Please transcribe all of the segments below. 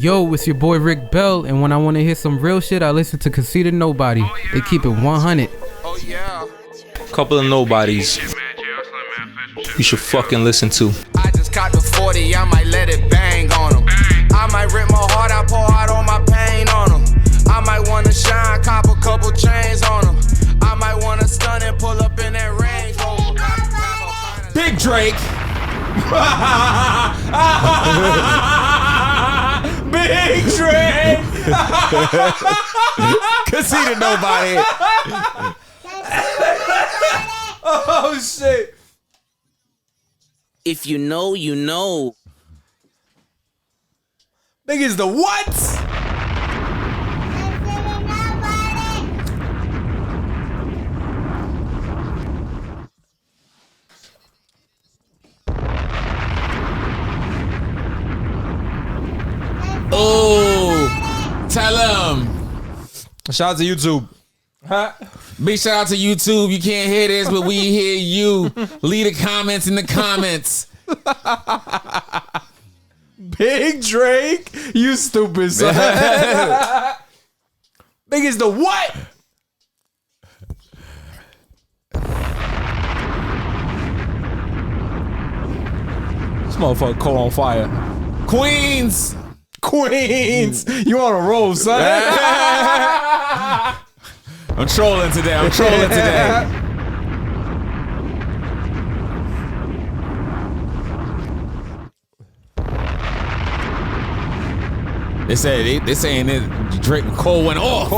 Yo, it's your boy Rick Bell, and when I want to hear some real shit, I listen to Conceitednobodi. They keep it 100. Oh yeah. Couple of nobodies you should fucking listen to. I just caught the 40, I might let it bang on them. I might rip my heart, I pour out all my pain on them. I might wanna shine, cop a couple chains on them. I might wanna stun and pull up in that Range Rover. Big Drake. Big Drake. Conceitednobodi. Oh shit. If you know, you know. Niggas the what? Oh, tell him. Shout out to YouTube. Huh? Big shout out to YouTube. You can't hear this, but we hear you. Leave the comments in the comments. Big Drake, you stupid son. Big is the what? This motherfucker caught on fire. Queens. You on a roll, son. I'm trolling today. They saying that Drake Cole went off.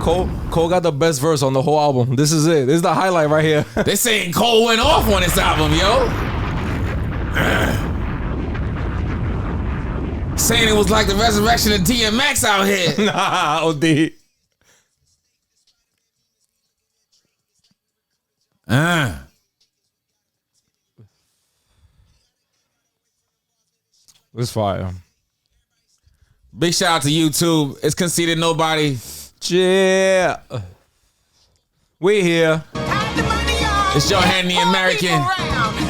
Cole got the best verse on the whole album. This is it. This is the highlight right here. They saying Cole went off on this album, yo. Saying it was like the resurrection of DMX out here. Nah, OD. It's fire. Big shout out to YouTube. It's Conceitednobodi. Yeah. We here. It's Johantheamerican.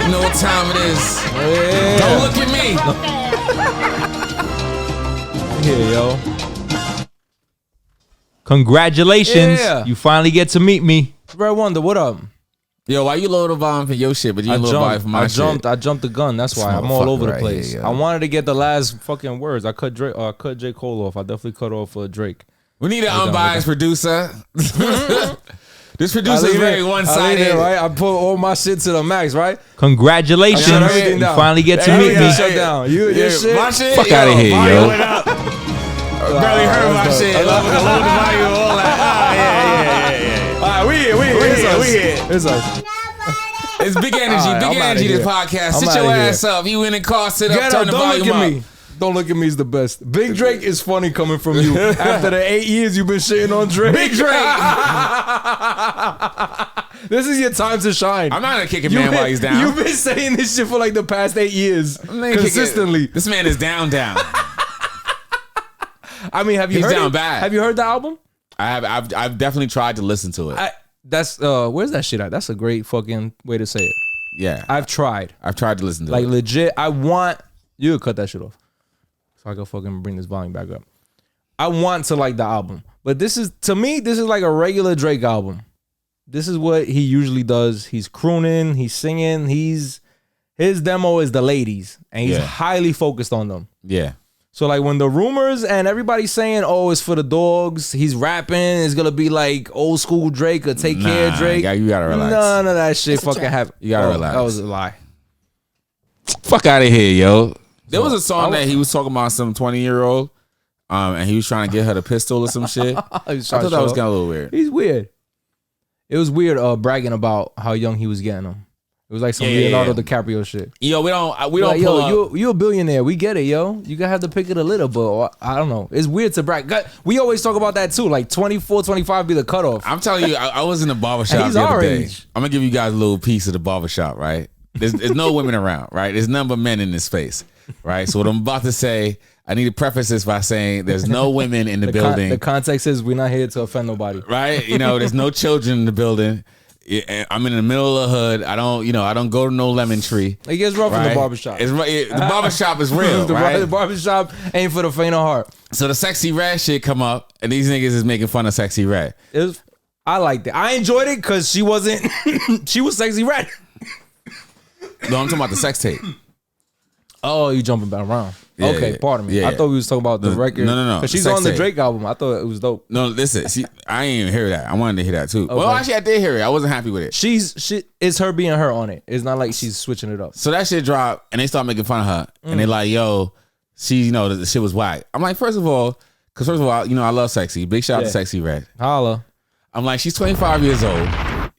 You know what time it is. Yeah. Don't look at me. Here, yo. Congratulations. Yeah. You finally get to meet me. Red1der, what up? Yo, why you load the volume for your shit, but you load the volume for my shit? I jumped the gun. That's why I'm all over the place. Here, I wanted to get the last fucking words. I cut J. Cole off. I definitely cut off Drake. We need an unbiased producer. This producer is very one-sided. Right? I put all my shit to the max, right? Congratulations. You finally get to meet me. Shut down. Your shit? My shit? Fuck out of here, yo. Barely heard my shit. I love the volume, all that. All right, we here. It's us. It's big energy, Right, big energy. This podcast. Sit your ass up. You in the car, sit up, turn the volume up. Don't look at me is the best. Big Drake is funny coming from you. After the 8 years you've been shitting on Drake. Big Drake. This is your time to shine. I'm not gonna kick a man while he's down. You've been saying this shit for like the past 8 years. Consistently. This man is down. I mean, have you heard down it? bad. Have you heard the album? I've definitely tried to listen to it. That's where's that shit at? That's a great fucking way to say it. Yeah. I've tried to listen to it. Like legit, I want you to cut that shit off. So I can fucking bring this volume back up. I want to like the album. But this is, to me, this is like a regular Drake album. This is what he usually does. He's crooning, he's singing, his demo is the ladies. And he's highly focused on them. Yeah. So like when the rumors and everybody's saying, oh, it's for the dogs, he's rapping, it's gonna be like old school Drake or Take Care Drake. You gotta relax. None of that shit fucking happened. You gotta relax. That was a lie. Fuck out of here, yo. There was a song that he was talking about some 20-year-old, and he was trying to get her the pistol or some shit. I thought that was kind of a little weird. He's weird. It was weird bragging about how young he was getting them. It was like some Leonardo DiCaprio shit. Yo, we don't like, pull up. You a billionaire. We get it, yo. You gotta have to pick it a little, but I don't know. It's weird to brag. We always talk about that too. Like 24, 25 be the cutoff. I'm telling you, I was in the barbershop the other day. I'm gonna give you guys a little piece of the barbershop, right? There's no women around, right? There's none but men in this space, right? So what I'm about to say, I need to preface this by saying there's no women in the building. The context is we're not here to offend nobody. Right? You know, there's no children in the building. I'm in the middle of the hood. I don't go to no lemon tree. It gets rough in the barbershop. The barbershop is real, right? The barbershop ain't for the faint of heart. So the Sexy Red shit come up, and these niggas is making fun of Sexy Red. I liked it. I enjoyed it because she wasn't. She was Sexy Red. No, I'm talking about the sex tape. Oh, you jumping back around. Yeah, okay, pardon me. yeah. I thought we was talking about the record. No. Because she's Sex on the tape. Drake album. I thought it was dope. No, listen. See, I ain't even hear that. I wanted to hear that too. Okay. Well, actually, I did hear it. I wasn't happy with it. It's her being her on it. It's not like she's switching it up. So that shit dropped, and they start making fun of her, and they like, yo, she, the shit was whack. I'm like, first of all, I love Sexy. Big shout out to Sexy Red. Holla. I'm like, she's 25 years old.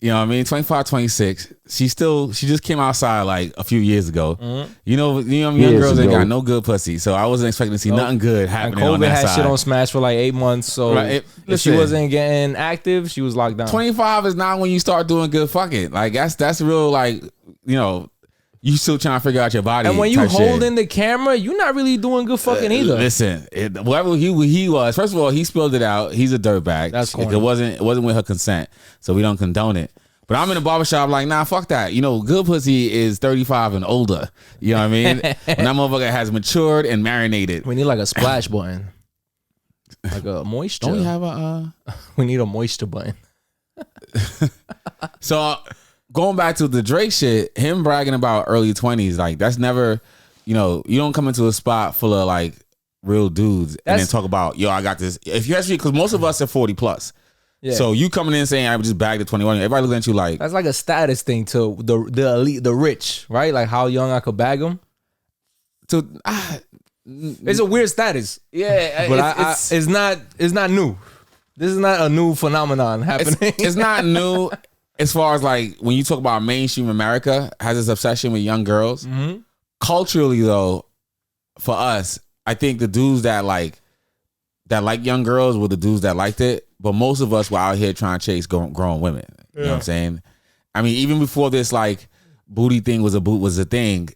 You know what I mean? 25, 26. She just came outside like a few years ago. Mm-hmm. Young girls ain't got no good pussy. So I wasn't expecting to see nothing good happening on that side. COVID had shit on Smash for like 8 months. So if she wasn't getting active, she was locked down. 25 is not when you start doing good fucking. Like that's real, like, you still trying to figure out your body. And when you holding the camera, you're not really doing good fucking either. Listen, whatever he was, first of all, he spilled it out. He's a dirtbag. That's corny. It wasn't with her consent, so we don't condone it. But I'm in the barbershop like, nah, fuck that. Good pussy is 35 and older. You know what I mean? When that motherfucker has matured and marinated. We need like a splash button. Like a moisture. Don't we have a... We need a moisture button. So... Going back to the Drake shit, him bragging about early 20s, like that's never, you don't come into a spot full of like real dudes and then talk about, yo, I got this. If you actually, because most of us are 40 plus. Yeah. So you coming in saying I just bagged at 21, everybody looking at you like. That's like a status thing to the elite, the rich, right? Like how young I could bag them. It's a weird status. Yeah. But it's not new. This is not a new phenomenon happening. It's not new. As far as like when you talk about mainstream America has this obsession with young girls, culturally though, for us, I think the dudes that like young girls were the dudes that liked it, but most of us were out here trying to chase grown women. You know what I'm saying? I mean, even before this like booty thing was a thing,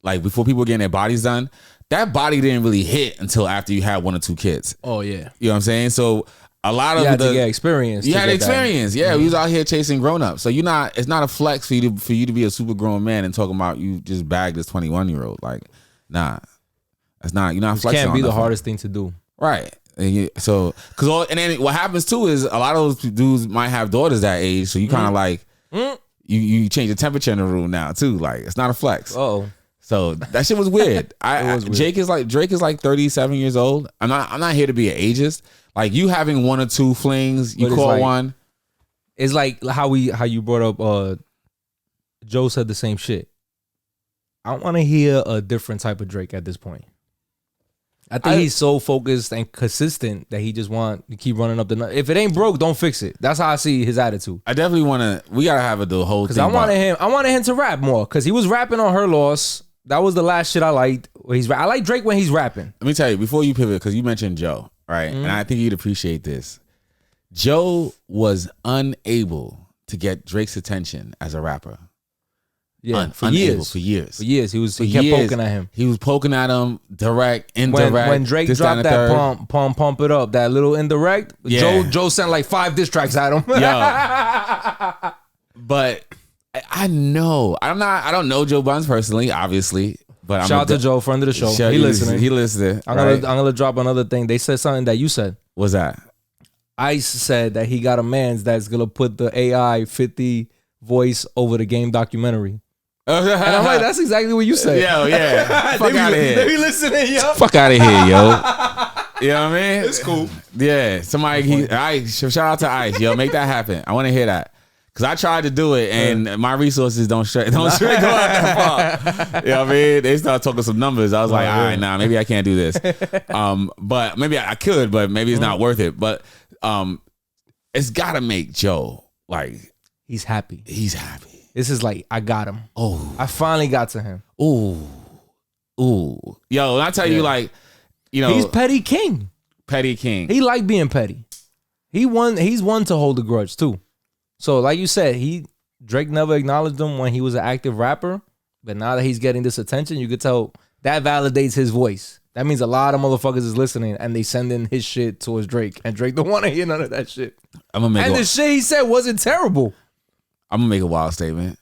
like before people were getting their bodies done, that body didn't really hit until after you had 1 or 2 kids. Oh yeah, you know what I'm saying? So. A lot of you had to get experience. You had experience, yeah. We was out here chasing grown ups, so it's not a flex for you to be a super grown man and talking about you just bagged this 21-year-old. Like, nah, that's not. You're not flexing. Can't be on the nothing. hardest thing to do, right? And then what happens too is a lot of those dudes might have daughters that age, so you kind of like you change the temperature in the room now too. Like, it's not a flex. Oh. So that shit was weird. Drake is like 37 years old. I'm not here to be an ageist. Like you having 1 or 2 flings, you call like, one. It's like how you brought up. Joe said the same shit. I want to hear a different type of Drake at this point. I think he's so focused and consistent that he just want to keep running up the. If it ain't broke, don't fix it. That's how I see his attitude. I definitely want to. We gotta have the whole thing. Because I wanted him to rap more. Because he was rapping on Her Loss. That was the last shit I liked. I like Drake when he's rapping. Let me tell you before you pivot, because you mentioned Joe, right? And I think you'd appreciate this. Joe was unable to get Drake's attention as a rapper. Yeah, for years. He kept poking at him. He was poking at him, direct, indirect. When Drake dropped that pump it up, that little indirect, Joe sent like 5 diss tracks at him. Yo. But I know. I don't know Joe Buns personally, obviously. But shout out to Joe, friend of the show. He listening. He listening. I'm gonna drop another thing. They said something that you said. What's that? Ice said that he got a man's that's gonna put the AI 50 voice over the game documentary. And I'm like, that's exactly what you said. Yo, yeah. Fuck out of here. They be listening, yo. Fuck out of here, yo. You know what I mean? It's cool. Yeah. Somebody, shout out to Ice. Yo, make that happen. I want to hear that. Because I tried to do it, and my resources don't straight go out that far. You know what I mean? They started talking some numbers. I was like, all right, nah, maybe I can't do this. But maybe I could, but maybe it's not worth it. But it's got to make Joe, like... He's happy. He's happy. This is like, I got him. Oh. I finally got to him. Ooh. Yo, when I tell you, like, he's petty king. Petty king. He like being petty. He's one to hold a grudge, too. So, like you said, Drake never acknowledged him when he was an active rapper. But now that he's getting this attention, you could tell that validates his voice. That means a lot of motherfuckers is listening and they sending his shit towards Drake. And Drake don't want to hear none of that shit. The shit he said wasn't terrible. I'm gonna make a wild statement.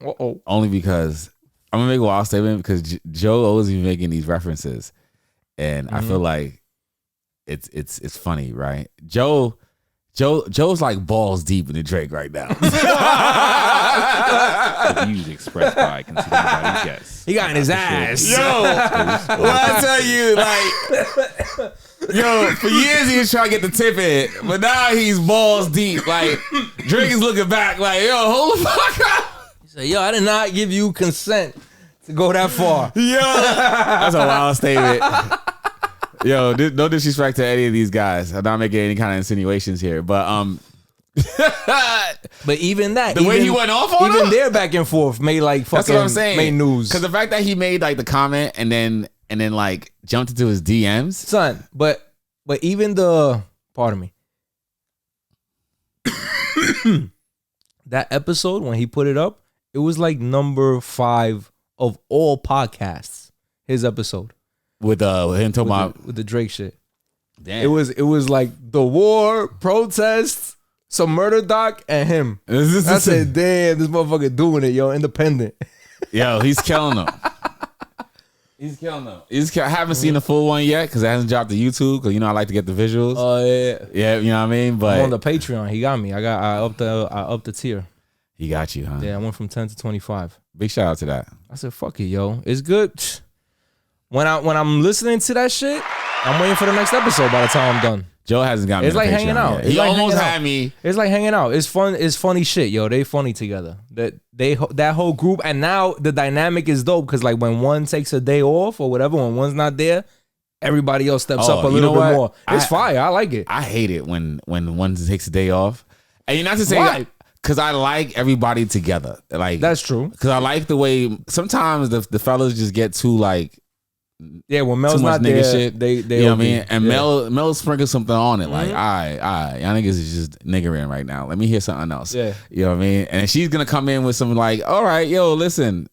Uh-oh. Only because I'm gonna make a wild statement because Joe always be making these references, and I feel like it's funny, right? Joe's like balls deep in the Drake right now. The views expressed by Conceitednobodi guests. He got in his ass. Yo, what I tell you, like, yo, for years he was trying to get the tip in, but now he's balls deep. Like, Drake is looking back, like, yo, hold the fuck up. He said, yo, I did not give you consent to go that far. Yo, that's a wild statement. Yo, no disrespect to any of these guys. I'm not making any kind of insinuations here, but But even that, the way he went off on even him? their back and forth made like fucking That's what I'm saying. made news. Because the fact that he made like the comment and then like jumped into his DMs, Son, but even the pardon me. That episode when he put it up, it was like number 5 of all podcasts. His episode with him talking about with the Drake shit. damn. It was like the war, protests, some murder doc, and him. I said, damn, this motherfucker doing it, yo, independent. Yo, he's killing them. He's killing them. I haven't seen the full one yet because it hasn't dropped to YouTube because I like to get the visuals. Oh yeah. Yeah, you know what I mean. But I'm on the Patreon. He got me. I upped the tier. he got you, huh? Yeah, I went from 10 to 25. Big shout out to that. I said, fuck it, yo. It's good. When I'm listening to that shit, I'm waiting for the next episode by the time I'm done. Joe hasn't got me. It's on like Patreon hanging out. yet. It's He like almost hanging had out. me. It's like hanging out. It's fun. It's funny shit, yo. They funny together. That whole group, and now the dynamic is dope because like when one takes a day off or whatever, when one's not there, everybody else steps up a you little know bit what? more. It's fire. I like it. I hate it when one takes a day off, and you're not to say Why? because I like everybody together. Like That's true. Because I like the way sometimes the fellas just get too like Yeah, when Mel's too much not nigga there, shit. they you know what I mean? OD. And Yeah. Mel sprinkles something on it. Like, all right, y'all niggas is just niggering right now. Let me hear something else. Yeah. You know what I mean? And she's gonna come in with some like, all right, yo, listen,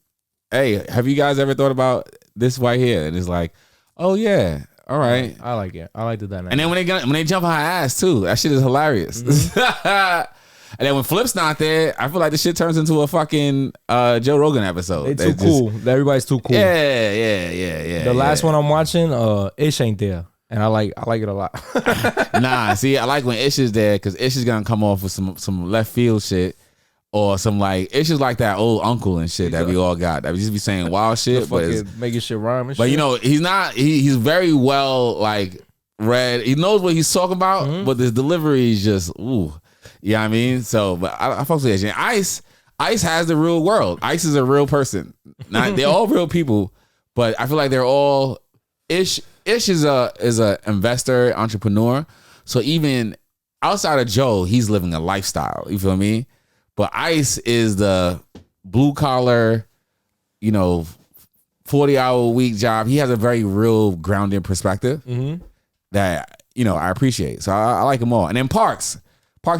hey, have you guys ever thought about this right here? And it's like, oh yeah, all right. I like it. I like the dynamic. And then when they jump on her ass too, that shit is hilarious. And then when Flip's not there, I feel like the shit turns into a fucking Joe Rogan episode. They too cool. Everybody's too cool. Yeah. The last one I'm watching, Ish ain't there, and I like it a lot. Nah, see, I like when Ish is there because Ish is gonna come off with some left field shit or some like Ish is like that old uncle and shit that we all got that we just be saying wild shit, but making shit rhyme. And but shit. he's not. He's very well like read. He knows what he's talking about, but his delivery is just ooh. You know what I mean? So, but I fuck with Ish. And Ice has the real world. Ice is a real person. They're all real people, but I feel like they're all Ish is a investor, entrepreneur. So even outside of Joe, he's living a lifestyle. You feel me? But Ice is the blue collar, 40-hour-a-week job. He has a very real grounded perspective that I appreciate. So I like them all. And then Parks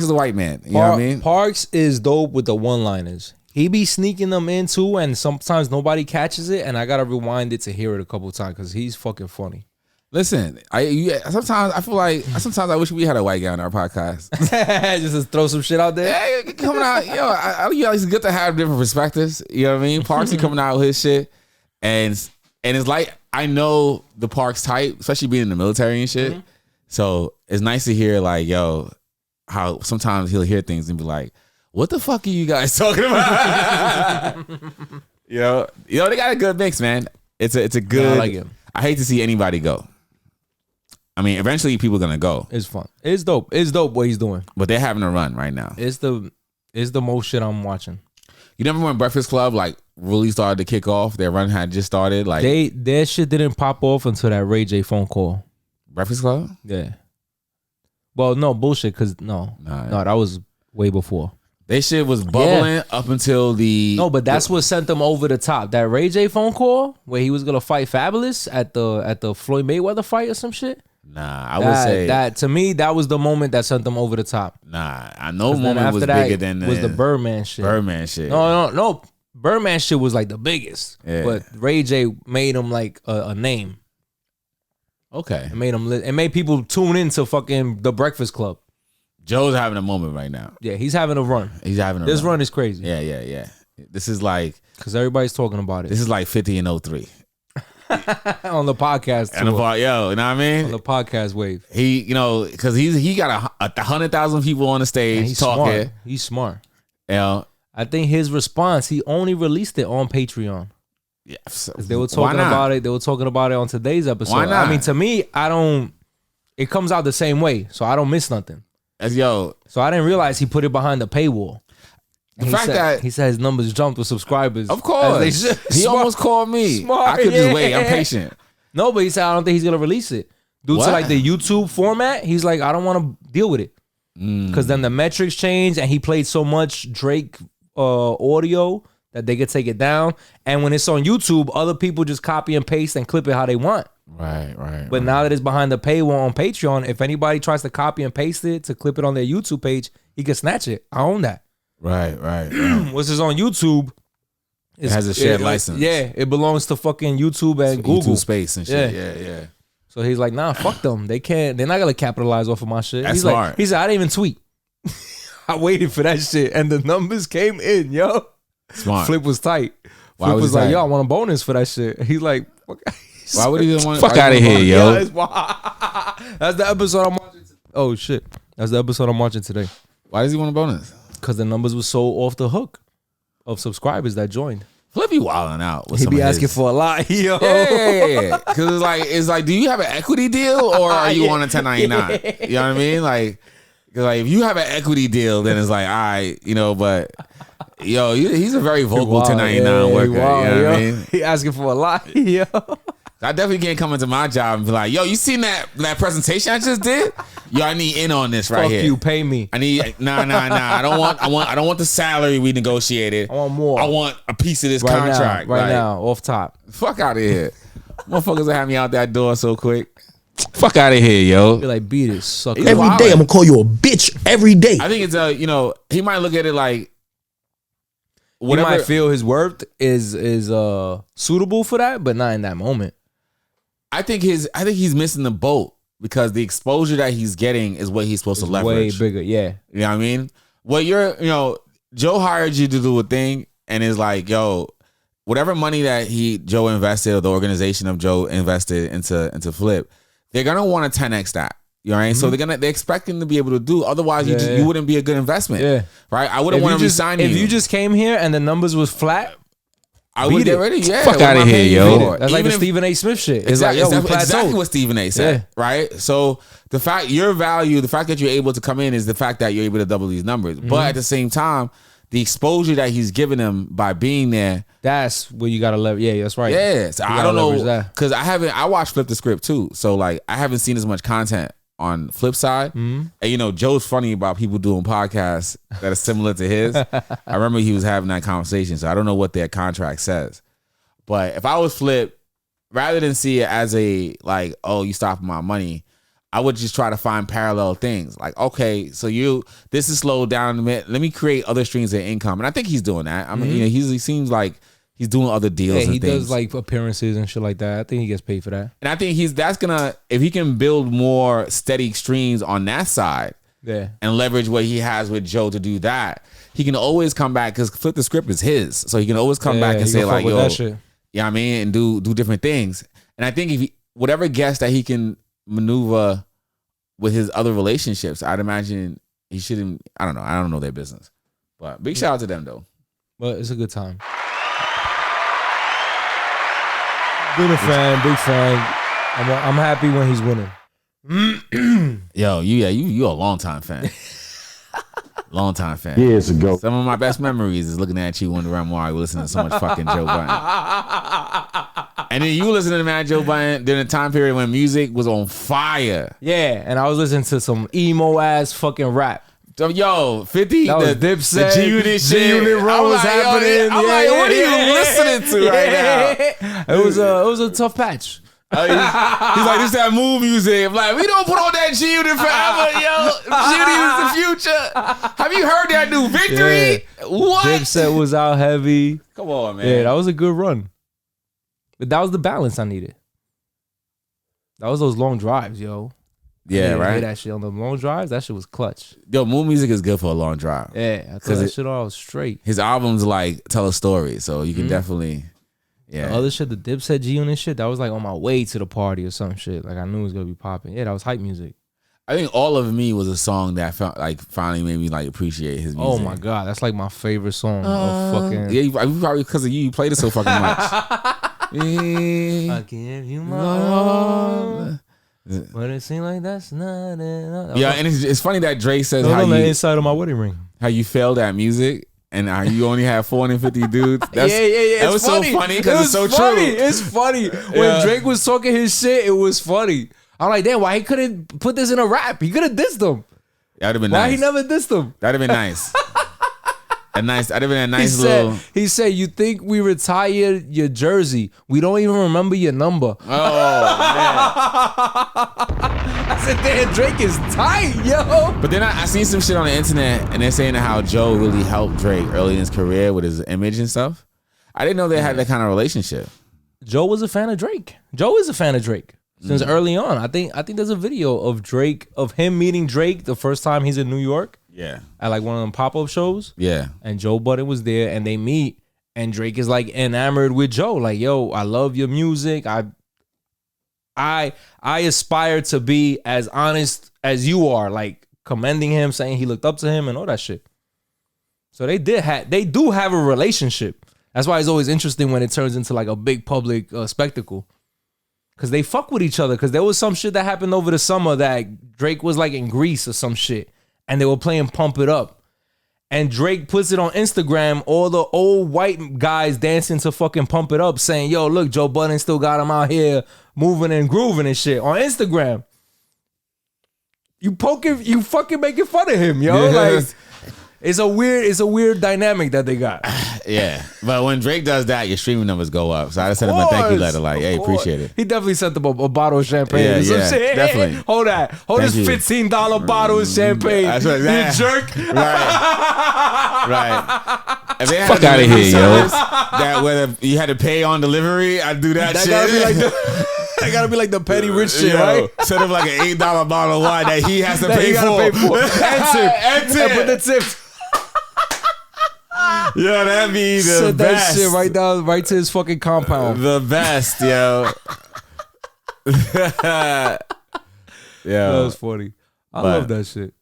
is the white man. You know what I mean? Parks is dope with the one-liners. He be sneaking them in too, and sometimes nobody catches it, and I gotta rewind it to hear it a couple times because he's fucking funny. Listen, sometimes I wish we had a white guy on our podcast. Just to throw some shit out there. Hey, coming out, it's good to have different perspectives. You know what I mean? Parks is coming out with his shit, and it's like I know the Parks type, especially being in the military and shit. So it's nice to hear like, yo, how sometimes he'll hear things and be like, what the fuck are you guys talking about? They got a good mix, man. It's a good. Yeah, I like it. I hate to see anybody go. I mean, eventually people are gonna go. It's fun. It's dope. It's dope what he's doing. But they're having a run right now. It's the most shit I'm watching. You remember when Breakfast Club like really started to kick off? Their run had just started. Like their shit didn't pop off until that Ray J phone call. Breakfast Club? Yeah. Well, no bullshit, cause no, that was way before. They shit was bubbling up until the no, but that's what sent them over the top. That Ray J phone call where he was gonna fight Fabulous at the Floyd Mayweather fight or some shit. Nah, I would say that to me that was the moment that sent them over the top. Nah, I know moment was bigger than the Birdman shit. Birdman shit. No. Birdman shit was like the biggest. Yeah. But Ray J made him like a name. Okay. It made him. It made people tune into fucking The Breakfast Club. Joe's having a moment right now. Yeah, he's having a run. He's having a This run is crazy. Yeah. This is like because everybody's talking about it. This is like 50 and 03 on the podcast. And yo, you know what I mean? On the podcast wave. He, because he got 100,000 people on the stage he's talking. Smart. He's smart. You know, I think his response, he only released it on Patreon. Yeah, so they were talking about it. They were talking about it on today's episode. Why not? I mean, to me, it comes out the same way, so I don't miss nothing. So I didn't realize he put it behind the paywall. The fact that he said his numbers jumped with subscribers. Of course. He almost called me. I could just wait. I'm patient. No, but he said, I don't think he's going to release it. Due to like the YouTube format, he's like, I don't want to deal with it. Because then the metrics change and he played so much Drake audio that they could take it down. And when it's on YouTube, other people just copy and paste and clip it how they want. Right. But now that it's behind the paywall on Patreon, if anybody tries to copy and paste it to clip it on their YouTube page, he can snatch it. I own that. Right. What's is on YouTube? It has a shared license. Yeah, it belongs to fucking YouTube and Google. YouTube space and shit. Yeah. So he's like, nah, fuck them. They can't. They're not gonna capitalize off of my shit. That's he's smart. Like, he said, I didn't even tweet. I waited for that shit, and the numbers came in, yo. Smart. Flip was tight. Why Flip was like, tight? yo, I want a bonus for that shit. He's like, fuck. Why would he want? Fuck out of here, yo. That's the episode I'm watching. Oh shit, that's the episode I'm watching today. Why does he want a bonus? Because the numbers were so off the hook of subscribers that joined. Flip be wilding out. He be asking for a lot, yo. Yeah. Because it's like, do you have an equity deal or are you on a 1099? You know what I mean? Like, if you have an equity deal, then it's like, all right, but yo, he's a very vocal 1099 worker. You know what I mean? He asking for a lot, yo. I definitely can't come into my job and be like, yo, you seen that presentation I just did? Yo, I need in on this right here. Fuck you, pay me. I need nah. I don't want the salary we negotiated. I want more. I want a piece of this contract. Right now, off top. Fuck out of here. Motherfuckers that have me out that door so quick. Fuck out of here, yo. You're like, beat it, sucker. Every day I'm gonna call you a bitch every day. I think it's he might look at it like whatever. He might feel his worth is suitable for that, but not in that moment. I think he's missing the boat because the exposure that he's getting is what he's supposed to leverage. Way bigger, yeah. You know what I mean? Well, Joe hired you to do a thing and is like, yo, whatever money that Joe invested or the organization of Joe invested into Flip, they're gonna want to 10x that. You know what I mean? So they're expecting to be able to do. Otherwise, you wouldn't be a good investment. Yeah. Right? I wouldn't want to resign you. If you just came here and the numbers was flat, I would get ready. Yeah. Fuck out of here, yo. That's like the Stephen A. Smith shit. It's exactly what Stephen A. said. Yeah. Right? So the fact that you're able to come in is the fact that you're able to double these numbers. But at the same time, the exposure that he's giving them by being there. That's where you gotta leverage. Yeah, that's right. Yeah. So I don't know. Because I watched Flip the Script too. So like I haven't seen as much content on Flip side. And Joe's funny about people doing podcasts that are similar to his. I remember he was having that conversation, so I don't know what their contract says. But if I was Flip, rather than see it as a like, oh, you stopping my money, I would just try to find parallel things. Like, okay, so this is slowed down a bit. Let me create other streams of income. And I think he's doing that. I mean, he seems like he's doing other deals. Yeah, he does like appearances and shit like that. I think he gets paid for that. And I think if he can build more steady streams on that side, and leverage what he has with Joe to do that, he can always come back because Flip the Script is his. So he can always come back and say like, yo, you know what I mean? And do different things. And I think whatever guest that he can maneuver with his other relationships, I'd imagine he shouldn't. I don't know. I don't know their business. But big shout out to them though. But it's a good time. Been a fan, big fan. I'm happy when he's winning. Yo, you a long time fan. Long time fan. Years ago. Some of my best memories is looking at you wondering why we listening to so much fucking Joe Budden. And then you listen to Mad Joe Budden during a time period when music was on fire. Yeah, and I was listening to some emo ass fucking rap. Yo, 50, that was Dipset, the G-Unit shit. G-Unit run was happening. I'm like, what are you listening to right now? It was a tough patch. He's like, this that mood music. I'm like, we don't put on that G-Unit forever, yo. G-Unit is the future. Have you heard that new Victory? Yeah. What? Dipset was out heavy. Come on, man. Yeah, that was a good run. But that was the balance I needed. That was those long drives, yo. Yeah, right. Hear that shit on the long drives. That shit was clutch. Yo, mood music is good for a long drive. Yeah, I thought that shit all straight. His albums like tell a story, so you can definitely. Yeah. The other shit, the Dipset G on this shit, that was like on my way to the party or some shit. Like I knew it was gonna be popping. Yeah, that was hype music. I think All of Me was a song that felt like finally made me like appreciate his music. Oh my god, that's like my favorite song of fucking. Yeah, probably because of you played it so fucking much. I give you my all, but it seems like that's not enough. Yeah, and it's funny that Drake says how on you the inside of my wedding ring. How you failed at music. And you only have 450 dudes. That's, yeah. That was funny. So funny because it's so true. It's funny. When Drake was talking his shit, it was funny. I'm like, damn, why he couldn't put this in a rap? He could have dissed them. That'd have been nice. Why he never dissed them? That'd have been nice. That'd have been a nice little. He said, you think we retired your jersey. We don't even remember your number. Oh, man. I said, damn, Drake is tight, yo. But then I seen some shit on the internet and they're saying how Joe really helped Drake early in his career with his image and stuff. I didn't know they had that kind of relationship. Joe was a fan of Drake. Joe is a fan of Drake since early on. I think there's a video of Drake, of him meeting Drake the first time he's in New York. Yeah. At like one of them pop-up shows. Yeah. And Joe Budden was there and they meet and Drake is like enamored with Joe. Like, yo, I love your music. I aspire to be as honest as you are, like commending him, saying he looked up to him and all that shit. So they do have a relationship. That's why it's always interesting when it turns into like a big public spectacle. Cause they fuck with each other. Cause there was some shit that happened over the summer that Drake was like in Greece or some shit. And they were playing Pump It Up. And Drake puts it on Instagram, all the old white guys dancing to fucking Pump It Up, saying, yo, look, Joe Budden still got him out here moving and grooving and shit on Instagram. You fucking making fun of him, yo. Yeah. Like, it's a weird dynamic that they got. Yeah. But when Drake does that, your streaming numbers go up. So I just sent him a thank you letter, like, hey, appreciate it. He definitely sent them a bottle of champagne. Yeah, or some yeah, shit. definitely. Hold that. Hold Thank this you. $15 bottle of champagne. That's what, you jerk. Right. If they had Fuck a outta delivery here, yo. service that whether you had to pay on delivery, I'd do that shit. Gotta be like that gotta be like the petty rich shit, right? Instead of like an $8 bottle of wine that he has to pay for. And tip. And put the tip. Yeah, that'd be the Send best. that shit right to his fucking compound. The best, yo. That Yo. was funny. I love that shit.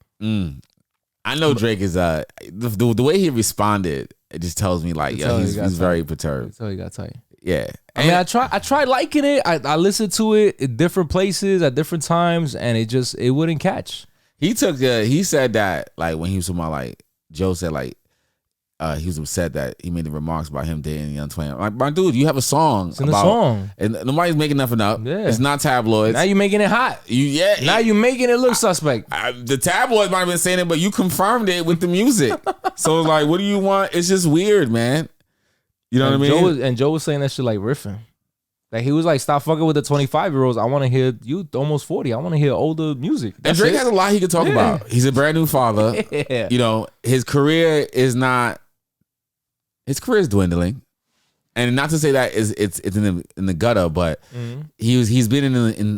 I know Drake is the way he responded, it just tells me like, yo, he's very perturbed. So you got tight. Yeah. I mean, I tried liking it. I listened to it in different places at different times, and it wouldn't catch. He said that like when he was talking about like Joe said like he was upset that he made the remarks about him dating Young Twain. I'm like, my dude, you have a song It's in the song. and nobody's making nothing up. Yeah. It's not tabloids. Now you making it hot. Now you making it look suspect. The tabloids might have been saying it, but you confirmed it with the music. So like, what do you want? It's just weird, man. You know what I mean? Joe was saying that shit like riffing. Like he was like, stop fucking with the 25-year-olds. I want to hear you almost 40. I want to hear older music. And Drake has a lot he could talk about. He's a brand new father. Yeah. You know, his career is dwindling. And not to say that it's in the gutter, but he's been in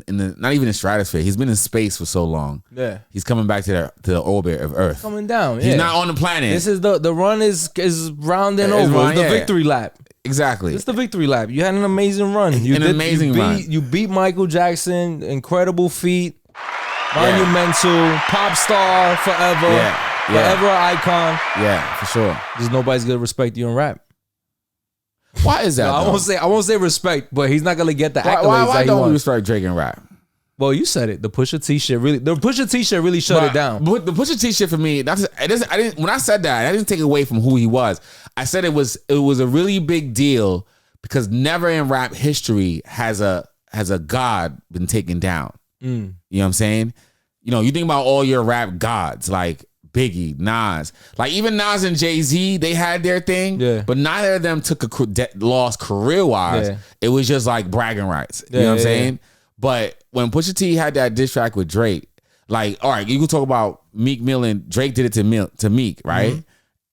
the not even in stratosphere. He's been in space for so long. Yeah. He's coming back to the orbit of Earth. Coming down. He's not on the planet. This is the run is rounding over. It's the victory lap. Exactly. It's the victory lap. You had an amazing run. Run. You beat Michael Jackson. Incredible feat. Monumental. Pop star forever. Forever icon. Yeah, for sure. Just nobody's gonna respect you in rap. Why is that? No, I won't say respect, but he's not gonna get the accolades. Why that don't we wants. respect Drake and rap? Well, you said it. The Pusha T shit really shut it down. But the Pusha T shit for me, I didn't. When I said that, I didn't take away from who he was. I said it was a really big deal because never in rap history has a god been taken down. You know what I'm saying? You know, you think about all your rap gods like Biggie, Nas, like even Nas and Jay-Z, they had their thing, but neither of them took a loss career-wise. Yeah. It was just like bragging rights. You know what I'm saying? But when Pusha T had that diss track with Drake, like, all right, you can talk about Meek Mill and Drake did it to Meek, right?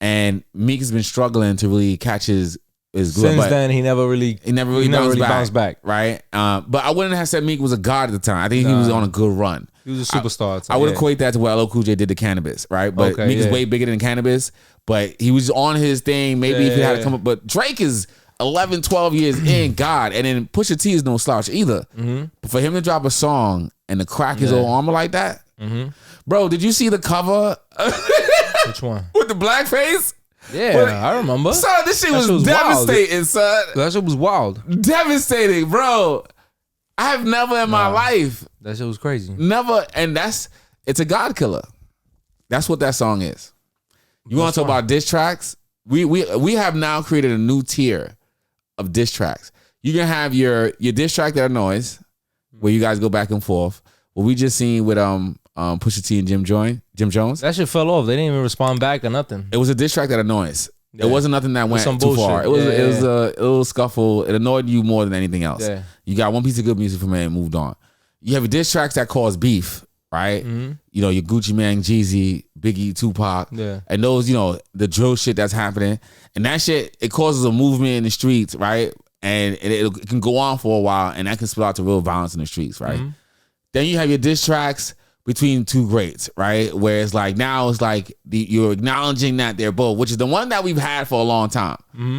And Meek has been struggling to really catch his Since then, he never really bounced back, right? But I wouldn't have said Meek was a god at the time. I think he was on a good run. He was a superstar. I would equate that to what LL Cool J did to Cannabis, right? But Meek is way bigger than Cannabis, but he was on his thing. Maybe if he had to come up, but Drake is 11, 12 years in, God, and then Pusha T is no slouch either. But for him to drop a song and to crack his old armor like that, bro, did you see the cover? Which one? With the blackface? Yeah, I remember. Son, this shit was devastating, son. That shit was wild. Devastating, bro. I have never in my life. That shit was crazy. Never, and it's a God killer. That's what that song is. You want to talk about diss tracks? We have now created a new tier of diss tracks. You can have your diss track that annoys, where you guys go back and forth. What we just seen with Pusha T and Jim Jones. That shit fell off. They didn't even respond back or nothing. It was a diss track that annoys. Yeah. It wasn't nothing that went too far. It was a little scuffle. It annoyed you more than anything else. Yeah. You got one piece of good music from it and moved on. You have diss tracks that cause beef, right? You know, your Gucci Mane, Jeezy, Biggie, Tupac, and those, you know, the drill shit that's happening. And that shit, it causes a movement in the streets, right? And it can go on for a while, and that can spill out to real violence in the streets, right? Then you have your diss tracks between two greats, right? Where it's like, now it's like you're acknowledging that they're both, which is the one that we've had for a long time,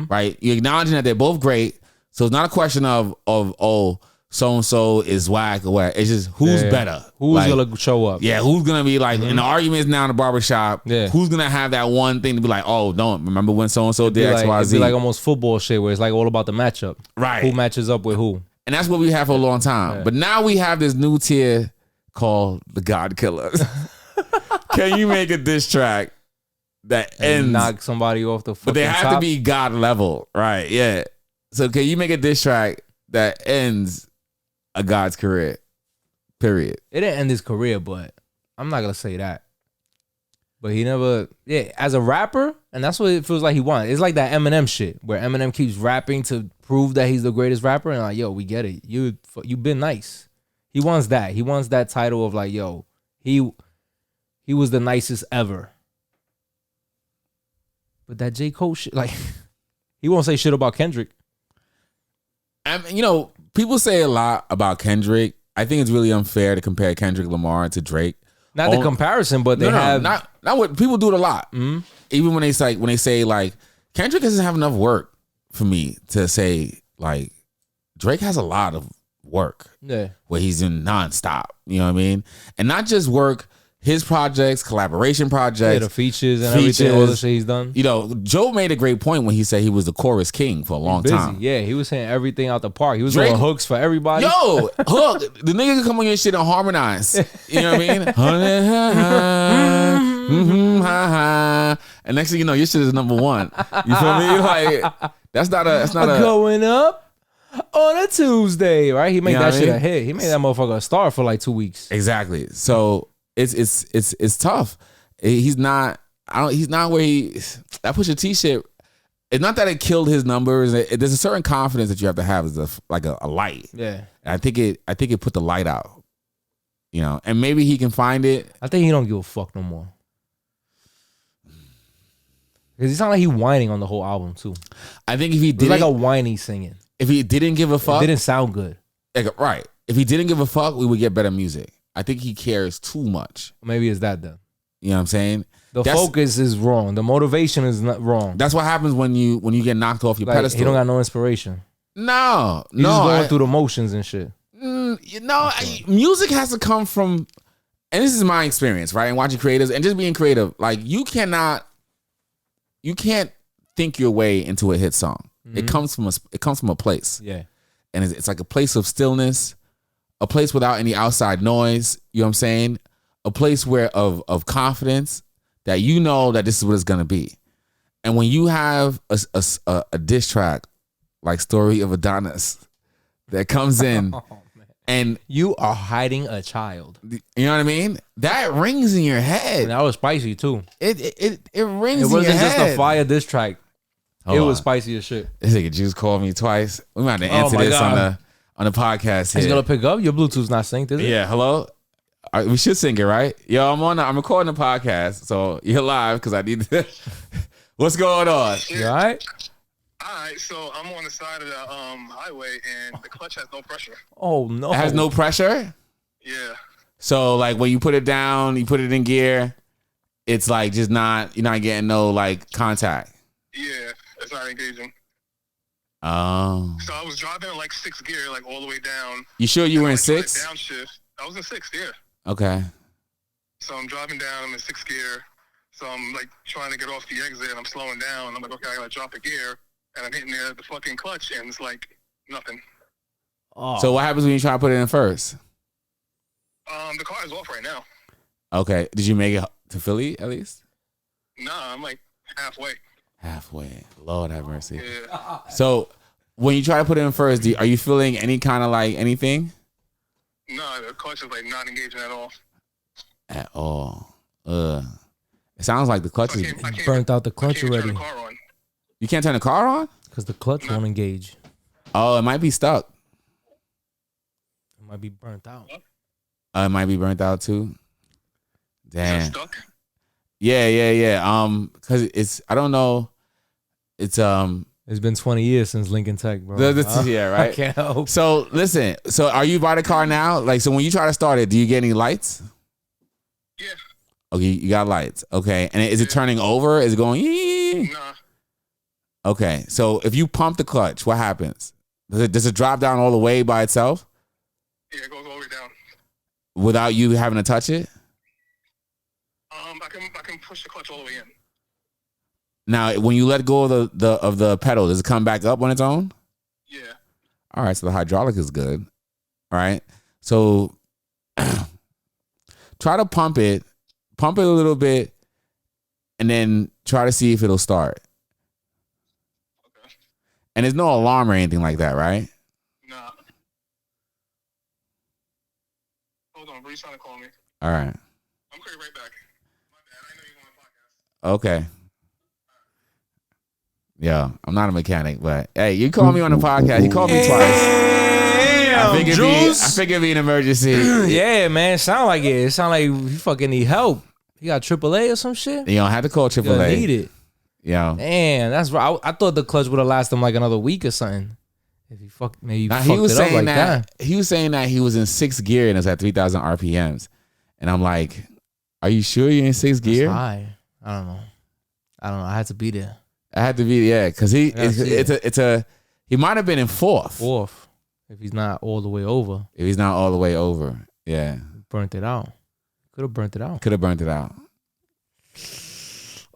right? You're acknowledging that they're both great. So it's not a question of oh, so-and-so is whack or what. It's just who's better. Who's going to show up. Yeah, who's going to be like, in the arguments now in the barbershop, who's going to have that one thing to be like, oh, don't remember when so-and-so did X, Y, Z. It'd be like almost football shit where it's like all about the matchup. Right. Who matches up with who. And that's what we had for a long time. But now we have this new tier called the God Killers. Can you make a diss track that ends, knock somebody off the fucking but they have top? to be God level, right? Yeah. So can you make a diss track that ends a God's career? Period. It didn't end his career, but I'm not gonna say that. But he never, as a rapper, and that's what it feels like he wants. It's like that Eminem shit where Eminem keeps rapping to prove that he's the greatest rapper, and like, yo, we get it. You've been nice. He wants that. He wants that title of like, yo, he was the nicest ever. But that J. Cole shit, like, he won't say shit about Kendrick. I mean, you know, people say a lot about Kendrick. I think it's really unfair to compare Kendrick Lamar to Drake. Not the comparison, but they have not what people do it a lot. Even when they say like Kendrick doesn't have enough work for me to say like Drake has a lot of work. Yeah, where he's in nonstop. You know what I mean? And not just work. His projects, collaboration projects, the features and everything, all the shit he's done. You know, Joe made a great point when he said he was the chorus king for a long time. Yeah, he was saying everything out the park. He was doing hooks for everybody. Yo, hook. The nigga can come on your shit and harmonize. You know what I mean? And next thing you know, your shit is number one. You feel me? Like that's not a going up on a Tuesday, right? He made that shit a hit. He made that motherfucker a star for like 2 weeks. Exactly. So it's tough. He's not where that Pusha T shit. It's not that it killed his numbers. There's a certain confidence that you have to have as a light. Yeah. And I think it put the light out. You know, and maybe he can find it. I think he don't give a fuck no more. Because it sounded like he whining on the whole album too. I think if he did like a whiny singing. If he didn't give a fuck, it didn't sound good. Like, right. If he didn't give a fuck, we would get better music. I think he cares too much. Maybe it's that then. You know what I'm saying? That's, focus is wrong. The motivation is not wrong. That's what happens when you get knocked off your pedestal. He don't got no inspiration. No, He's just going through the motions and shit. Music has to come from, and this is my experience, right? And watching creators and just being creative. Like you can't think your way into a hit song. It comes from a place. Yeah, and it's like a place of stillness. A place without any outside noise, you know what I'm saying? A place where of confidence that you know that this is what it's gonna be. And when you have a diss track like Story of Adonis that comes in and you are hiding a child. You know what I mean? That rings in your head. And that was spicy too. It rings in your head. It wasn't just a fire diss track. It was spicy as shit. This nigga Juice called me twice. We might have to answer this on the podcast here. He's gonna pick up. Your Bluetooth's not synced, is it? Yeah. Hello. We should sync it, right? Yo, I'm recording the podcast, so you're live because I need to. What's going on? You all right? All right. So I'm on the side of the highway, and the clutch has no pressure. Oh no! It has no pressure. Yeah. So like when you put it down, you put it in gear, it's like just not, you're not getting no like contact. Yeah, it's not engaging. Oh. So I was driving in like 6th gear, like all the way down. You sure you were in Trying to 6? Downshift. I was in 6th, yeah. Okay. So I'm driving down, I'm in 6th gear. So I'm like trying to get off the exit and I'm slowing down. I'm like, okay, I gotta drop a gear. And I'm hitting the fucking clutch and it's like nothing. Oh. So what happens when you try to put it in first? The car is off right now. Okay. Did you make it to Philly at least? Nah, I'm like halfway. Halfway. Lord have mercy. Yeah. So when you try to put it in first, are you feeling any kind of like anything? No, the clutch is like not engaging at all. At all. It sounds like the clutch is burnt out the clutch already. You can't turn the car on? Because the clutch won't engage. Oh, it might be stuck. It might be burnt out. It might be burnt out too. Damn. Is it stuck? Yeah. Because it's, I don't know. It's been 20 years since Lincoln Tech, bro. Yeah, right. I can't help. So listen. So are you by the car now? Like, so when you try to start it, do you get any lights? Yeah. Okay, you got lights. Okay, and is it turning over? Is it going? Nah. Okay, so if you pump the clutch, what happens? Does it drop down all the way by itself? Yeah, it goes all the way down. Without you having to touch it? I can push the clutch all the way in. Now, when you let go of the pedal, does it come back up on its own? Yeah. All right, so the hydraulic is good. All right, so try to pump it a little bit, and then try to see if it'll start. Okay. And there's no alarm or anything like that, right? Nah. Hold on, Bree's trying to call me. All right. I'm calling you right back. My bad, I know you're on the podcast. Okay. Yeah, I'm not a mechanic, but hey, you called me on the podcast. You called me twice. I figured it'd be an emergency. Yeah, man. Sound like it. It sound like you fucking need help. You got AAA or some shit? You don't have to call AAA. You need it. Yeah. Man, that's right. I thought the clutch would have lasted him like another week or something. If you maybe now, fucked it up like that. He was saying that he was in 6th gear and it's at 3,000 RPMs. And I'm like, are you sure you're in 6th gear? That's high. I don't know. I had to be there. I had to be, yeah, because he might have been in 4th. If he's not all the way over. If he's not all the way over, yeah. Burnt it out. Could have burnt it out. Could have burnt it out.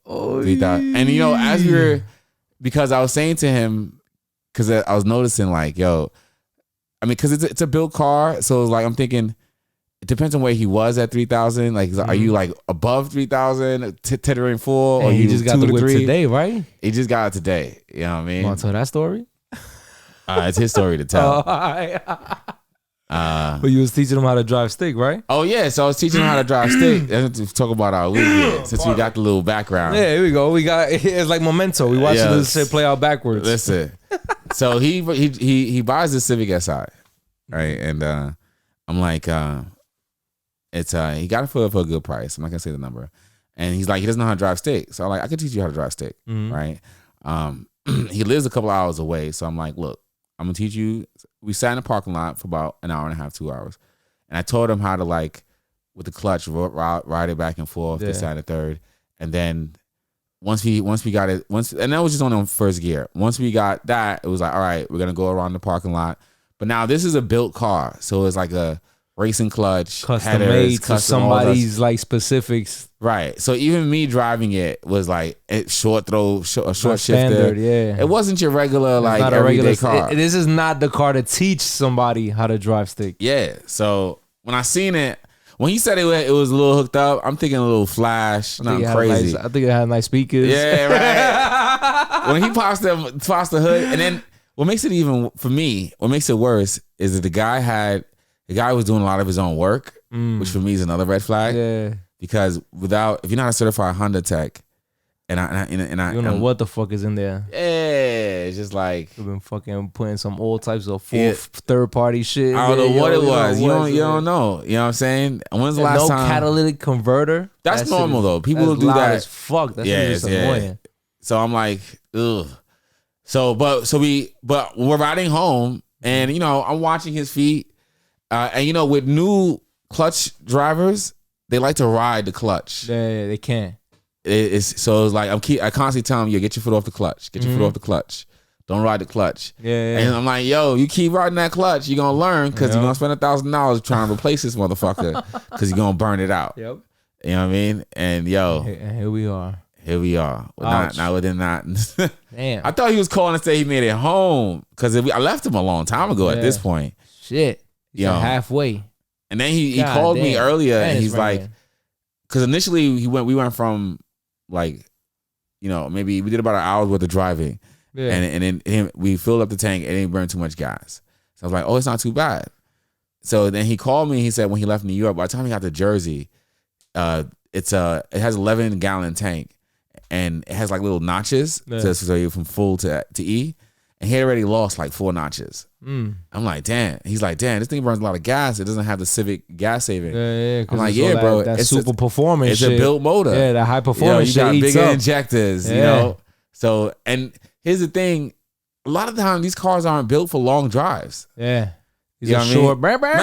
Oh, and you know, as we were, because I was saying to him, because I was noticing like, yo, I mean, because it's a built car, so it's like I'm thinking, it depends on where he was at 3,000. Like, are you like above 3,000, tethering full, or you just got the whip today, right? He just got it today. You know what I mean? Want to tell that story? It's his story to tell. But you was teaching him how to drive stick, right? Oh yeah, so I was teaching him how to drive stick. Let's talk about our week here, since we got the little background. Yeah, here we go. We got it's like Memento. We watched this shit play out backwards. Listen, so he buys the Civic Si, right? And I'm like, it's he got it for a good price. I'm not gonna say the number. And he's like, he doesn't know how to drive stick. So I'm like, I could teach you how to drive stick, right? He lives a couple hours away, so I'm like, look, I'm gonna teach you. We sat in the parking lot for about an hour and a half, 2 hours, and I taught him how to, like, with the clutch, ride it back and forth, this side and third, and then once we got it, and that was just on the first gear. Once we got that, it was like, all right, we're gonna go around the parking lot. But now this is a built car, so it's like a racing clutch, custom made to somebody's like specifics. Right. So even me driving it was like short shifter. Standard, yeah. It wasn't your regular everyday car. This is not the car to teach somebody how to drive stick. Yeah. So when I seen it, when he said it was a little hooked up, I'm thinking a little flash, nothing crazy. I think it had nice speakers. Yeah, right. When he pops the hood, and then what makes it worse is that the guy was doing a lot of his own work, which for me is another red flag. Yeah. Because if you're not a certified Honda tech, and I you don't know what the fuck is in there. Yeah, it's just like we've been fucking putting some all types of third party shit. I don't know what it was. You don't know. You know what I'm saying? When's the last time? No catalytic converter. That's normal though. People will do loud that. As fuck. That's just annoying. So I'm like, ugh. So we're riding home, and I'm watching his feet, and with new clutch drivers, they like to ride the clutch. Yeah, they can. It's like I constantly tell them, yo, get your foot off the clutch. Get your foot off the clutch. Don't ride the clutch. Yeah. And I'm like, yo, you keep riding that clutch, you're gonna learn because you're gonna spend $1,000 trying to replace this motherfucker because you're gonna burn it out. Yep. You know what I mean? And yo, and here we are. Well, not within that. Damn. I thought he was calling to say he made it home because I left him a long time ago at this point. Shit. You know, halfway. And then he called me earlier and he's like, raining. because initially we went from like, you know, maybe we did about an hour's worth of driving. Yeah. And then we filled up the tank and it didn't burn too much gas. So I was like, oh, it's not too bad. So then he called me. He said when he left New York, by the time he got to Jersey, it has 11-gallon tank and it has like little notches so you're from full to E. And he had already lost like 4 notches. I'm like, damn. He's like, damn, this thing burns a lot of gas. It doesn't have the Civic gas saving. Yeah. I'm like, yeah, bro. That's super performance. It's shit. a built motor. Yeah, that high performance you shit. got eats bigger up. injectors, you know. So, and here's the thing: a lot of the time, these cars aren't built for long drives. Yeah. These you are short. Neighborhood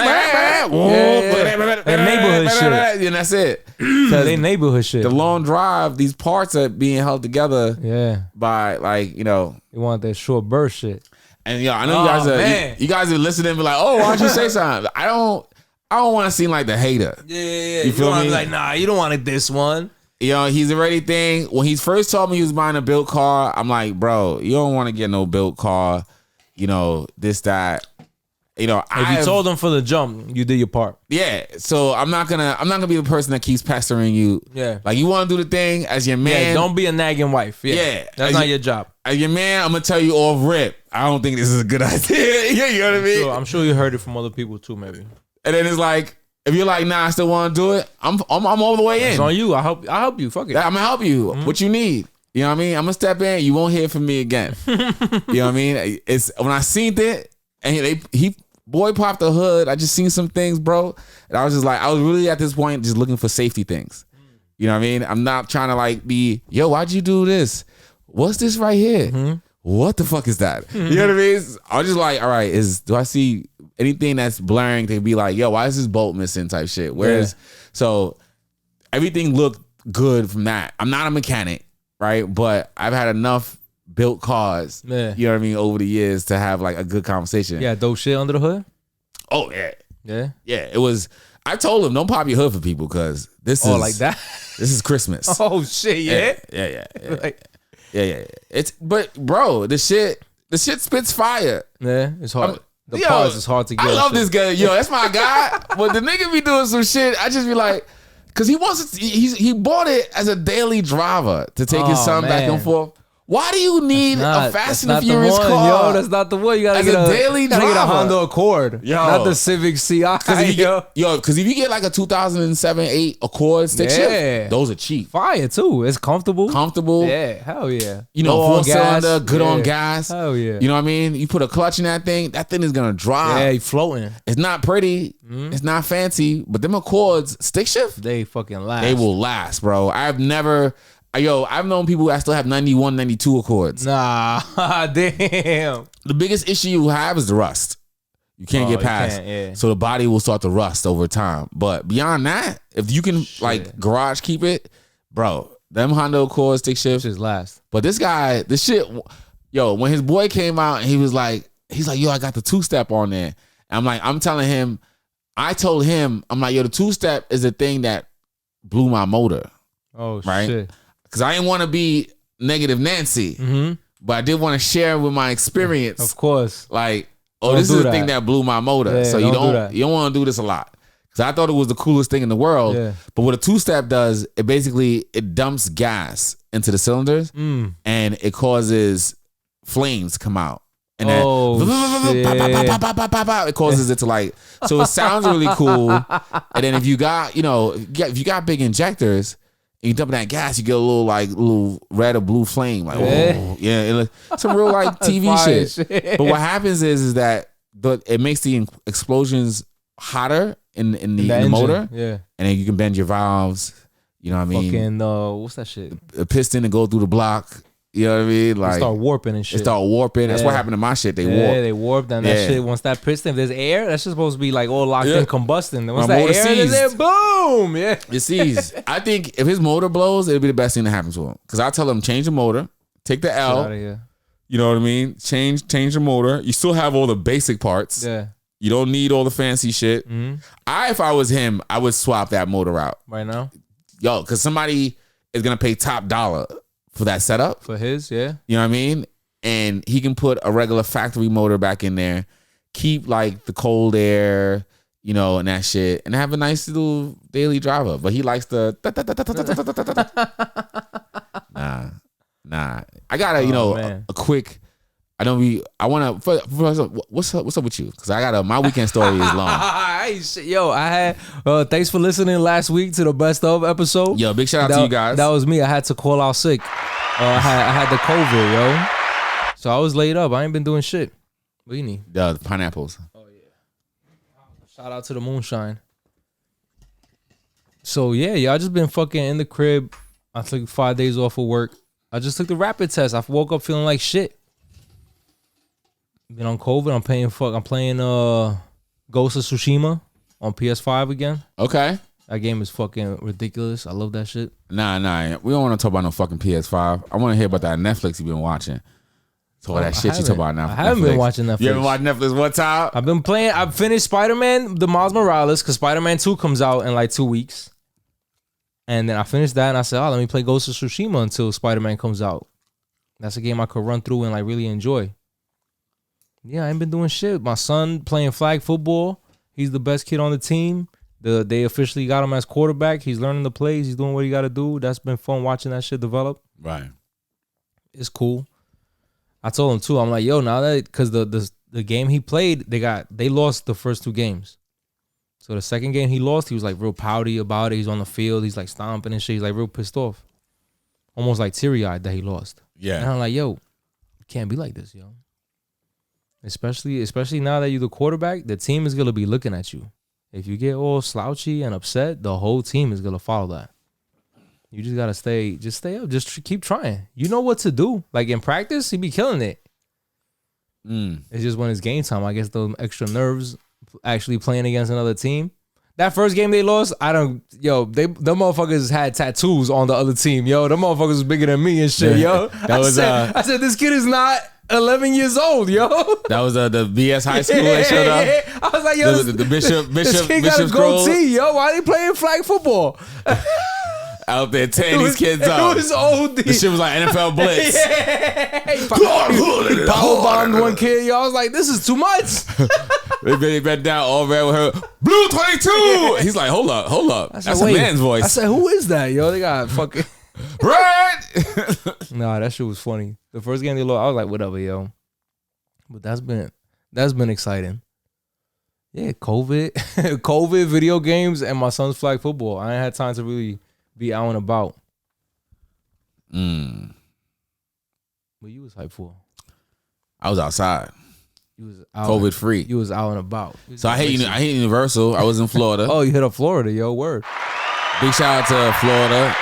shit. And that's it. They neighborhood shit. The long drive, these parts are being held together. Yeah. By like, you know, you want that short burst shit. And I know you guys are listening and be like, oh, why don't you say something? I don't want to seem like the hater. Yeah. You feel me? Be like, nah, you don't want it this one. You know, he's already thing. When he first told me he was buying a built car, I'm like, bro, you don't want to get no built car. You know, this, that. You know, if you told him for the jump, you did your part. Yeah. So I'm not gonna be the person that keeps pestering you. Yeah. Like, you want to do the thing as your man. Yeah, don't be a nagging wife. Yeah. That's not your job. As your man, I'm gonna tell you off rip. I don't think this is a good idea. You know what I mean? I'm sure you heard it from other people too, maybe. And then it's like, if you're like, nah, I still want to do it, I'm all the way in. It's on you. I'll help you. Fuck it. I'm gonna help you. What you need. You know what I mean? I'm gonna step in. You won't hear from me again. You know what I mean? It's when I seen it and he boy popped the hood. I just seen some things, bro. And I was just like, I was really at this point just looking for safety things. You know what I mean? I'm not trying to like be, yo, why'd you do this? What's this right here? What the fuck is that? You know what I mean? I was just like, all right, do I see anything that's blaring to be like, yo, why is this bolt missing type shit? So everything looked good from that. I'm not a mechanic, right? But I've had enough built cars, you know what I mean, over the years to have like a good conversation. Yeah, dope shit under the hood? Oh, yeah. Yeah? Yeah, it was. I told him, don't pop your hood for people because this is. Oh, like that? This is Christmas. Oh, shit, yeah? Yeah. Yeah. But bro, the shit spits fire. Yeah, it's hard. The pause is hard to get. I love this guy. Yo, that's my guy. But the nigga be doing some shit. I just be like, because he bought it as a daily driver to take his son back and forth. Why do you need a Fast and Furious car? Yo, that's not the one. You gotta get a daily driver. Get a Honda Accord, not the Civic CI. Because if you get like a 2007-8 Accord stick shift, those are cheap. Fire too. It's comfortable. Yeah, hell yeah. You know, 4-cylinder, good on gas. Hell yeah. You know what I mean? You put a clutch in that thing is gonna drive. Yeah, you floating. It's not pretty. It's not fancy, but them Accords stick shift, they fucking last. They will last, bro. I've known people that still have 91, 92 Accords. Nah, damn. The biggest issue you have is the rust. You can't get past. So the body will start to rust over time. But beyond that, if you can like garage keep it, bro, them Honda Accord stick shifts just last. But this guy, when his boy came out and he's like, yo, I got the 2-step on there. And I'm telling him, I told him, I'm like, yo, the 2-step is the thing that blew my motor. Oh, right? Shit. Because I didn't want to be negative Nancy, but I did want to share with my experience. Of course. Like, this is the thing that blew my motor. Yeah, so you don't want to do this a lot. Because I thought it was the coolest thing in the world. Yeah. But what a 2-step does, it dumps gas into the cylinders and it causes flames to come out. And then it causes it to like, so it sounds really cool. And then if you got big injectors, and you dump that gas, you get a little red or blue flame. Like, some real like TV shit. But what happens is that it makes the explosions hotter in the motor. Yeah. And then you can bend your valves. You know what I mean? Fucking, what's that shit? A piston to go through the block. You know what I mean? Like They start warping and shit. They start warping. That's what happened to my shit. They warp. Yeah, they warped. And that shit, once that piston, if there's air, that's just supposed to be like all locked in, combusting. Once that air is there, boom. Yeah. It seized. I think if his motor blows, it'll be the best thing to happen to him. Because I tell him, change the motor, take the L. Out of here. You know what I mean? Change the motor. You still have all the basic parts. Yeah. You don't need all the fancy shit. If I was him, I would swap that motor out. Right now? Yo, because somebody is going to pay top dollar for that setup. For his, yeah. You know what I mean? And he can put a regular factory motor back in there, keep like the cold air, you know, and that shit, and have a nice little daily driver. But he likes the nah. I gotta, you know, a quick. I want to. What's up with you? Because I got my weekend story is long. Yo, I had. Thanks for listening last week to the best of episode. Yo, big shout out to you guys. That was me. I had to call out sick. I had the COVID, yo. So I was laid up. I ain't been doing shit. What do you need? The pineapples. Oh yeah. Shout out to the moonshine. So yeah, I just been fucking in the crib. I took 5 days off of work. I just took the rapid test. I woke up feeling like shit. Been on COVID. I'm playing Ghost of Tsushima on PS5 again. Okay. That game is fucking ridiculous. I love that shit. Nah. We don't want to talk about no fucking PS5. I want to hear about that Netflix you've been watching. So that shit you talk about now. I haven't been watching Netflix. You haven't watched Netflix one time? I've been playing. I've finished Spider-Man, the Miles Morales, because Spider-Man 2 comes out in like 2 weeks. And then I finished that and I said, let me play Ghost of Tsushima until Spider-Man comes out. That's a game I could run through and like really enjoy. Yeah, I ain't been doing shit. My son playing flag football. He's the best kid on the team. They officially got him as quarterback. He's learning the plays. He's doing what he got to do. That's been fun watching that shit develop. Right. It's cool. I told him too. I'm like, yo, now that because the game he played, they lost the first 2 games. So the second game he lost, he was like real pouty about it. He's on the field. He's like stomping and shit. He's like real pissed off, almost like teary-eyed that he lost. Yeah. And I'm like, yo, you can't be like this, yo. Especially now that you're the quarterback, the team is gonna be looking at you. If you get all slouchy and upset, the whole team is gonna follow that. You just gotta stay up, just keep trying. You know what to do. Like in practice, he be killing it. It's just when it's game time, I guess those extra nerves actually playing against another team. That first game they lost, them motherfuckers had tattoos on the other team, yo. Them motherfuckers was bigger than me and shit, yo. I said, this kid is not 11 years old, yo. That was the BS high school that showed up. I was like, yo, the Bishop this kid got a Scrolls. goatee, yo. Why they playing flag football? Out there tearing these kids up. It was OD. This shit was like NFL Blitz. He powerbombed one kid, yo. I was like, this is too much. They bent down all red with her. Blue 22. He's like, hold up. That's a man's voice. I said, who is that, yo? They got fucking red. Nah, that shit was funny. The first game they lost, I was like, whatever, yo. But that's been exciting. Yeah, COVID, video games, and my son's flag football. I ain't had time to really be out and about. What you was hyped for? I was outside. You was out COVID free. You was out and about. So I hate Universal. I was in Florida. Oh, you hit up Florida, yo. Word. Big shout out to Florida.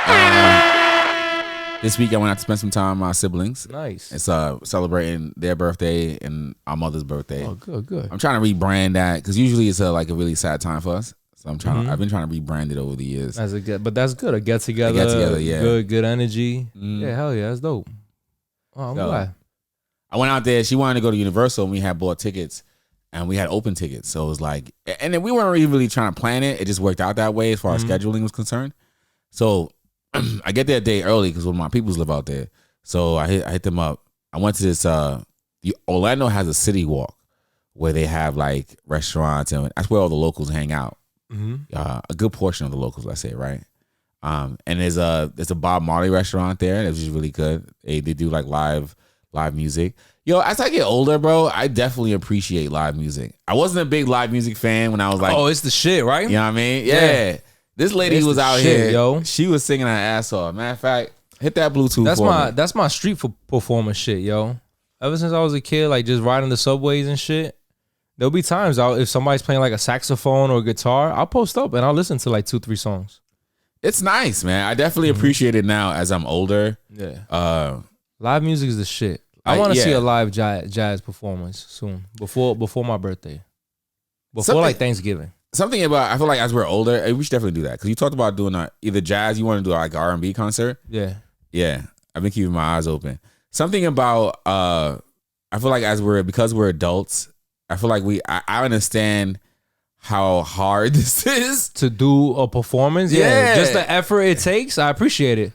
This week I went out to spend some time with my siblings. Nice. It's celebrating their birthday and our mother's birthday. Oh, good. I'm trying to rebrand that because usually it's like a really sad time for us. So I'm trying. I've been trying to rebrand it over the years. But that's good. A get together. Yeah. Good energy. Yeah, hell yeah, that's dope. Oh, I'm glad. I went out there. She wanted to go to Universal, and we had bought tickets, and we had open tickets. So it was like, and then we weren't really trying to plan it. It just worked out that way as far as scheduling was concerned. So I get there a day early because one of my peoples live out there. So I hit them up. I went to this. Orlando has a city walk where they have like restaurants, and that's where all the locals hang out. A good portion of the locals, let's say, right? And there's a Bob Marley restaurant there that's just really good. They do like live music. Yo, as I get older, bro, I definitely appreciate live music. I wasn't a big live music fan when I was like, oh, it's the shit, right? You know what I mean? Yeah. This lady was out here, yo. She was singing her ass off. Matter of fact, hit that Bluetooth. That's my street performance shit, yo. Ever since I was a kid, like just riding the subways and shit. There'll be times if somebody's playing like a saxophone or a guitar, I'll post up and I'll listen to like 2-3 songs. It's nice, man. I definitely appreciate it now as I'm older. Yeah. Live music is the shit. I want to see a live jazz performance soon, before my birthday, like Thanksgiving. Something about, I feel like as we're older, we should definitely do that, because you talked about doing either jazz. You want to do like an R&B concert? Yeah. I've been keeping my eyes open. Something about I feel like because we're adults, I feel like I understand how hard this is to do a performance. Yeah, just the effort it takes. I appreciate it.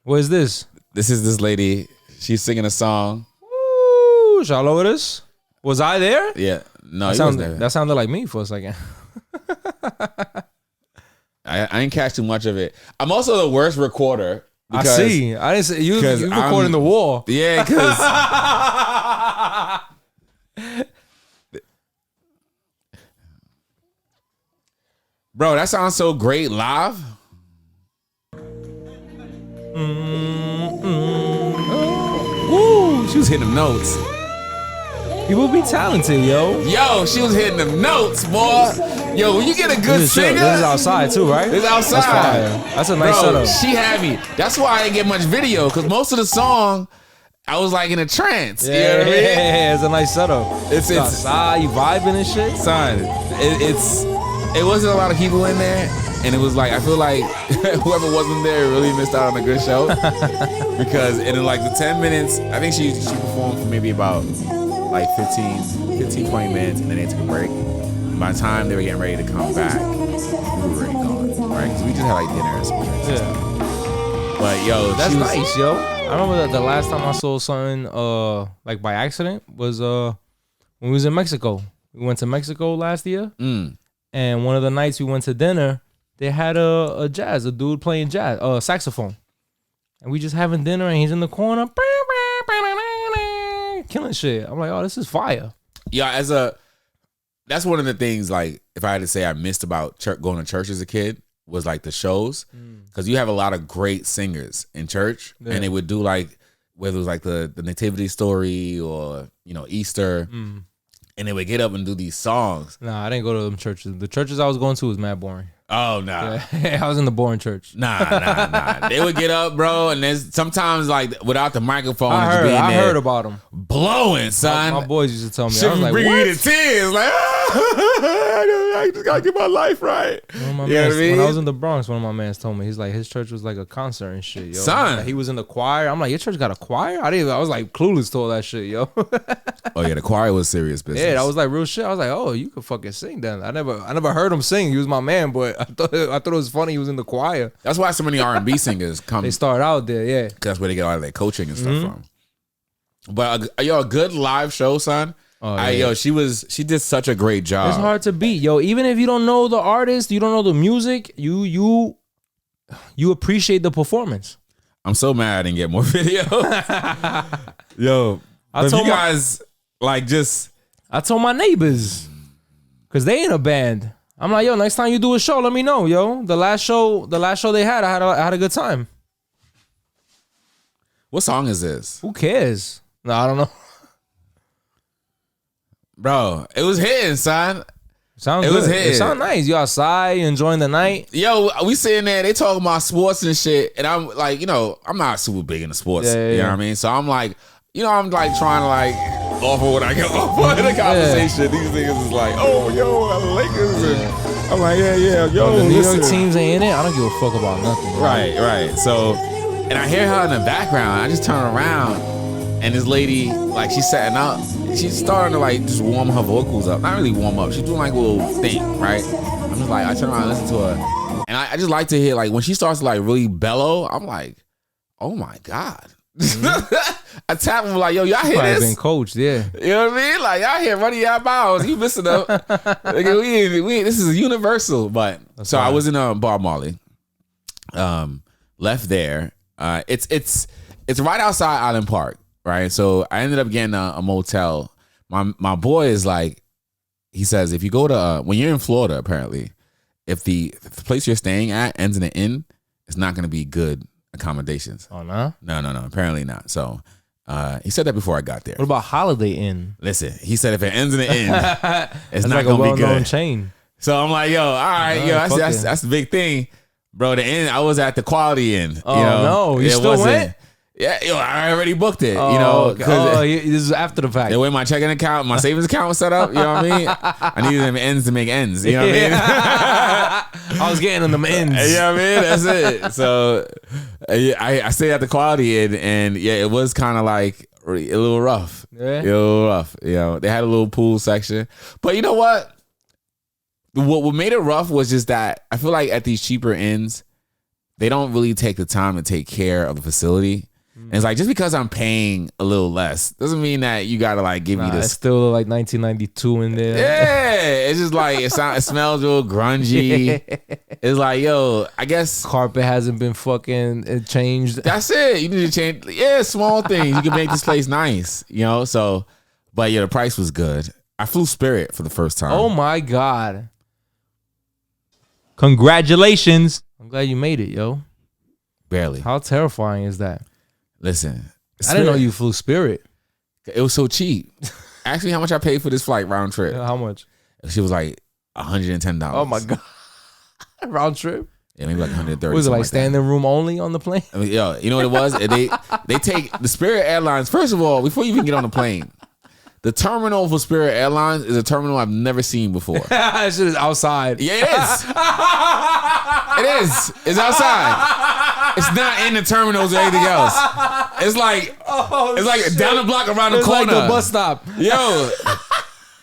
What is this? This is this lady. She's singing a song. Woo, y'all over this? Was I there? Yeah. No, that sounded like me for a second. I didn't catch too much of it. I'm also the worst recorder. I see. I didn't say you recording the wall. Yeah, because bro, that sounds so great live. Woo, she was hitting them notes. People be talented, yo. Yo, she was hitting them notes, boy. Yo, when you get a good singer. This is outside too, right? It's outside. That's fire. That's a nice setup. She had me. That's why I didn't get much video, because most of the song, I was like in a trance. Yeah, you know what I mean? It's a nice setup. It's outside, you vibing and shit. Son, it wasn't a lot of people in there. And it was like, I feel like whoever wasn't there really missed out on a good show. Because in like the 10 minutes, I think she performed for maybe about like 15, 20 minutes, and then they took a break. And by the time they were getting ready to come back, we were already gone, right? Because we just had like dinner and some drinks. Yeah. But yo, that's nice, yo. I remember that the last time I saw something like by accident was when we was in Mexico. We went to Mexico last year, and one of the nights we went to dinner, they had a dude playing jazz, saxophone, and we just having dinner, and he's in the corner, killing shit. I'm like, oh, this is fire. Yeah, that's one of the things, like, if I had to say I missed about going to church as a kid, was like the shows, because you have a lot of great singers in church, and they would do like, whether it was like the nativity story or Easter, and they would get up and do these songs. Nah, I didn't go to them churches. The churches I was going to was mad boring. Oh, nah. Yeah, I was in the boring church. Nah. They would get up, bro, and there's sometimes like without the microphone. I heard about them. Blowing, son. My boys used to tell me. Shit I was like, bringing what? you to tears. Like, I just gotta get my life right. When I was in the Bronx, one of my mans told me, he's like, his church was like a concert and shit, yo. Son. Like, he was in the choir. I'm like, your church got a choir? I was like clueless to all that shit, yo. Oh yeah, the choir was serious business. Yeah, that was like real shit. I was like, oh, you could fucking sing then. I never heard him sing. He was my man, but I thought it was funny he was in the choir. That's why so many R&B singers come. They start out there, yeah. That's where they get all of their coaching and stuff from. But a good live show, son. Oh, yeah. She did such a great job. It's hard to beat, yo. Even if you don't know the artist, you don't know the music, you appreciate the performance. I'm so mad I didn't get more video. Yo, I told you guys I told my neighbors, cause they in a band. I'm like, yo, next time you do a show, let me know, yo. The last show they had, I had a good time. What song is this? Who cares? No, I don't know. Bro, it was hitting, son. Sounds good. It sounds nice. You outside, you enjoying the night. Yo, we sitting there, they talking about sports and shit, and I'm like, I'm not super big into sports. Yeah. You know what I mean? So I'm like, I'm like trying to like offer what I can offer in the conversation. Yeah. These niggas is like, oh, yo, the Lakers. And I'm like, yeah, yo. The New York teams ain't in it. I don't give a fuck about nothing. Right. So, and I hear her in the background. I just turn around, and this lady, like, she's setting up. She's starting to like just warm her vocals up. Not really warm up. She's doing like a little thing, right? I'm just like, I turn around and listen to her, and I just like to hear like when she starts to like really bellow. I'm like, oh my god. I tap him like, yo, y'all hear this? Been coached, yeah. You know what I mean? Like, y'all hear running y'all mouths. You missing up. Like, we this is universal. But that's so right. I was in Bar Marley. Left there. It's right outside Island Park, right? So I ended up getting a motel. My boy is like, he says, if you go to when you're in Florida, apparently, if the place you're staying at ends in an inn, it's not going to be good accommodations. Oh, no? No. Apparently not. So he said that before I got there. What about Holiday Inn? Listen, he said if it ends in an inn, it's not like going to be good. Well-known chain. So I'm like, yo, all right, that's the big thing. Bro, the inn, I was at the Quality Inn. Oh, no. You still went? Yeah, yo, I already booked it. You know, this is after the fact. The way my checking account, my savings account was set up. You know what I mean? I needed them ends to make ends. You know what I mean? I was getting them ends. You know what I mean? That's it. So I stayed at the Quality Inn, and yeah, it was kind of like a little rough. Yeah. A little rough. You know, they had a little pool section, but you know what? What made it rough was just that I feel like at these cheaper inns, they don't really take the time to take care of the facility. And it's like, just because I'm paying a little less doesn't mean that you gotta like give me this. It's still like 1992 in there. Yeah, it's just like it smells real grungy. It's like, yo, I guess carpet hasn't been fucking changed. That's it. You need to change. Yeah, small things. You can make this place nice, you know. So, but yeah, the price was good. I flew Spirit for the first time. Oh my god! Congratulations. I'm glad you made it, yo. Barely. How terrifying is that? Listen, I didn't know you flew Spirit. It was so cheap. Ask me how much I paid for this flight round trip. How much? She was like $110. Oh my god, round trip. Yeah, maybe like 130. Was it like standing room only on the plane? I mean, yo, you know what it was? They take the Spirit Airlines. First of all, before you even get on the plane, the terminal for Spirit Airlines is a terminal I've never seen before. That shit is outside. Yeah, it is. It is. It's outside. It's not in the terminals or anything else. It's like shit. Down the block around the corner. It's like the bus stop. Yo,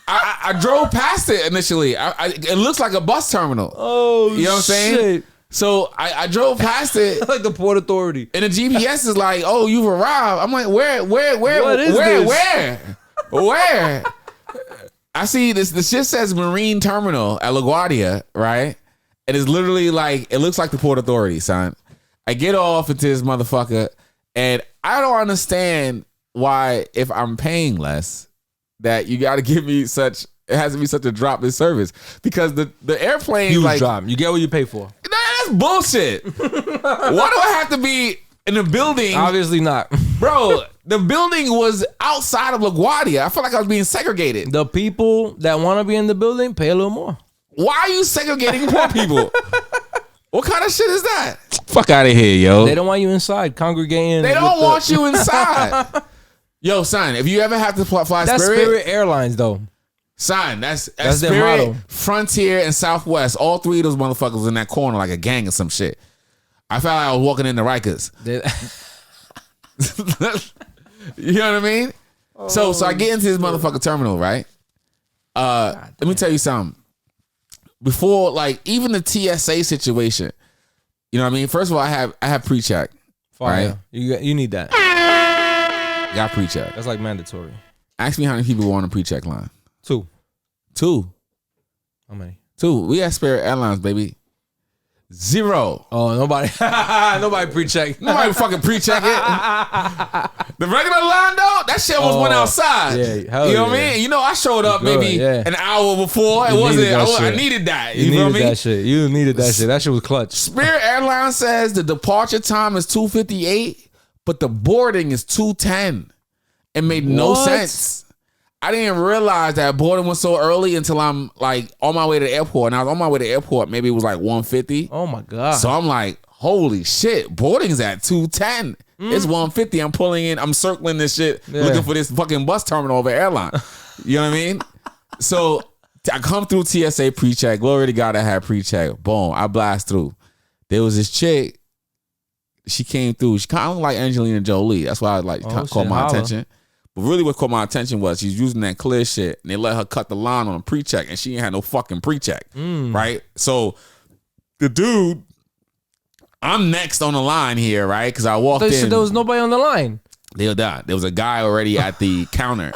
I drove past it initially. It looks like a bus terminal. Oh, you know what I'm saying? Shit. So I drove past it. Like the Port Authority. And the GPS is like, oh, you've arrived. I'm like, where? I see this. The shit says Marine Terminal at LaGuardia, right? And it's literally like, it looks like the Port Authority, son. I get off into this motherfucker, and I don't understand why, if I'm paying less, that you got to give me such. It has to be such a drop in service, because the airplane, huge like, drop. You get what you pay for. That's bullshit. Why do I have to be in a building? Obviously not, bro. The building was outside of LaGuardia. I felt like I was being segregated. The people that want to be in the building pay a little more. Why are you segregating poor people? What kind of shit is that? Fuck out of here, yo. They don't want you inside congregating. They don't want you inside. Yo, son, if you ever have to fly that's Spirit Airlines, though. Son, that's their Spirit, motto. Frontier, and Southwest. All three of those motherfuckers was in that corner like a gang or some shit. I felt like I was walking into Rikers. You know what I mean? Oh, so I get into this motherfucking terminal, right? Let me tell you something. Before, like, even the TSA situation, you know what I mean? First of all, I have pre-check. Right? You need that. Got pre-check. That's like mandatory. Ask me how many people were on the pre-check line. 2. How many? 2. We had Spirit Airlines, baby. 0. Oh, nobody pre-check. Nobody fucking pre-check it. The regular line, though, that shit was went outside. Yeah, you know what I mean? You know, I showed up maybe an hour before. I needed that. You feel me? That shit. You needed that shit. That shit was clutch. Spirit Airlines says the departure time is 2:58, but the boarding is 2:10. It made no sense. I didn't realize that boarding was so early until I'm like on my way to the airport. And I was on my way to the airport. Maybe it was like 1:50. Oh my God. So I'm like, holy shit, boarding's at 2:10. It's 1:50. I'm pulling in. I'm circling this shit, looking for this fucking bus terminal over airline. You know what I mean? So I come through TSA pre-check. Glory to God, I had pre-check. Boom, I blast through. There was this chick. She came through. She kind of looked like Angelina Jolie. That's why I caught my attention. But really what caught my attention was she's using that clear shit, and they let her cut the line on a pre-check, and she ain't had no fucking pre-check, right? So the dude, I'm next on the line here, right? Because I walked in. So there was nobody on the line. There was a guy already at the counter,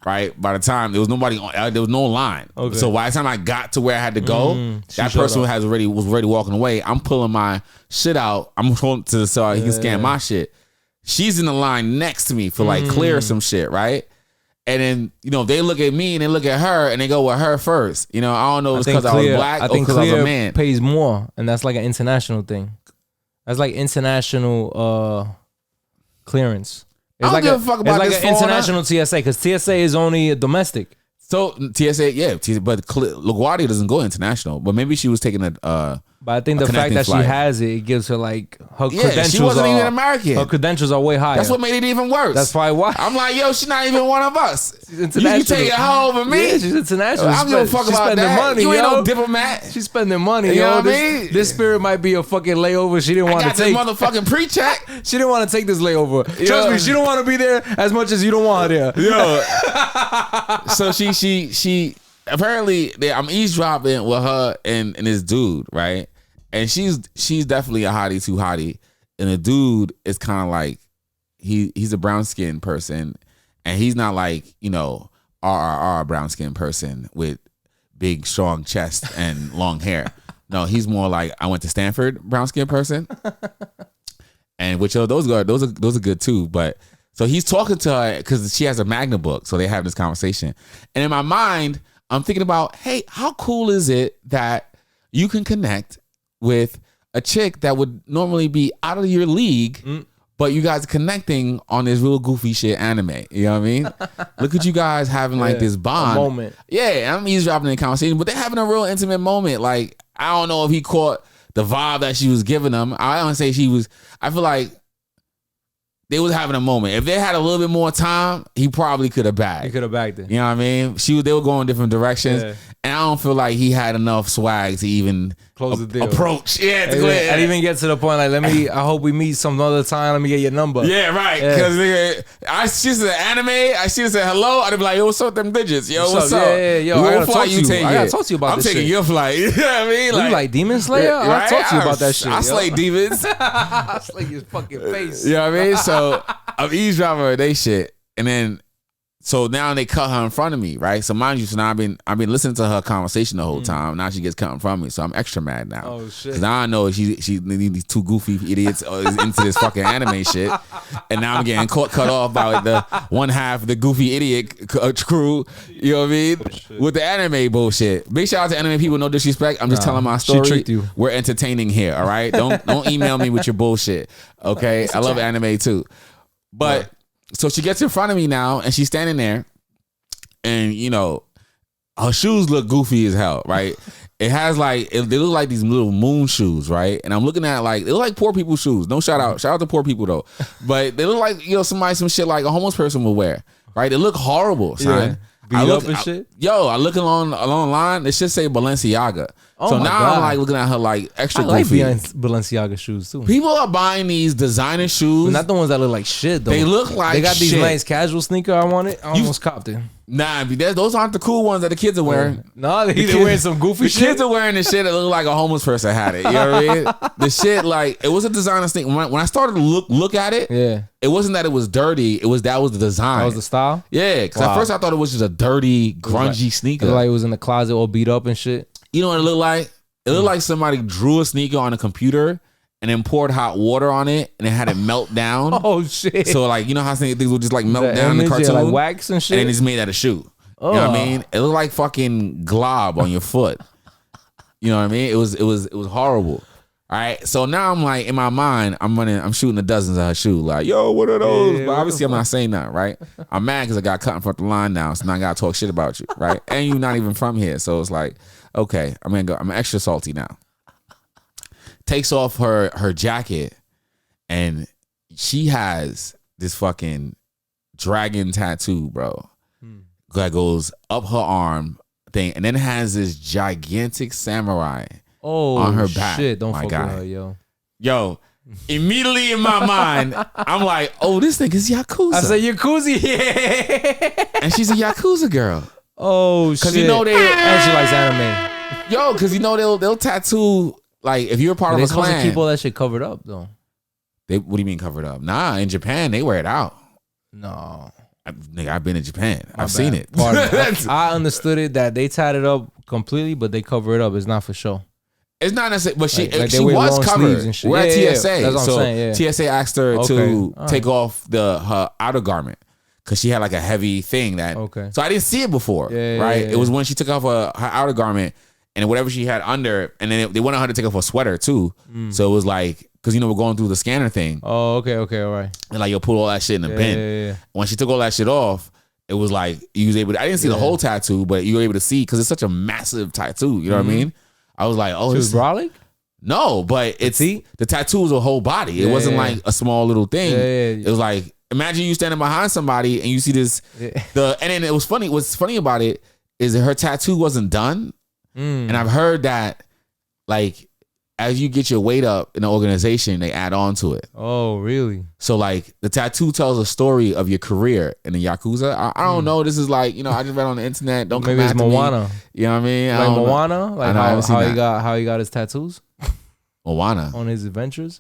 right? By the time there was nobody, there was no line. Okay. So by the time I got to where I had to go, that person was already walking away. I'm pulling my shit out. I'm holding to so he can scan my shit. She's in the line next to me for like clear some shit, right? And then, you know, they look at me and they look at her and they go with her first. You know, I don't know if it's because I was black or because I was a man. Pays more, and that's like an international thing. That's like international clearance. I don't give a fuck about this. It's like an international TSA, because TSA is only domestic. So TSA, yeah, but LaGuardia doesn't go international. But maybe she was taking a But I think the fact that she has it gives her like her credentials. She wasn't even American. Her credentials are way higher. That's what made it even worse. That's probably why. I'm like, yo, she's not even one of us. She's international. You take it home with me. Yeah, she's international. I don't give a fuck about that. Money, you ain't no diplomat. She's spending money. You know what I mean? This spirit might be a fucking layover. She didn't want to take. This motherfucking pre-check. She didn't want to take this layover. Trust me, she don't want to be there as much as you don't want her there. Yo. So she apparently I'm eavesdropping with her and this dude, right? And she's definitely a hottie too hottie. And the dude is kind of like he's a brown skinned person, and he's not like, you know, RRR brown skinned person with big strong chest and long hair. No, he's more like I went to Stanford brown skinned person. And which those are good too. But so he's talking to her because she has a Magna book, so they have this conversation. And in my mind, I'm thinking about, hey, how cool is it that you can connect with a chick that would normally be out of your league, but you guys are connecting on this real goofy shit anime. You know what I mean? Look at you guys having like this bond. A moment. Yeah, I'm eavesdropping in the conversation, but they're having a real intimate moment. Like, I don't know if he caught the vibe that she was giving them. I don't say I feel like they was having a moment. If they had a little bit more time, he probably could have bagged. He could have bagged it. You know what I mean? They were going different directions. Yeah. And I don't feel like he had enough swag to even close the deal. Approach. Yeah, to go ahead. I didn't even get to the point like, I hope we meet some other time. Let me get your number. Yeah, right. Because she said anime. She said hello. I'd be like, yo, what's up them digits? Yo, what's up? Yeah, yo, I gotta talk to you. I gotta talk to you about this shit. I'm taking your flight. You know what I mean? You like Demon Slayer? Right? I'll talk to you about that shit. I slay demons. I slay his fucking face. You know what I mean? So I'm eavesdropping they shit. And then so now they cut her in front of me, right? So mind you, so now I've been listening to her conversation the whole time. Now she gets cut in front of me, so I'm extra mad now. Oh shit! Because now I know she these two goofy idiots is into this fucking anime shit, and now I'm getting cut off by the one half of the goofy idiot crew. You know what I mean? With the anime bullshit. Big shout out to anime people. No disrespect. I'm just telling my story. She tricked you. We're entertaining here. All right. Don't email me with your bullshit. Okay. I love anime too, but. Yeah. So she gets in front of me now, and she's standing there, and you know, her shoes look goofy as hell, right? It has like they look like these little moon shoes, right? And I'm looking at like they look like poor people's shoes. No shout out to poor people though, but they look like some shit like a homeless person would wear, right? They look horrible, son. Yeah. Beat up and shit. I look along the line. It should say Balenciaga. Oh so my now God. I'm like looking at her like extra I goofy. like Balenciaga shoes too. People are buying these designer shoes. But not the ones that look like shit though. They look like they got these shit. nice casual sneaker. I wanted. I almost copped it. Nah, those aren't the cool ones that the kids are wearing. No, they're wearing some goofy shit. The kids are wearing the shit that look like a homeless person had it. You know what I mean? The shit like it was a designer thing. When I started to look at it, yeah, it wasn't that it was dirty. That was the design. That was the style. Yeah, because at first I thought it was just a dirty, grungy sneaker. It like it was in the closet all beat up and shit. You know what it looked like? It looked like somebody drew a sneaker on a computer and then poured hot water on it and it had it melt down. Oh shit! So like you know how things would just like melt down in the cartoon, like wax and shit, and then it's made out of shoe. You know what I mean? It looked like fucking glob on your foot. You know what I mean? It was horrible. All right. So now I'm like in my mind, I'm shooting the dozens of her shoes. Like, yo, what are those? Yeah, but obviously I'm not saying nothing, right? I'm mad because I got cut in front of the line now, so now I gotta talk shit about you, right? And you're not even from here. So it's like, okay, I'm extra salty now. Takes off her jacket and she has this fucking dragon tattoo, bro. That goes up her arm thing, and then has this gigantic samurai on her back. Shit, don't fuck with her, yo. Immediately in my mind, I'm like, oh, this thing is Yakuza. I said Yakuza, yeah. And she's a Yakuza girl. Oh shit. Because you know and she likes anime. Yo, because you know they'll tattoo like if you're part of a clan. They're supposed to keep all that shit covered up though. What do you mean covered up? Nah, in Japan they wear it out. No. I've been in Japan. I've seen it. I understood it that they tied it up completely, but they cover it up. It's not for show. It's not necessarily, but she wear was covered. And shit. We're at TSA. That's what I'm saying. Yeah. TSA asked her to take off her outer garment because she had like a heavy thing that. Okay. So I didn't see it before, right? Yeah. It was when she took off her outer garment and whatever she had under, and then they wanted her to take off her sweater too. So it was like. Because, we're going through the scanner thing. Oh, okay, all right. And, like, you'll put all that shit in the bin. Yeah. When she took all that shit off, it was like, you was able to, I didn't see the whole tattoo, but you were able to see, because it's such a massive tattoo. You know what I mean? I was like, oh. She was brolic? No, but the tattoo was a whole body. It wasn't like a small little thing. It was like, imagine you standing behind somebody and you see this. And then it was funny. What's funny about it is that her tattoo wasn't done. And I've heard that, like, as you get your weight up in the organization, they add on to it. Oh, really? So, like, the tattoo tells a story of your career in the Yakuza. I don't know. This is like, I just read on the internet. Don't maybe come it's Moana. Me. You know what I mean? Like Moana? Like how he got his tattoos? Moana. On his adventures?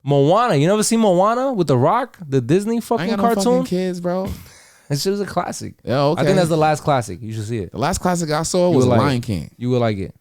Moana. You never seen Moana with The Rock? The Disney fucking I ain't got cartoon? No fucking kids, bro. That shit was a classic. Yeah, okay. I think that's the last classic. You should see it. The last classic I saw was Lion King. You would like it.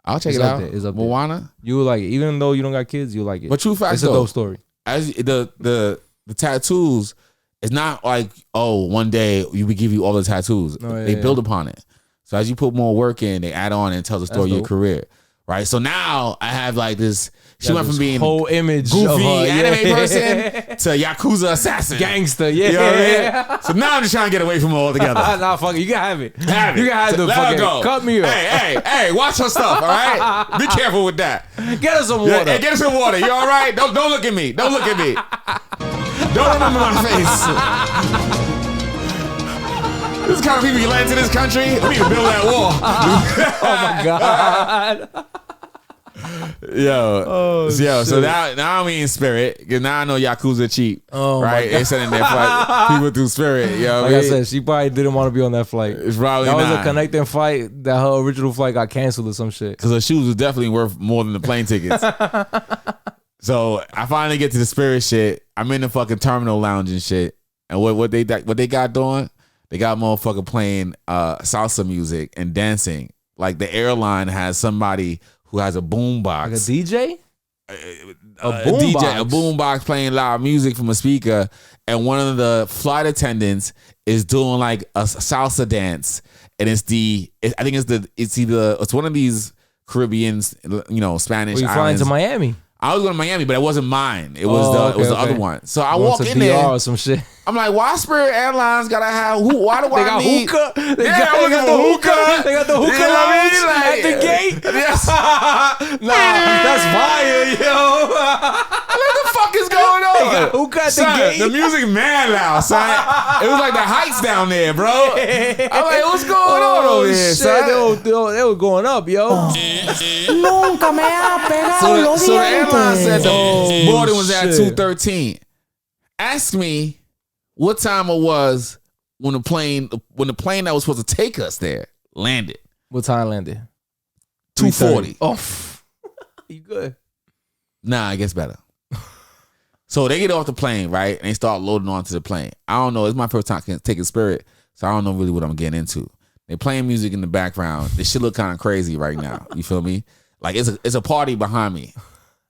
I'll check it out. It's up Moana. There. You would like it. Even though you don't got kids, you'll like it. But true facts, it's a dope story. As the tattoos, it's not like, one day we give you all the tattoos. They build upon it. So as you put more work in, they add on and tell the story of your career. Right. So now I have like this. She went from being whole image goofy anime person to Yakuza assassin. Gangster, yeah. You know what I mean? So now I'm just trying to get away from it altogether. Nah, fuck it. You can have it. You can have so the fucking go. Cut me up. Hey, watch her stuff, all right? Be careful with that. Get us some water. Hey, get us some water. You all right? Don't look at me. Don't look at me. Don't remember my face. This is the kind of people you let into this country. We need to build that wall. Oh my God. So now I'm in spirit because now I know Yakuza cheap. Right? They sending their flight people through spirit. You know what I said, she probably didn't want to be on that flight. It's probably that not. was a connecting flight that her original flight got canceled or some shit. Because her shoes was definitely worth more than the plane tickets. So I finally get to the spirit shit. I'm in the fucking terminal lounge and shit. And what they got doing? They got motherfucker playing salsa music and dancing. Like the airline has somebody who has a boom box. Like a DJ? A boom box playing loud music from a speaker, and one of the flight attendants is doing like a salsa dance, and it's one of these Caribbeans, Spanish. Were you flying to Miami? I was going to Miami, but it wasn't mine. It was the other one. So I walk in there or some shit. I'm like, why Spirit Airlines gotta have why do I need hookah? They got the hookah. They got the hookah lounge at the gate. Yes. That's fire, yo. What the fuck is going on? They got hookah at the gate. The music mad loud, son. It was like the heights down there, bro. I'm like, what's going on over here, son? They were going up, yo. Nunca me ha pegado los So the airline said the boarding was at shit. 2:13. Ask me what time it was when the plane that was supposed to take us there landed. What time landed? 2:40. Oh, you good? Nah, it gets better. So they get off the plane, right? And they start loading onto the plane. I don't know. It's my first time taking Spirit, so I don't know really what I'm getting into. They're playing music in the background. This shit look kind of crazy right now. You feel me? Like it's a party behind me.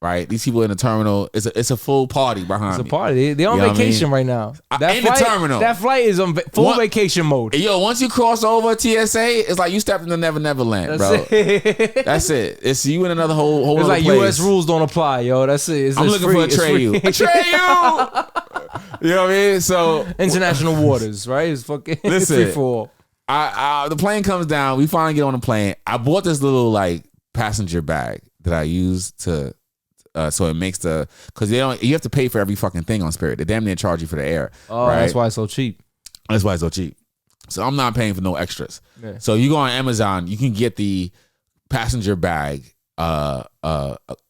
Right, these people in the terminal. It's a full party behind me. It's a party. They're on vacation right now. In the terminal. That flight is on full vacation mode. Yo, once you cross over TSA, it's like you stepped into Never Land, bro. That's it. It's you in another whole. It's like place. U.S. rules don't apply, yo. That's it. I'm looking for a Treyu. You know what I mean? So international waters, right? It's fucking listen. Free for all. The plane comes down. We finally get on the plane. I bought this little like passenger bag that I use to. So it makes because you have to pay for every fucking thing on Spirit. They damn near charge you for the air. Oh, right? That's why it's so cheap. That's why it's so cheap. So I'm not paying for no extras. Yeah. So you go on Amazon, you can get the passenger bag.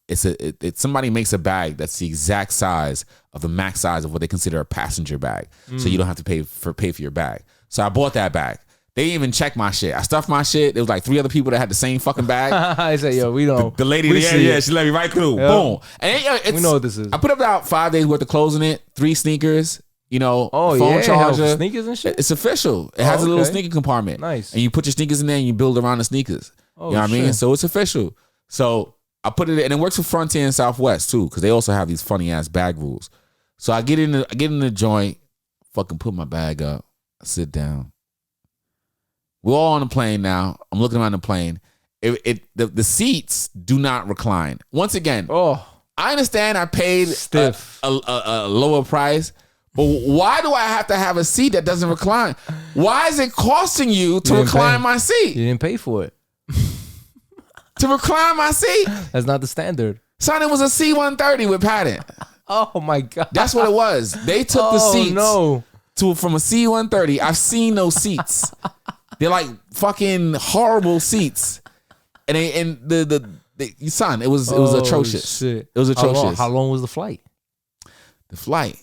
It's somebody makes a bag that's the exact size of the max size of what they consider a passenger bag. So you don't have to pay for your bag. So I bought that bag. They didn't even check my shit. I stuffed my shit. There was like 3 other people that had the same fucking bag. I said, yo, we don't. The lady, she let me right through. Yep. Boom. And we know what this is. I put up about 5 days worth of clothes in it, 3 sneakers, phone charger. Sneakers and shit? It's official. It has a little sneaker compartment. Nice. And you put your sneakers in there and you build around the sneakers. You know what I mean? So it's official. So I put it in, and it works for Frontier and Southwest too, because they also have these funny ass bag rules. So I get in the joint, fucking put my bag up, I sit down. We're all on the plane now. I'm looking around the plane. The seats do not recline. Once again, I understand I paid a lower price, but why do I have to have a seat that doesn't recline? Why is it costing you to recline my seat? You didn't pay for it. to recline my seat. That's not the standard. Son, it was a C-130 with padding. Oh my God. That's what it was. They took the seats no. from a C-130. I've seen those seats. They're like fucking horrible seats. And the son, it was atrocious. Shit. It was atrocious. How long was the flight? The flight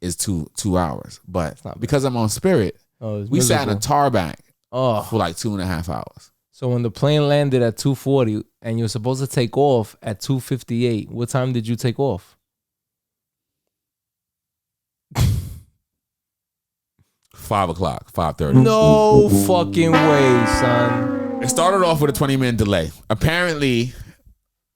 is 2 hours, but because I'm on Spirit, we sat in a tarmac for like 2.5 hours. So when the plane landed at 2:40 and you're supposed to take off at 2:58, what time did you take off? 5 o'clock, 5:30. No fucking way, son. It started off with a 20-minute delay. Apparently,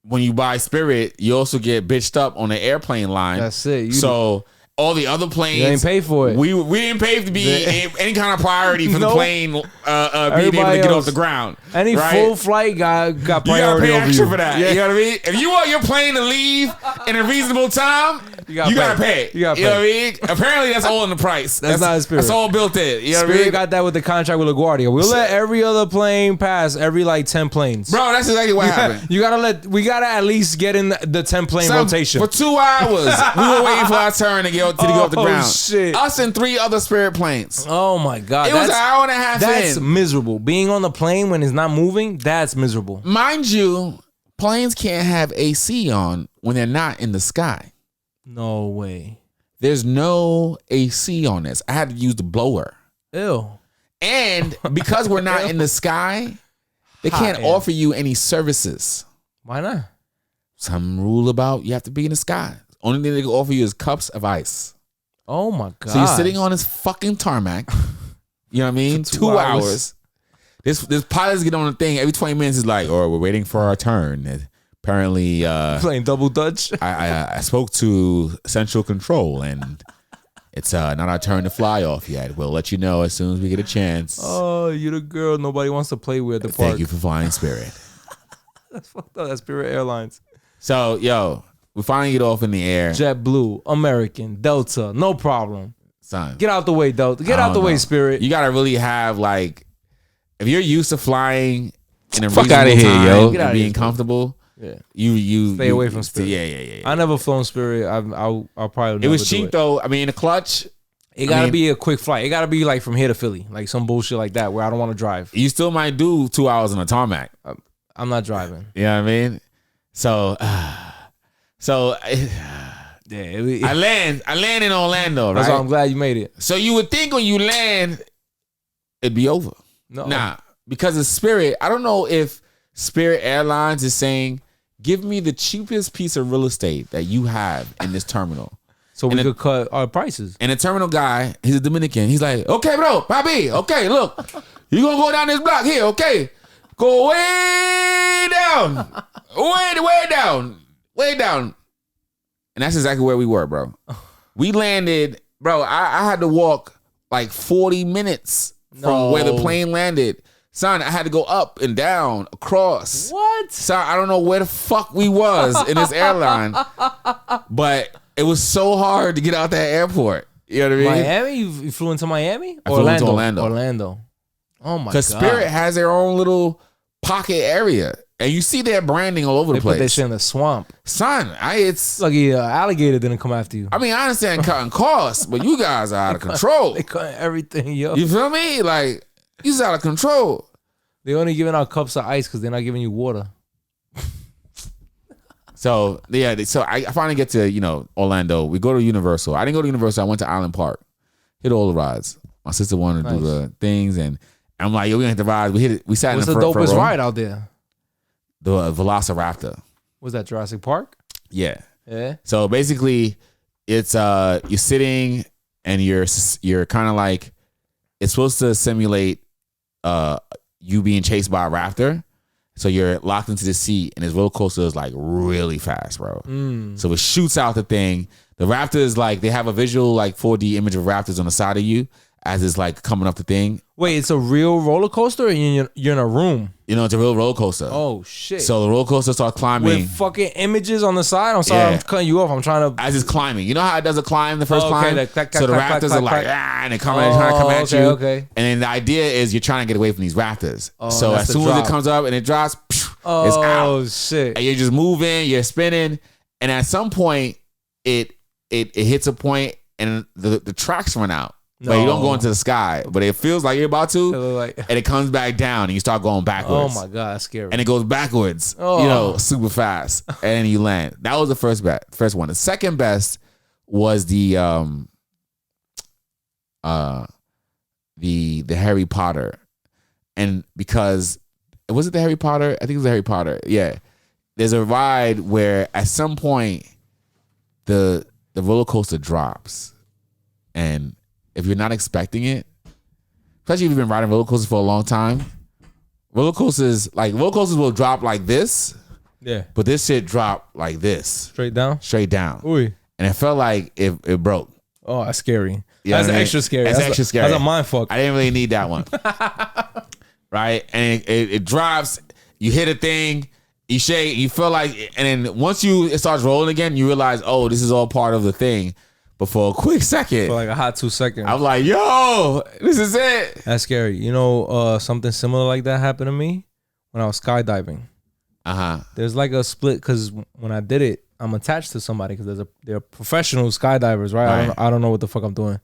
when you buy Spirit, you also get bitched up on the airplane line. That's it. So all the other planes, you ain't pay for it. We didn't pay to be any kind of priority for the plane being able to get off the ground. Any full flight got priority. You gotta pay over extra you. for that. Yeah. You know what I mean? If you want your plane to leave in a reasonable time, you gotta pay. You know what I mean? Apparently, that's all in the price. That's not Spirit. That's all built in. You know what I Spirit mean? got that with the contract with LaGuardia. We'll let every other plane pass every like 10 planes. Bro, that's exactly what happened. We gotta at least get in the 10 plane rotation. For 2 hours, we were waiting for our turn to get off the ground. Shit. Us and 3 other Spirit planes. Oh my God. It was an hour and a half That's in. miserable. Being on the plane when it's not moving, that's miserable. Mind you, planes can't have AC on when they're not in the sky. No way. There's no AC on this. I had to use the blower. Ew. And because we're not in the sky, they can't offer you any services. Why not? Some rule about you have to be in the sky. Only thing they can offer you is cups of ice. Oh my God. So you're sitting on this fucking tarmac. You know what I mean? 2 hours. This pilots get on the thing every 20 minutes. Is like, we're waiting for our turn. And apparently, playing double dutch. I spoke to Central Control and it's not our turn to fly off yet. We'll let you know as soon as we get a chance. Oh, you're the girl nobody wants to play with at the park. Thank you for flying Spirit. That's fucked up. That's Spirit Airlines. So, we finally get off in the air. JetBlue, American, Delta, no problem. Son, get out the way, Delta. Get out the way, Spirit. You gotta really have like, if you're used to flying in a fuck reasonable out of here, time yo. and being comfortable, you stay away from Spirit. Yeah. I never flown Spirit. I'll probably. It was cheap though. I mean, the clutch. It gotta be a quick flight. It gotta be like from here to Philly, like some bullshit like that where I don't want to drive. You still might do 2 hours on a tarmac. I'm not driving. You know what I mean? So I land in Orlando, right? That's why I'm glad you made it. So you would think when you land, it'd be over. No. Nah, because of Spirit, I don't know if Spirit Airlines is saying, give me the cheapest piece of real estate that you have in this terminal. So we could cut our prices. And the terminal guy, he's a Dominican. He's like, okay, bro, papi, okay, look, you gonna go down this block here, okay? Go way down, way down. And that's exactly where we were, bro. We landed, bro, I had to walk like 40 minutes from where the plane landed. Son, I had to go up and down, across. What? Son, I don't know where the fuck we was in this airline. But it was so hard to get out that airport. You know what I mean? Miami? You flew into Miami? I flew into Orlando. Oh my God. Because Spirit has their own little pocket area. And you see their branding all over the place. They put that shit in the swamp. Son, it's like an alligator didn't come after you. I mean, I understand cutting costs, but you guys are out of control. They cut everything, yo. You feel me? Like, you're out of control. They only giving out cups of ice because they're not giving you water. So I finally get to, Orlando. We go to Universal. I didn't go to Universal. I went to Island Park. Hit all the rides. My sister wanted to do the things, and I'm like, yo, we gonna hit the rides. We hit it. We sat What's in the the front dopest row. ride out there? The Velociraptor. Was that Jurassic Park? Yeah. Yeah. So basically, it's you're sitting and you're kind of like, it's supposed to simulate you being chased by a raptor. So you're locked into the seat, and this roller coaster is like really fast, bro. So it shoots out the thing. The raptor is like, they have a visual like 4D image of raptors on the side of you as it's like coming up the thing. Wait, it's a real roller coaster, and you're in a room. It's a real roller coaster. Oh shit! So the roller coaster starts climbing with fucking images on the side. I'm sorry, I'm cutting you off. I'm trying to. As it's climbing, you know how it does a climb, the first climb. So the raptors are like, and they're trying to come at you. Okay. And then the idea is you're trying to get away from these raptors. So as soon as it comes up and it drops, It's out. Oh shit! And you're just moving, you're spinning, and at some point, it hits a point, and the tracks run out. But you don't go into the sky, but it feels like you're about to, and it comes back down, and you start going backwards. Oh my god, that's scary! And it goes backwards, super fast, and then you land. That was the first one. The second best was the Harry Potter, and because was it the Harry Potter? I think it was the Harry Potter. Yeah, there's a ride where at some point the roller coaster drops, and if you're not expecting it, especially if you've been riding roller coasters for a long time, roller coasters will drop like this. Yeah. But this shit dropped like this. Straight down? Straight down. Ooh. And it felt like it broke. Oh, that's scary. You know that's extra scary. That's extra scary. That's a mind fuck. I didn't really need that one. Right? And it drops, you hit a thing, you shake, you feel like, and then once it starts rolling again, you realize, oh, this is all part of the thing. But for a quick second, for like a hot 2 seconds, I'm like, yo, this is it. That's scary. You know, something similar like that happened to me when I was skydiving. There's like a split because when I did it, I'm attached to somebody because they're professional skydivers, right? I don't know what the fuck I'm doing.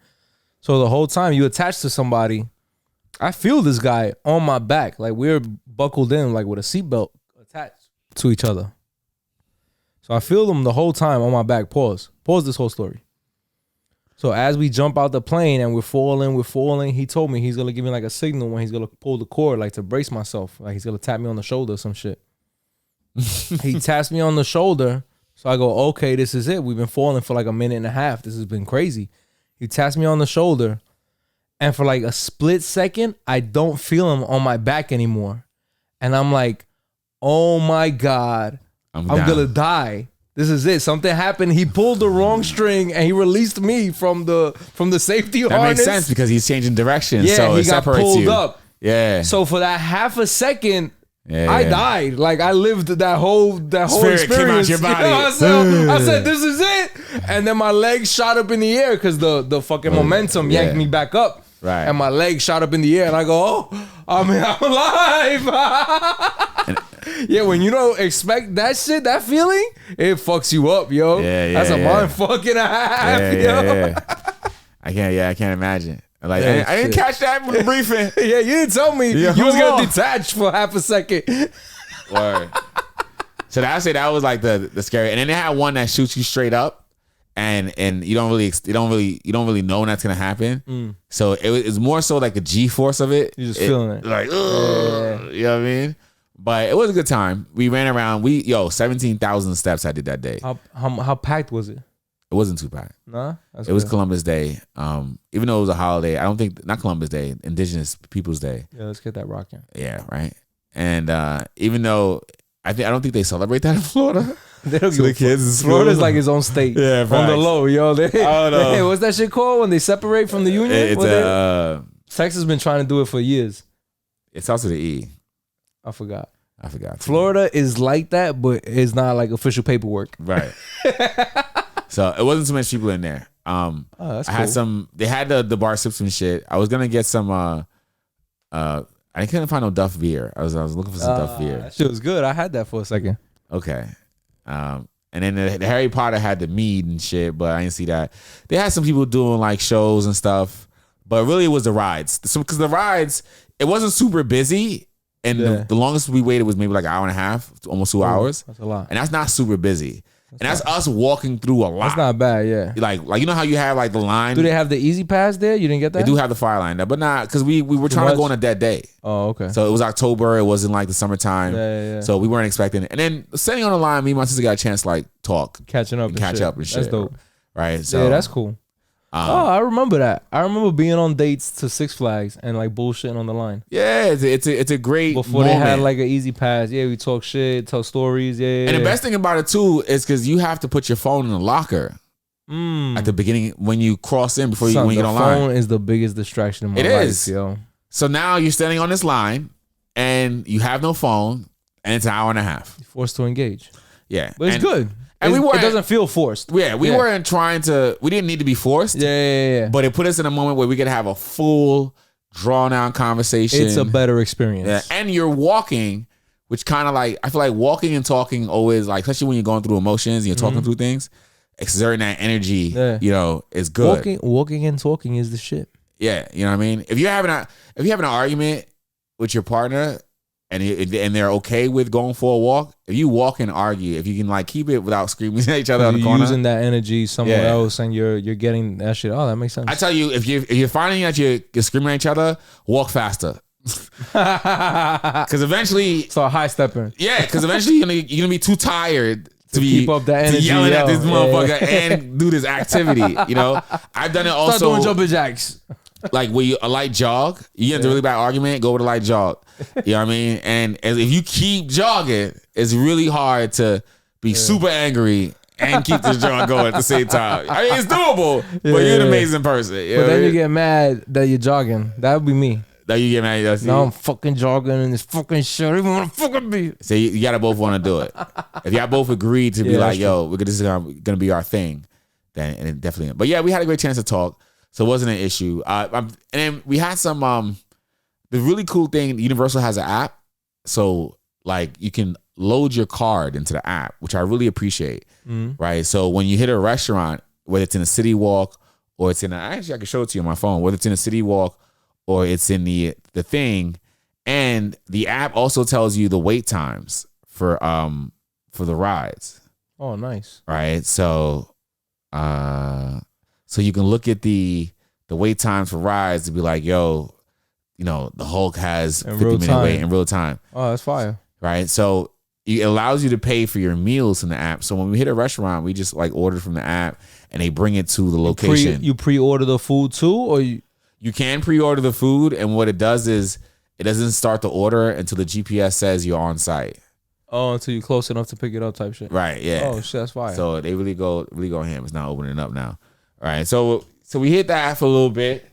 So the whole time you attached to somebody, I feel this guy on my back, like we're buckled in, like with a seatbelt attached to each other. So I feel them the whole time on my back. Pause this whole story. So as we jump out the plane and we're falling, he told me he's going to give me like a signal when he's going to pull the cord, like to brace myself. Like he's going to tap me on the shoulder or some shit. He taps me on the shoulder. So I go, okay, this is it. We've been falling for like a minute and a half. This has been crazy. He taps me on the shoulder. And for like a split second, I don't feel him on my back anymore. And I'm like, oh my God, I'm going to die. This is it. Something happened. He pulled the wrong string and he released me from the safety harness. That makes sense because he's changing direction. Yeah, so he it got separates pulled you. up. Yeah. So for that half a second, I died. Like I lived that whole Spirit experience. came out your body. You know, I said, this is it. And then my legs shot up in the air because the fucking momentum yanked me back up. Right. And my legs shot up in the air and I go, oh, I'm alive. Yeah, when you don't expect that shit, that feeling, it fucks you up, yo. Yeah, that's a mind fucking half, yo. I can't imagine. Like I didn't catch that from the briefing. Yeah, you didn't tell me you was gonna detach for half a second. Word. So I say that was like the scary. And then they had one that shoots you straight up, and you don't really know when that's gonna happen. So it's more so like a G-force of it. You're just feeling it. Like, you know what I mean? But it was a good time. We ran around. 17,000 steps I did that day. How packed was it? It wasn't too packed. Nah, it was Columbus Day. Even though it was a holiday, I don't think not Columbus Day, Indigenous Peoples Day. Yeah, let's get that rocking. Yeah, right. And even though I don't think they celebrate that in Florida. They don't give the kids. Florida's like its own state. Yeah, on the low, yo. I don't know. What's that shit called when they separate from the union? Texas been trying to do it for years. It starts with an E. I forgot. Florida is like that, but it's not like official paperwork. Right. So it wasn't so much people in there. That's I had some. They had the bar sips and shit. I was gonna get some. I couldn't find no Duff beer. I was looking for some Duff beer. That shit was good. I had that for a second. Okay. And then the Harry Potter had the mead and shit, but I didn't see that. They had some people doing like shows and stuff, but really it was the rides. So because the rides, it wasn't super busy. And the longest we waited was maybe like an hour and a half, almost 2 hours. That's a lot. And that's not super busy. That's us walking through a lot. That's not bad, yeah. Like you know how you have like the line? Do they have the easy pass there? You didn't get that? They do have the fire line there, but not because we were trying to go on a dead day. Oh, okay. So it was October. It wasn't like the summertime. Yeah. So we weren't expecting it. And then sitting on the line, me and my sister got a chance to like talk. Catch up and shit. That's dope. Right? So yeah, that's cool. I remember that. I remember being on dates to Six Flags and like bullshitting on the line. Yeah, it's a great before moment. They had like an easy pass. Yeah, we talk shit, tell stories. Yeah. And the best thing about it too is because you have to put your phone in the locker at the beginning when you cross in when you get online. The phone is the biggest distraction in my life, yo. So now you're standing on this line and you have no phone and it's an hour and a half. You're forced to engage. Yeah, but it's good. And it doesn't feel forced. Yeah, we weren't trying to. We didn't need to be forced. Yeah. But it put us in a moment where we could have a full, drawn out conversation. It's a better experience. Yeah, and you're walking which kind of like, I feel like walking and talking always, like, especially when you're going through emotions and you're talking through things, exerting that energy, you know, is good. Walking and talking is the shit. Yeah, you know what I mean? If you're having an argument with your partner and they're okay with going for a walk, if you walk and argue, if you can like keep it without screaming at each other on the corner, using that energy somewhere else, and you're getting that shit. Oh, that makes sense. I tell you, if you're finding that you're screaming at each other, walk faster. Because eventually, start high stepping. Yeah, because eventually you're gonna be too tired to keep up that energy, yelling at this motherfucker and do this activity. You know, I've done it also. Start doing jumping jacks. Like when a light jog, you get into a really bad argument, go with a light jog. You know what I mean? And if you keep jogging, it's really hard to be super angry and keep this jog going at the same time. I mean, it's doable, but you're an amazing person. You know but then what I mean? you get mad that you're jogging. That would be me. That you get mad. Now I'm fucking jogging in this fucking shit. I don't even want to fucking be. So you gotta both want to do it. If y'all both agree to be like, yo, this is gonna be our thing, then and it definitely. But yeah, we had a great chance to talk, so it wasn't an issue. And then we had some. The really cool thing, Universal has an app, so like you can load your card into the app, which I really appreciate. Right, so when you hit a restaurant, whether it's in a city walk or it's in actually I can show it to you on my phone, whether it's in a city walk or it's in the thing, and the app also tells you the wait times for the rides. Oh, nice. Right, so you can look at the wait times for rides to be like, yo, you know, the Hulk has 50-minute wait in real time. Oh, that's fire. Right, so it allows you to pay for your meals in the app. So when we hit a restaurant, we just like order from the app and they bring it to the location. You pre-order the food too, or you can pre-order the food, and what it does is it doesn't start the order until the GPS says you're on site. Oh, until you're close enough to pick it up, type shit. Right. Yeah. Oh shit, that's fire. So they really go ham. It's not opening up now. All right. So we hit that for a little bit.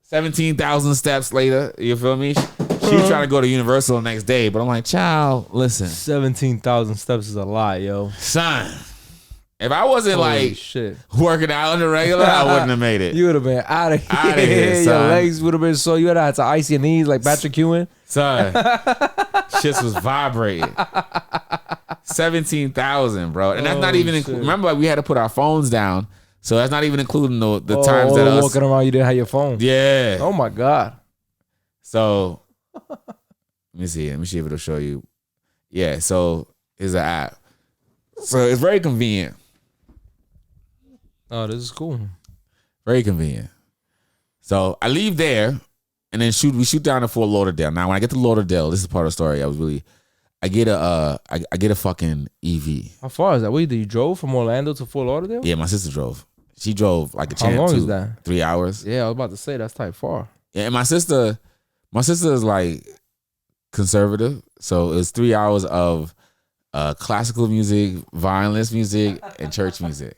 17,000 steps later. You feel me? She was trying to go to Universal the next day, but I'm like, child, listen. 17,000 steps is a lot, yo. Son. If I wasn't working out on the regular, I wouldn't have made it. You would have been out of here. Your legs would have been so. You would have had to ice your knees like Patrick Ewing. Son, shit was vibrating. 17,000, bro, and that's not even. Remember, we had to put our phones down, so that's not even including the times that us walking around. You didn't have your phone. Yeah. Oh my god. So let me see. Let me see if it'll show you. Yeah. So it's an app. So it's very convenient. Oh, this is cool. Very convenient. So I leave there and then we shoot down to Fort Lauderdale. Now when I get to Lauderdale, this is part of the story. I get a fucking EV. How far is that? Wait, you drove from Orlando to Fort Lauderdale? Yeah, my sister drove. She drove like a champ. How long is that? 3 hours. Yeah, I was about to say that's type far. Yeah, and my sister is like conservative. So it's 3 hours of classical music, violence music, and church music.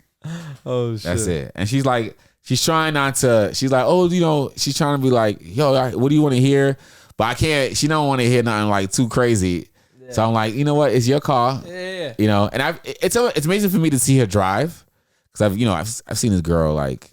Oh shit. That's it. And she's like, she's trying not to, she's like, oh, you know, she's trying to be like, yo, what do you want to hear? But I can't, she don't want to hear nothing like too crazy. Yeah. So I'm like, you know what? It's your car. Yeah. You know, and it's amazing for me to see her drive. Cause I've seen this girl like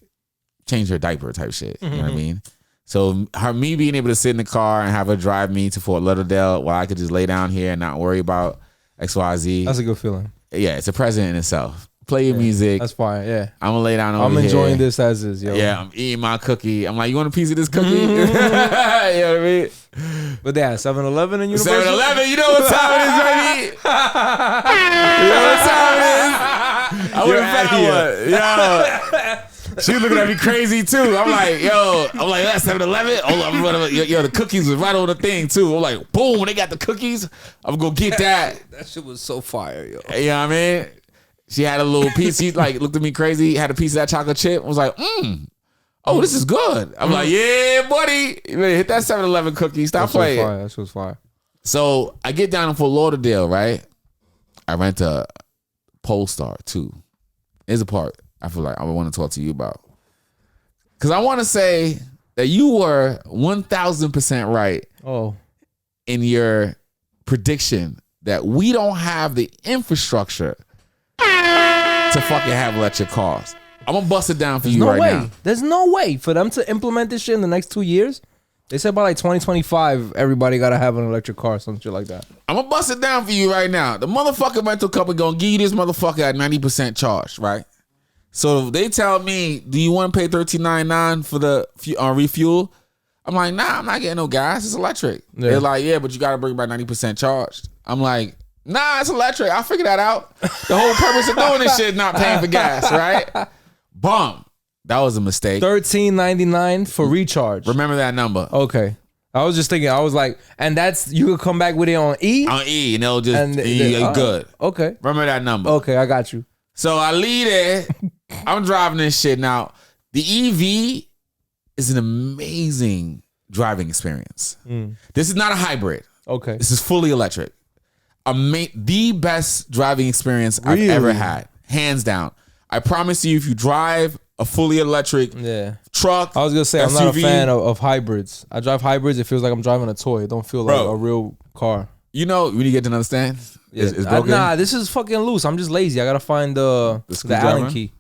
change her diaper type shit. You know what I mean? So me being able to sit in the car and have her drive me to Fort Lauderdale while I could just lay down here and not worry about XYZ. That's a good feeling. Yeah, it's a present in itself. Play your music. That's fine. Yeah, I'm gonna lay down over here. I'm enjoying this as is, yo. Yeah, I'm eating my cookie. I'm like, you want a piece of this cookie? You know what I mean? But they had 7-Eleven in Universal. 7-Eleven, you know what time it is, baby? You know what time it is? I would have found one. Yo, she was looking at me crazy too. I'm like, that's 7-Eleven. Oh, yo, the cookies was right on the thing too. I'm like, boom, when they got the cookies, I'm gonna go get that. That shit was so fire, yo. You know what I mean? She had a little piece. She like looked at me crazy. Had a piece of that chocolate chip. I was like, oh, this is good. I'm like, yeah, buddy. You better hit that 7-Eleven cookie. Stop playing. That shit was fire. So I get down in Fort Lauderdale, right? I rent a Polestar 2. There's a part I feel like I want to talk to you about. Because I want to say that you were 1,000% right in your prediction that we don't have the infrastructure to fucking have electric cars. I'm gonna bust it down for you right now. There's no way for them to implement this shit in the next 2 years. They said by like 2025, everybody gotta have an electric car, some shit like that. I'm gonna bust it down for you right now. The motherfucking rental company gonna give you this motherfucker at 90% charge, right? So they tell me, do you want to pay $13.99 for the refuel? I'm like, nah, I'm not getting no gas. It's electric. Yeah. They're like, yeah, but you gotta bring by 90% charged. I'm like, nah, it's electric. I'll figure that out. The whole purpose of doing this shit is not paying for gas, right? Bum. That was a mistake. $13.99 for recharge. Remember that number. Okay. I was just thinking, I was like, and that's, you could come back with it on E? On E, and it'll just, good. Okay. Remember that number. Okay, I got you. So I leave it. I'm driving this shit. Now, the EV is an amazing driving experience. This is not a hybrid. Okay. This is fully electric. The best driving experience I've ever had. Hands down. I promise you, if you drive a fully electric truck, I was gonna say, SUV, I'm not a fan of hybrids. I drive hybrids. It feels like I'm driving a toy. It don't feel like a real car. You know, when you get to understand, it's broken. Nah, this is fucking loose. I'm just lazy. I gotta find the Allen key.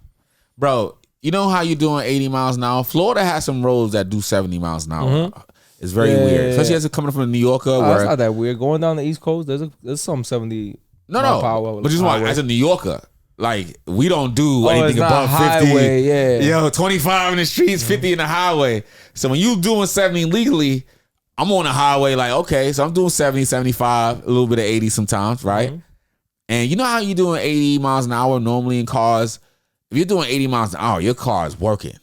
Bro, you know how you doing 80 miles an hour? Florida has some roads that do 70 miles an hour. It's very weird, especially as it's coming from New Yorker. It's not that weird. Going down the East Coast, there's some 70 mile per hour. But just want as a New Yorker. Like, we don't do anything above 50. Highway, Yo, 25 in the streets, 50 in the highway. So when you doing 70 legally, I'm on the highway like, okay, so I'm doing 70, 75, a little bit of 80 sometimes, right? And you know how you doing 80 miles an hour normally in cars? If you're doing 80 miles an hour, your car is working.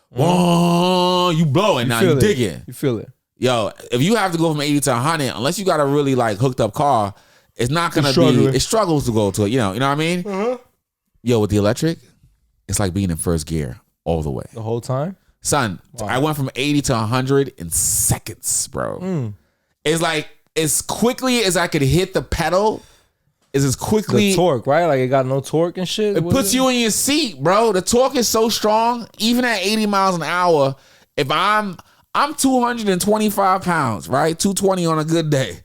Whoa, you blowing now, you digging. You feel it. Yo, if you have to go from 80 to 100, unless you got a really like hooked up car, it's not gonna be, it struggles to go to it, you know what I mean? Yo, with the electric, it's like being in first gear all the way. The whole time? Son, I went from 80 to 100 in seconds, bro. It's like, as quickly as I could hit the pedal, is as quickly. The torque, right? Like it got no torque and shit? It puts you in your seat, bro. The torque is so strong, even at 80 miles an hour, if I'm 225 pounds, right? 220 on a good day.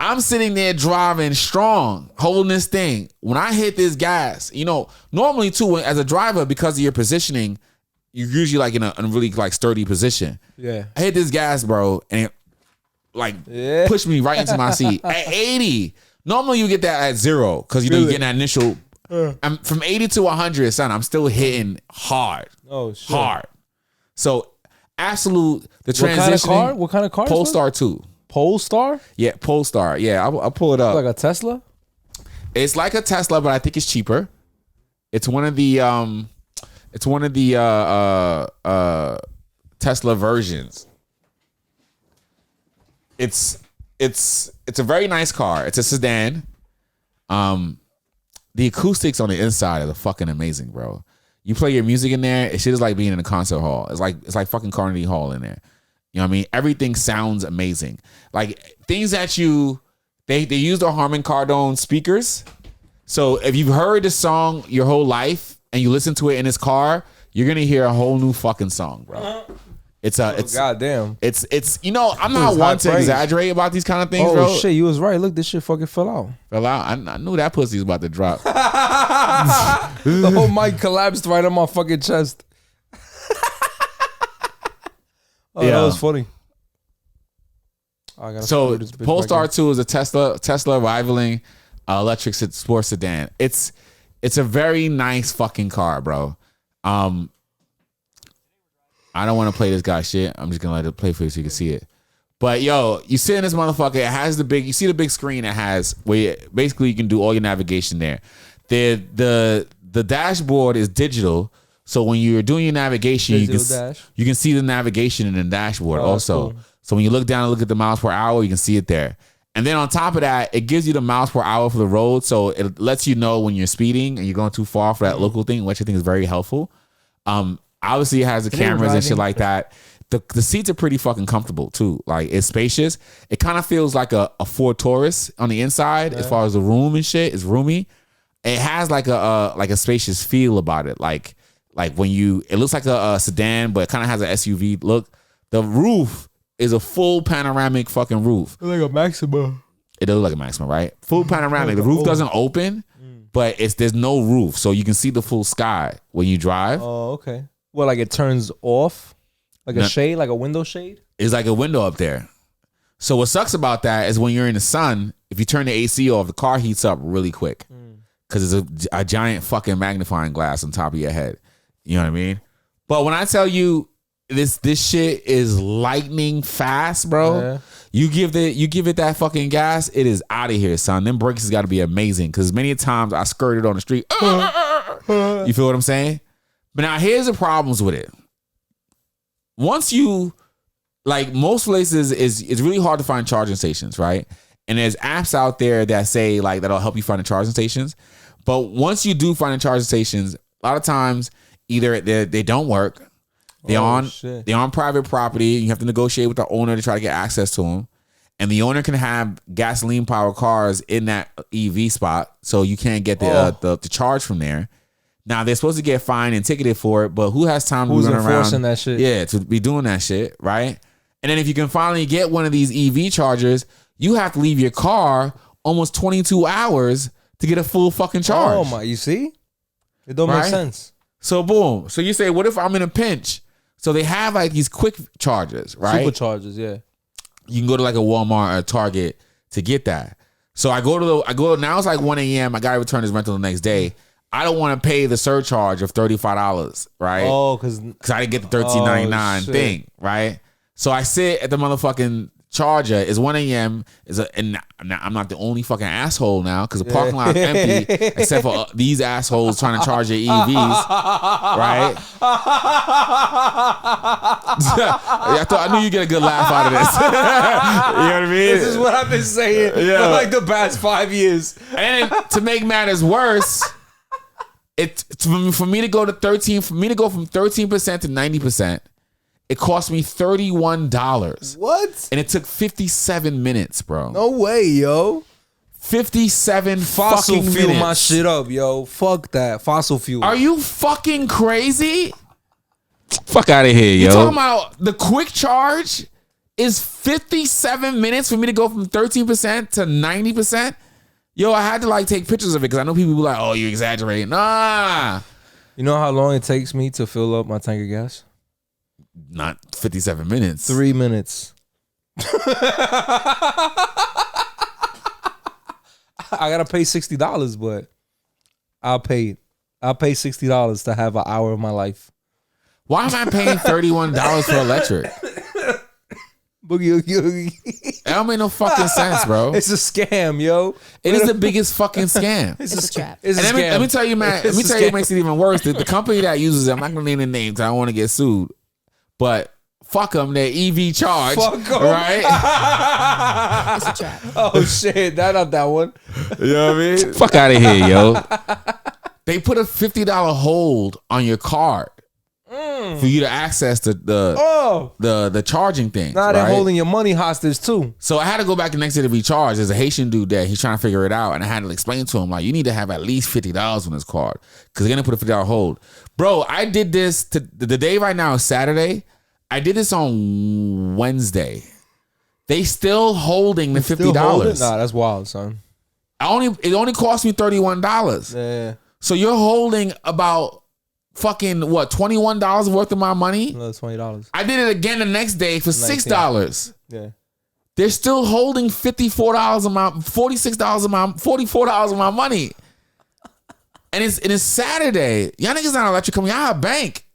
I'm sitting there driving strong, holding this thing. When I hit this gas, you know, normally too, as a driver, because of your positioning, you're usually like in a really like sturdy position. Yeah. I hit this gas, bro, and it like pushed me right into my seat. At 80, normally you get that at 0 because you know you're getting that initial. I'm from 80 to 100, son. I'm still hitting hard. Oh shit. Hard. So absolute the transition. What kind of car? Polestar 2. Polestar? Yeah, Polestar. Yeah, I'll pull it up. Like a Tesla? It's like a Tesla, but I think it's cheaper. It's one of the Tesla versions. It's a very nice car. It's a sedan. The acoustics on the inside are fucking amazing, bro. You play your music in there, it shit is like being in a concert hall. It's like fucking Carnegie Hall in there. You know what I mean? Everything sounds amazing. Like things that they use the Harman Kardon speakers. So if you've heard the song your whole life and you listen to it in this car, you're gonna hear a whole new fucking song, bro. It's goddamn. It's you know, I'm not one to exaggerate about these kind of things, bro. Oh shit, you was right. Look, this shit fucking fell out. I knew that pussy was about to drop. The whole mic collapsed right on my fucking chest. Oh, yeah. That was funny. So Polestar 2 is a Tesla rivaling electric sports sedan. It's a very nice fucking car, bro. I don't want to play this guy shit. I'm just gonna let it play for you so you can see it. But yo, you sit in this motherfucker. It has you see the big screen it has where basically you can do all your navigation there. The dashboard is digital. So when you're doing your navigation, you can see the navigation in the dashboard also. Cool. So when you look down and look at the miles per hour, you can see it there. And then on top of that, it gives you the miles per hour for the road. So it lets you know when you're speeding and you're going too far for that local thing, which I think is very helpful. Obviously, it has the cameras and shit like that. The seats are pretty fucking comfortable too. Like it's spacious. It kind of feels like a Ford Taurus on the inside as far as the room and shit. It's roomy. It has like a spacious feel about it. Like when it looks like a sedan, but it kind of has an SUV look. The roof is a full panoramic fucking roof. Like a Maxima. It does look like a Maxima, right? Full panoramic. The roof doesn't open, but there's no roof, so you can see the full sky when you drive. Oh, okay. Well, like it turns off. Like a shade, like a window shade? It's like a window up there. So what sucks about that is when you're in the sun, if you turn the AC off, the car heats up really quick. Because it's a giant fucking magnifying glass on top of your head. You know what I mean? But when I tell you this shit is lightning fast, bro. Yeah. You give it that fucking gas, it is out of here, son. Them brakes has got to be amazing. Because many times I skirted on the street. You feel what I'm saying? But now here's the problems with it. Once you, like most places, it's really hard to find charging stations, right? And there's apps out there that say like that'll help you find the charging stations. But once you do find the charging stations, a lot of times either they don't work, they're on private property. You have to negotiate with the owner to try to get access to them, and the owner can have gasoline powered cars in that EV spot, so you can't get the charge from there. Now they're supposed to get fined and ticketed for it, but who has time to run around that shit? Yeah, to be doing that shit, right? And then if you can finally get one of these EV chargers, you have to leave your car almost 22 hours to get a full fucking charge. Oh my, you see? It don't make sense. So boom. So you say, what if I'm in a pinch? So they have like these quick chargers, right? Superchargers, yeah. You can go to like a Walmart or a Target to get that. So I go now it's like 1 a.m. I gotta return this rental the next day. I don't want to pay the surcharge of $35, right? Oh, because I didn't get the $13.99 thing, right? So I sit at the motherfucking charger. It's 1 a.m. And I'm not the only fucking asshole now because the parking lot is empty except for these assholes trying to charge their EVs, right? I knew you'd get a good laugh out of this. You know what I mean? This is what I've been saying for like the past 5 years. And then, to make matters worse, for me to go from 13% to 90%. It cost me $31. What? And it took 57 minutes, bro. No way, yo. 57 fossil fucking fuel minutes. My shit up, yo. Fuck that. Fossil fuel. Are you fucking crazy? Fuck out of here, yo. You talking about the quick charge is 57 minutes for me to go from 13% to 90%? Yo, I had to like take pictures of it because I know people be like, oh, you exaggerating. Nah. You know how long it takes me to fill up my tank of gas? Not 57 minutes. 3 minutes. I gotta pay $60, but I'll pay $60 to have an hour of my life. Why am I paying $31 for electric? That don't make no fucking sense, bro. It's a scam, yo. It is the biggest fucking scam. It's a trap. Let me tell you, man. Let me tell you what makes it even worse. The company that uses it, I'm not gonna name the names. I don't want to get sued. But fuck them, their EV charge. Fuck them. Right? It's a trap. Oh, shit. Not that one. You know what I mean? Fuck out of here, yo. They put a $50 hold on your card for you to access the charging thing. Now they're holding your money hostage, too. So I had to go back the next day to be charged. There's a Haitian dude there. He's trying to figure it out. And I had to explain to him, like, you need to have at least $50 on this card because they're going to put a $50 hold. Bro, I did this the day right now is Saturday. I did this on Wednesday. They still holding the $50. Nah, that's wild, son. It only cost me $31. Yeah. So you're holding about fucking what, $21 worth of my money? Another $20. I did it again the next day for $6. Yeah. They're still holding $44 of my $44 of my money. And it's Saturday. Y'all niggas not electric company. Y'all a bank.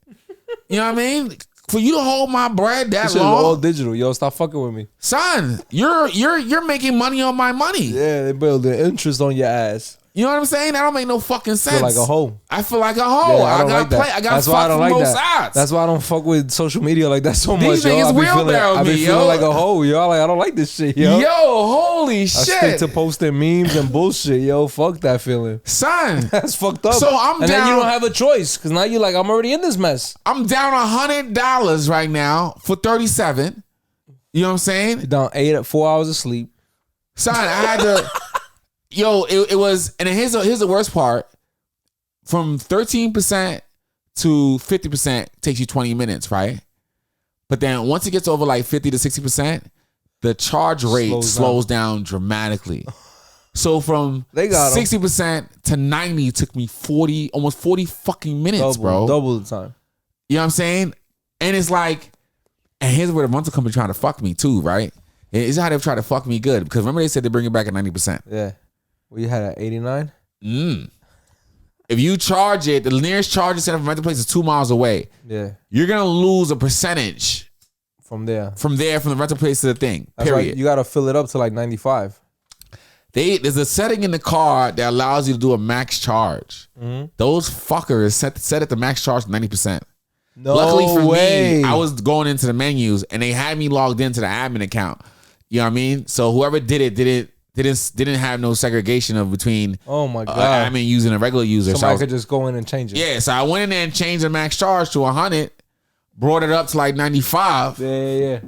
You know what I mean? For you to hold my bread that this long, all digital. Yo, stop fucking with me, son. You're making money on my money. Yeah, they build the interest on your ass. You know what I'm saying? That don't make no fucking sense. I feel like a hoe. I feel like a hoe. Yeah, I gotta play. I gotta fuck from both sides. That's why I don't fuck with social media like that so much. These niggas I be feeling like a hoe, yo. Like I don't like this shit, yo. Yo, holy shit. I stick to posting memes and bullshit, yo. Fuck that feeling, son. That's fucked up. So I'm and down. Then you don't have a choice because now you're like, I'm already in this mess. I'm down $100 right now for 37. You know what I'm saying? You're down 4 hours of sleep, son. I had to. Yo, it was, and here's the worst part. From 13% to 50% takes you 20 minutes, right? But then once it gets over like 50 to 60%, the charge rate slows down dramatically. So from 60% to 90 took me almost 40 fucking minutes, bro. Double the time. You know what I'm saying? And it's like, And here's where the rental company trying to fuck me too, right? It's how they try to fuck me good. Because remember they said they bring it back at 90%. Yeah. Well, you had at 89? If you charge it, the nearest charging center from rental place is 2 miles away. Yeah. You're going to lose a percentage from there. From the rental place to the thing. That's period. Right. You got to fill it up to like 95. There's a setting in the car that allows you to do a max charge. Those fuckers set at the max charge to 90%. No Luckily for way. me, I was going into the menus and they had me logged into the admin account. You know what I mean? So whoever did it didn't have no segregation of between. Oh my god! Admin using a regular user. Somebody could just go in and change it. Yeah, so I went in there and changed the max charge to 100, brought it up to like 95. Yeah.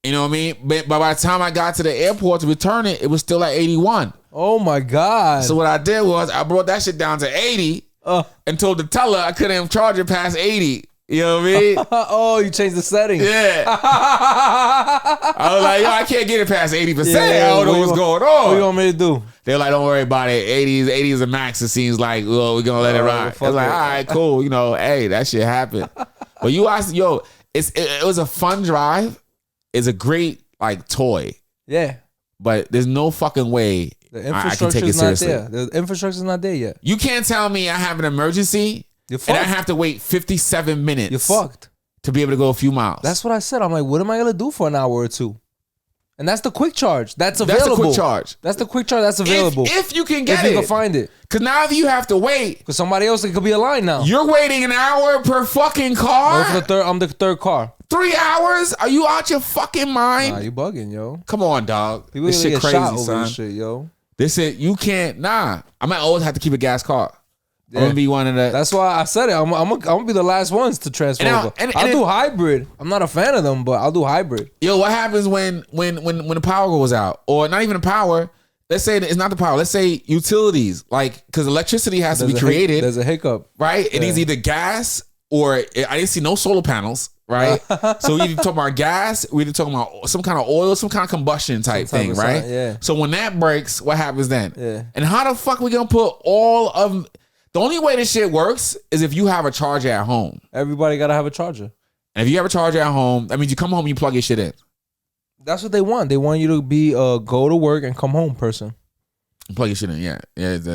You know what I mean? But by the time I got to the airport to return it, it was still at 81. Oh my god! So what I did was I brought that shit down to 80 and told the teller I couldn't charge it past 80. You know what I mean? Oh, you changed the setting. Yeah. I was like, yo, I can't get it past 80%. I don't know what's going on. What you want me to do? They're like, don't worry about it. 80 is the max. It seems like, well, we're gonna let it ride. I was like, all right, cool. You know, hey, that shit happened. But you asked, yo, it was a fun drive. It's a great like toy. Yeah. But there's no fucking way I can take it seriously. The infrastructure's not there yet. You can't tell me I have an emergency and I have to wait 57 minutes. You're fucked. To be able to go a few miles. That's what I said. I'm like, what am I gonna do for an hour or two? And that's the quick charge. That's available. That's the quick charge. That's the quick charge. That's available. If you can get it. If you can find it. Because now if you have to wait. Because somebody else, it could be a line now. You're waiting an hour per fucking car? I'm the third car. 3 hours? Are you out your fucking mind? Nah, you bugging, yo. Come on, dog. People this shit get crazy, shot over son. This shit, yo. This shit, you can't, I might always have to keep a gas car. Yeah. I'm gonna be one of the. That's why I said it. I'm gonna be the last ones to transfer over. I'll do hybrid. I'm not a fan of them, but I'll do hybrid. Yo, what happens when the power goes out, or not even the power? Let's say it's not the power. Let's say utilities, like because electricity has to be created. There's a hiccup, right? It needs either gas or I didn't see no solar panels, right? So we either talking about gas, we either talking about some kind of oil, some kind of combustion type thing, right? Yeah. So when that breaks, what happens then? Yeah. And how the fuck we gonna put all of? The only way this shit works is if you have a charger at home. Everybody gotta have a charger. And if you have a charger at home, that means you come home and you plug your shit in. That's what they want. They want you to be a go to work and come home person. Plug your shit in, yeah.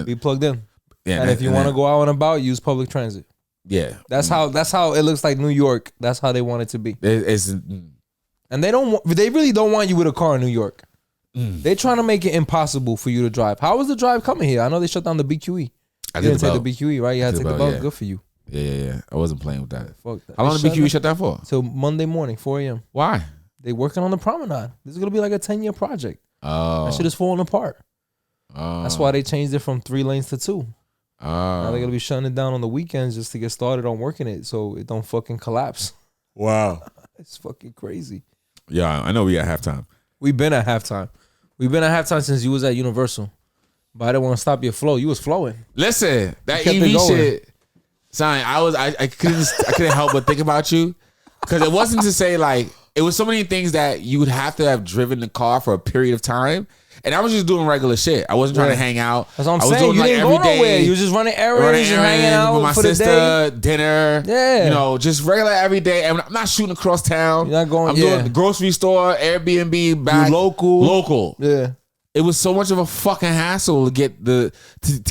Be plugged in. Yeah, and if you want to go out and about, use public transit. Yeah. That's how it looks like New York. That's how they want it to be. And they really don't want you with a car in New York. They're trying to make it impossible for you to drive. How was the drive coming here? I know they shut down the BQE. You didn't take the BQE, right? You had to take the belt. Good for you. Yeah. I wasn't playing with that. Fuck that. How long did BQE shut down for? Till Monday morning, 4 a.m. Why? They working on the promenade. This is gonna be like a 10-year project. Oh. That shit is falling apart. Oh. That's why they changed it from 3 lanes to 2. Oh. Now they're gonna be shutting it down on the weekends just to get started on working it so it don't fucking collapse. Wow. It's fucking crazy. Yeah, I know we at halftime. We've been at halftime. We've been at halftime since you was at Universal. But I didn't want to stop your flow. You was flowing. Listen, that EV shit, son, I couldn't help but think about you. Because it wasn't to say like, it was so many things that you would have to have driven the car for a period of time. And I was just doing regular shit. I wasn't trying to hang out. That's what I'm I was saying. doing you like didn't every go day. nowhere. You was just running errands and hanging out with my for sister, the day. dinner. Yeah. You know, just regular every day. And I'm not shooting across town. You're not going. I'm doing the grocery store, Airbnb, back. You local. Yeah. It was so much of a fucking hassle to get to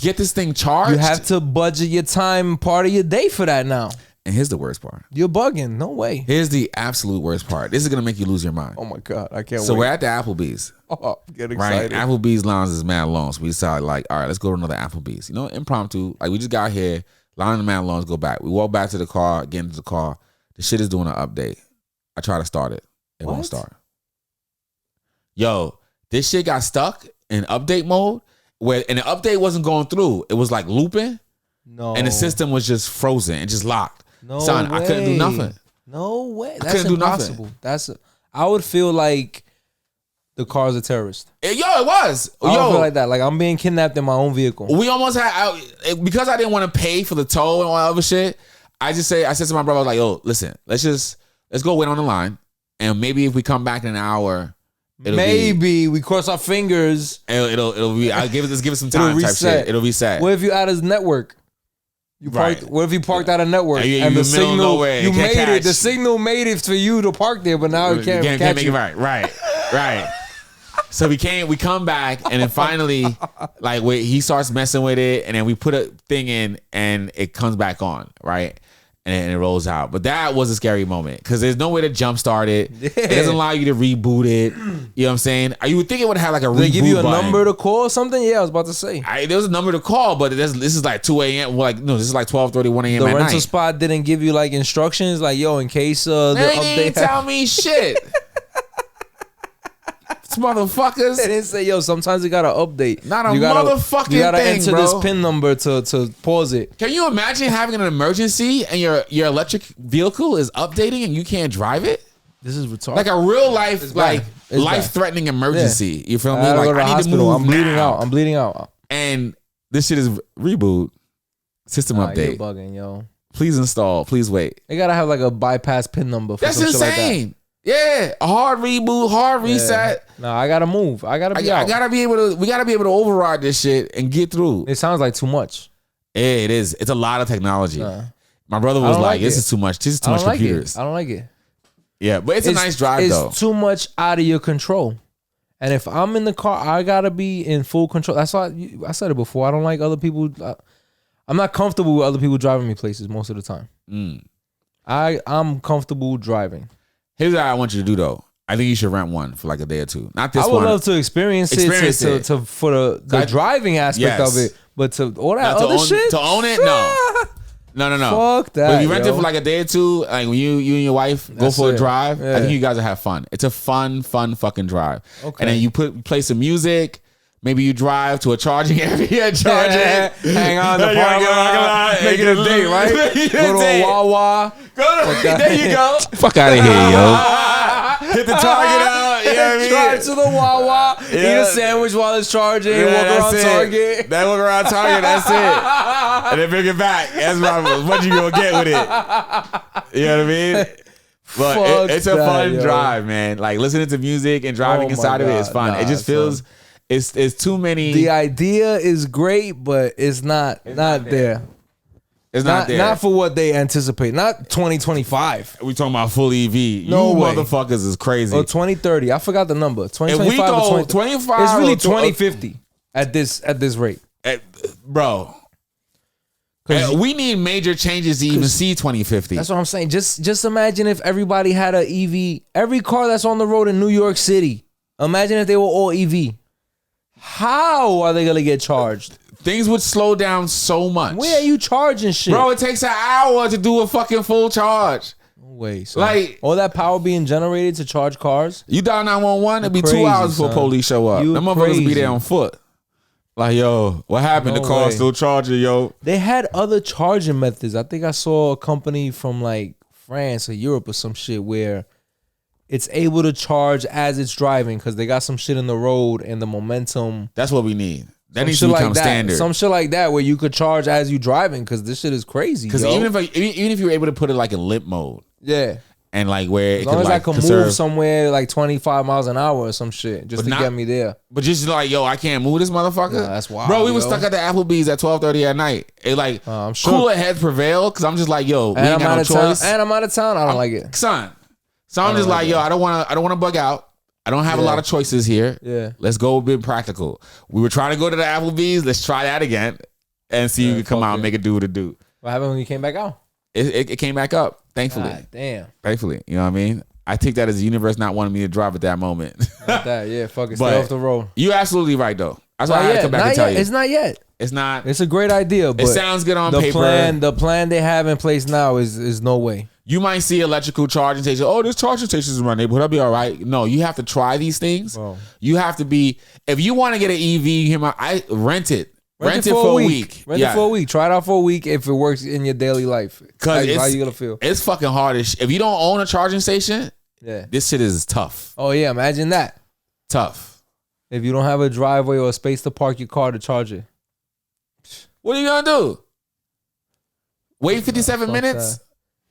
get this thing charged. You have to budget your time, part of your day for that now. And here's the worst part. You're bugging. No way. Here's the absolute worst part. This is gonna make you lose your mind. Oh my god, I can't wait. So we're at the Applebee's. Oh, get excited. Right? Applebee's lounge is mad long. So we decided like, all right, let's go to another Applebee's. You know, impromptu. Like we just got here, line in the mad lounge, go back. We walk back to the car, get into the car. The shit is doing an update. I try to start it. It won't start. Yo, this shit got stuck in update mode and the update wasn't going through. It was like looping. No. And the system was just frozen and just locked. No Son, way. I couldn't do nothing. No way. That's couldn't do impossible. nothing. I would feel like the car's a terrorist. Yo, it was. I would feel like that. Like I'm being kidnapped in my own vehicle. We almost had because I didn't want to pay for the toll and all that other shit. I said to my brother, I was like, yo, listen, let's go wait on the line. And maybe if we come back in an hour, maybe we cross our fingers. It'll be. Let's give it some time. Type shit. It'll reset. What if you add his network? You parked. Right. What if you parked out of network and you the signal nowhere, you can't made it? catch. The signal made it for you to park there, but now you can't catch make you. it right. So we come back, and then finally, like he starts messing with it, and then we put a thing in, and it comes back on, right? And it rolls out. But that was a scary moment because there's no way to jumpstart it. Yeah. It doesn't allow you to reboot it. You know what I'm saying? You would think it would have like a reboot They give you a button. number to call or something? Yeah, I was about to say. There was a number to call, but this is like 2 a.m. Like no, this is like 12:30, 1 a.m. The at rental night. spot didn't give you like instructions, like yo, in case the They update. didn't tell me shit. Motherfuckers. They didn't say, yo, sometimes you gotta update. Not a you motherfucking You gotta thing, enter bro. this PIN number to pause it. Can you imagine having an emergency and your electric vehicle is updating and you can't drive it? This is retarded. Like a real life, like It's life-threatening emergency. Yeah. You feel me? I gotta Like go to the I need to hospital. move I'm bleeding now. out. I'm bleeding out. And this shit is reboot. System Nah, update. you're bugging, yo. Please install. Please wait. They gotta have like a bypass PIN number for That's some shit like that. insane. Yeah, a hard reboot, hard reset. No, I gotta move. I gotta be out. We gotta be able to override this shit and get through. It sounds like too much. Yeah, it is. It's a lot of technology. My brother was don't like, like "This it. is too much. This is too I much don't like computers." it. I don't like it. Yeah, but it's a nice drive though. It's too much out of your control. And if I'm in the car, I gotta be in full control. That's why I said it before. I don't like other people. I'm not comfortable with other people driving me places most of the time. I'm comfortable driving. Here's what I want you to do though. I think you should rent one for like a day or two. Not this I one. would love to experience it for the driving aspect of it, but to all that other shit to own it, no. Fuck that. But if you rent it yo. for like a day or two, like when you and your wife go That's for a it. drive, Yeah. I think you guys will have fun. It's a fun fucking drive. Okay. And then you play some music. Maybe you drive to a charging area, charge it. Hang on the parking lot, make it a date, right? Go to a Wawa. There you go. Fuck out of here, yo. Hit the Target out. You know what I mean? Drive to the Wawa, eat a sandwich while it's charging, walk around Target. Then walk around Target, that's it. And then bring it back. That's what you gonna get with it. You know what I mean? But it's a fun drive, man. Like listening to music and driving inside of it is fun. It just feels it's too many. The idea is great, but it's not there. It's not there. Not for what they anticipate. Not 2025. We talking about full EV. No you way. motherfuckers is crazy. Or 2030. I forgot the number. 2025 If we go or 25 It's really or 2050 at this rate. Bro. We need major changes to even see 2050. That's what I'm saying. Just imagine if everybody had an EV. Every car that's on the road in New York City. Imagine if they were all EV. How are they gonna get charged? Things would slow down so much. Where are you charging shit? Bro, it takes an hour to do a fucking full charge. No way, son. Like all that power being generated to charge cars. You dial 911, it'd be Crazy, 2 hours before son. police show up. You Them motherfuckers be crazy. there on foot. Like, yo, what happened? No The car's way. still charging, yo. They had other charging methods. I think I saw a company from like France or Europe or some shit where it's able to charge as it's driving because they got some shit in the road and the momentum. That's what we need. That Some needs shit to become like that. standard. Some shit like that where you could charge as you driving because this shit is crazy. Because yo. even if you were able to put it like in limp mode, yeah, and like where as it long could as like I could conserve, move somewhere like 25 miles an hour or some shit just But to not- get me there. but just like, yo, I can't move this motherfucker. Nah, that's wild, Bro, we was yo. stuck at the Applebee's at 12:30 at night. It like I'm sure. cooler heads prevail because I'm just like, yo, we ain't got no choice. And I'm out of town. I don't like it. Son. So I'm just like, yo, I don't want to bug out. I don't have a lot of choices here. Yeah. Let's go a bit practical. We were trying to go to the Applebee's. Let's try that again and see who can come out and make it do what it do. What happened when you came back out? It came back up, thankfully. God damn. Thankfully. You know what I mean? I take that as the universe not wanting me to drive at that moment. Like that, yeah. Fuck it. But Stay off the road. You absolutely right, though. That's why I Not had to yet. come back Not and tell yet. you. It's not yet. It's not. It's a great idea, but It sounds good on the paper. The plan they have in place now is no way. You might see electrical charging stations. Oh, there's charging stations in my neighborhood. I'll be all right. No, you have to try these things. Bro. You have to be. If you want to get an EV, I rent it. Rent it for a week. Rent it for a week. Try it out for a week if it works in your daily life. How you gonna feel? It's fucking hard. If you don't own a charging station, Yeah. this shit is tough. Oh yeah, imagine that. Tough. If you don't have a driveway or a space to park your car to charge it. What are you gonna do? Wait 57 Fuck minutes? that.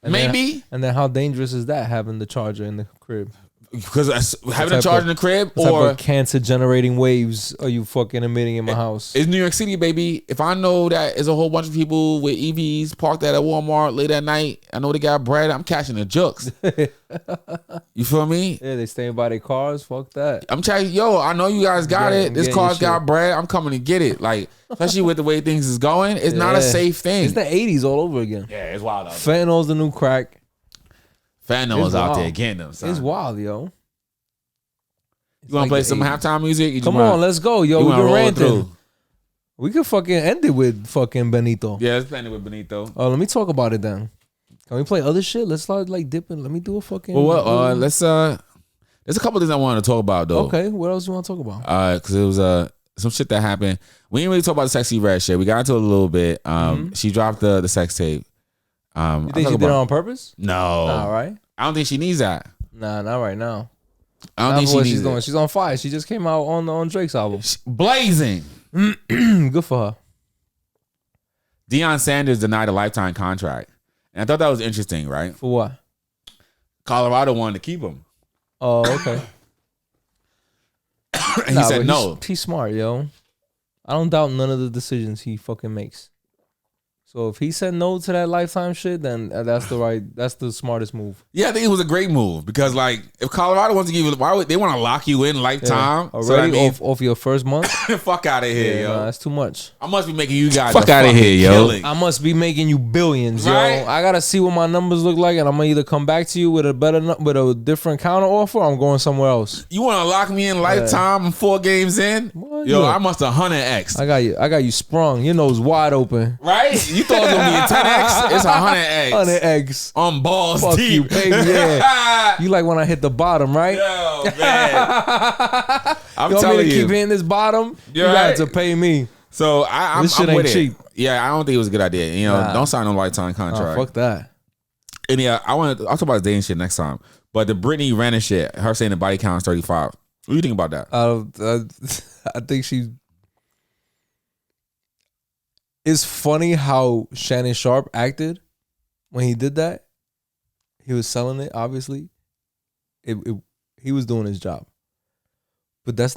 And Maybe. and then how dangerous is that having the charger in the crib? Because having a charge in the crib what type or of cancer generating waves are you fucking emitting in my house? It's New York City, baby. If I know that there's a whole bunch of people with EVs parked at a Walmart late at night, I know they got bread, I'm catching the jokes. You feel me? Yeah, they staying by their cars. Fuck that. I'm trying, I know you guys got it. This car's got bread. I'm coming to get it. Like, especially with the way things is going, it's not a safe thing. It's the 80s all over again. Yeah, it's wild out there. Fentanyl's the new crack. Fentanyl's out there getting them, son. It's wild, yo. You want to play some halftime music? Come on, let's go, yo. We've been ranting. We could fucking end it with fucking Benito. Yeah, let's end it with Benito. Oh, let me talk about it then. Can we play other shit? Let's start like dipping. Let me do a fucking. Well, let's. There's a couple things I wanted to talk about though. Okay, what else you want to talk about? Because it was some shit that happened. We didn't really talk about the Sexy Red shit. We got into it a little bit. She dropped the sex tape. You think she did it on purpose? No. Nah, right? I don't think she needs that. Nah, not right now. I don't think she needs she's it. doing. She's on fire. She just came out on Drake's album. Blazing. Good for her. Deion Sanders denied a lifetime contract. And I thought that was interesting, right? For what? Colorado wanted to keep him. Oh, okay. And he said no. He's smart, yo. I don't doubt none of the decisions he fucking makes. So if he said no to that lifetime shit, then that's the smartest move. Yeah, I think it was a great move because, like, if Colorado wants to give you, why would they want to lock you in lifetime? Yeah. Already off your first month? Fuck out of here, yo. Nah, that's too much. I must be making you guys fuck out of here, yo. Killing. I must be making you billions, right? yo. I gotta see what my numbers look like, and I'm gonna either come back to you with a different counter offer, or I'm going somewhere else. You want to lock me in lifetime? 4 games in, what? Yo, I must 100x. I got you sprung. Your nose wide open, right? You thought it was gonna be a 10x? It's 100x. 100x on balls Fuck deep, you, baby. Yeah. You like when I hit the bottom, right? Yo, man. I'm you want telling me to you, keep hitting this bottom? You're you right. got to pay me. So I'm this shit I'm ain't with cheap. it. Yeah, I don't think it was a good idea. You know, don't sign no lifetime contract. Fuck that. And yeah, I'll talk about dating shit next time. But the Brittany Renner shit, her saying the body count is 35. What do you think about that? I think she. It's funny how Shannon Sharp acted when he did that. He was selling it, obviously. He was doing his job. But that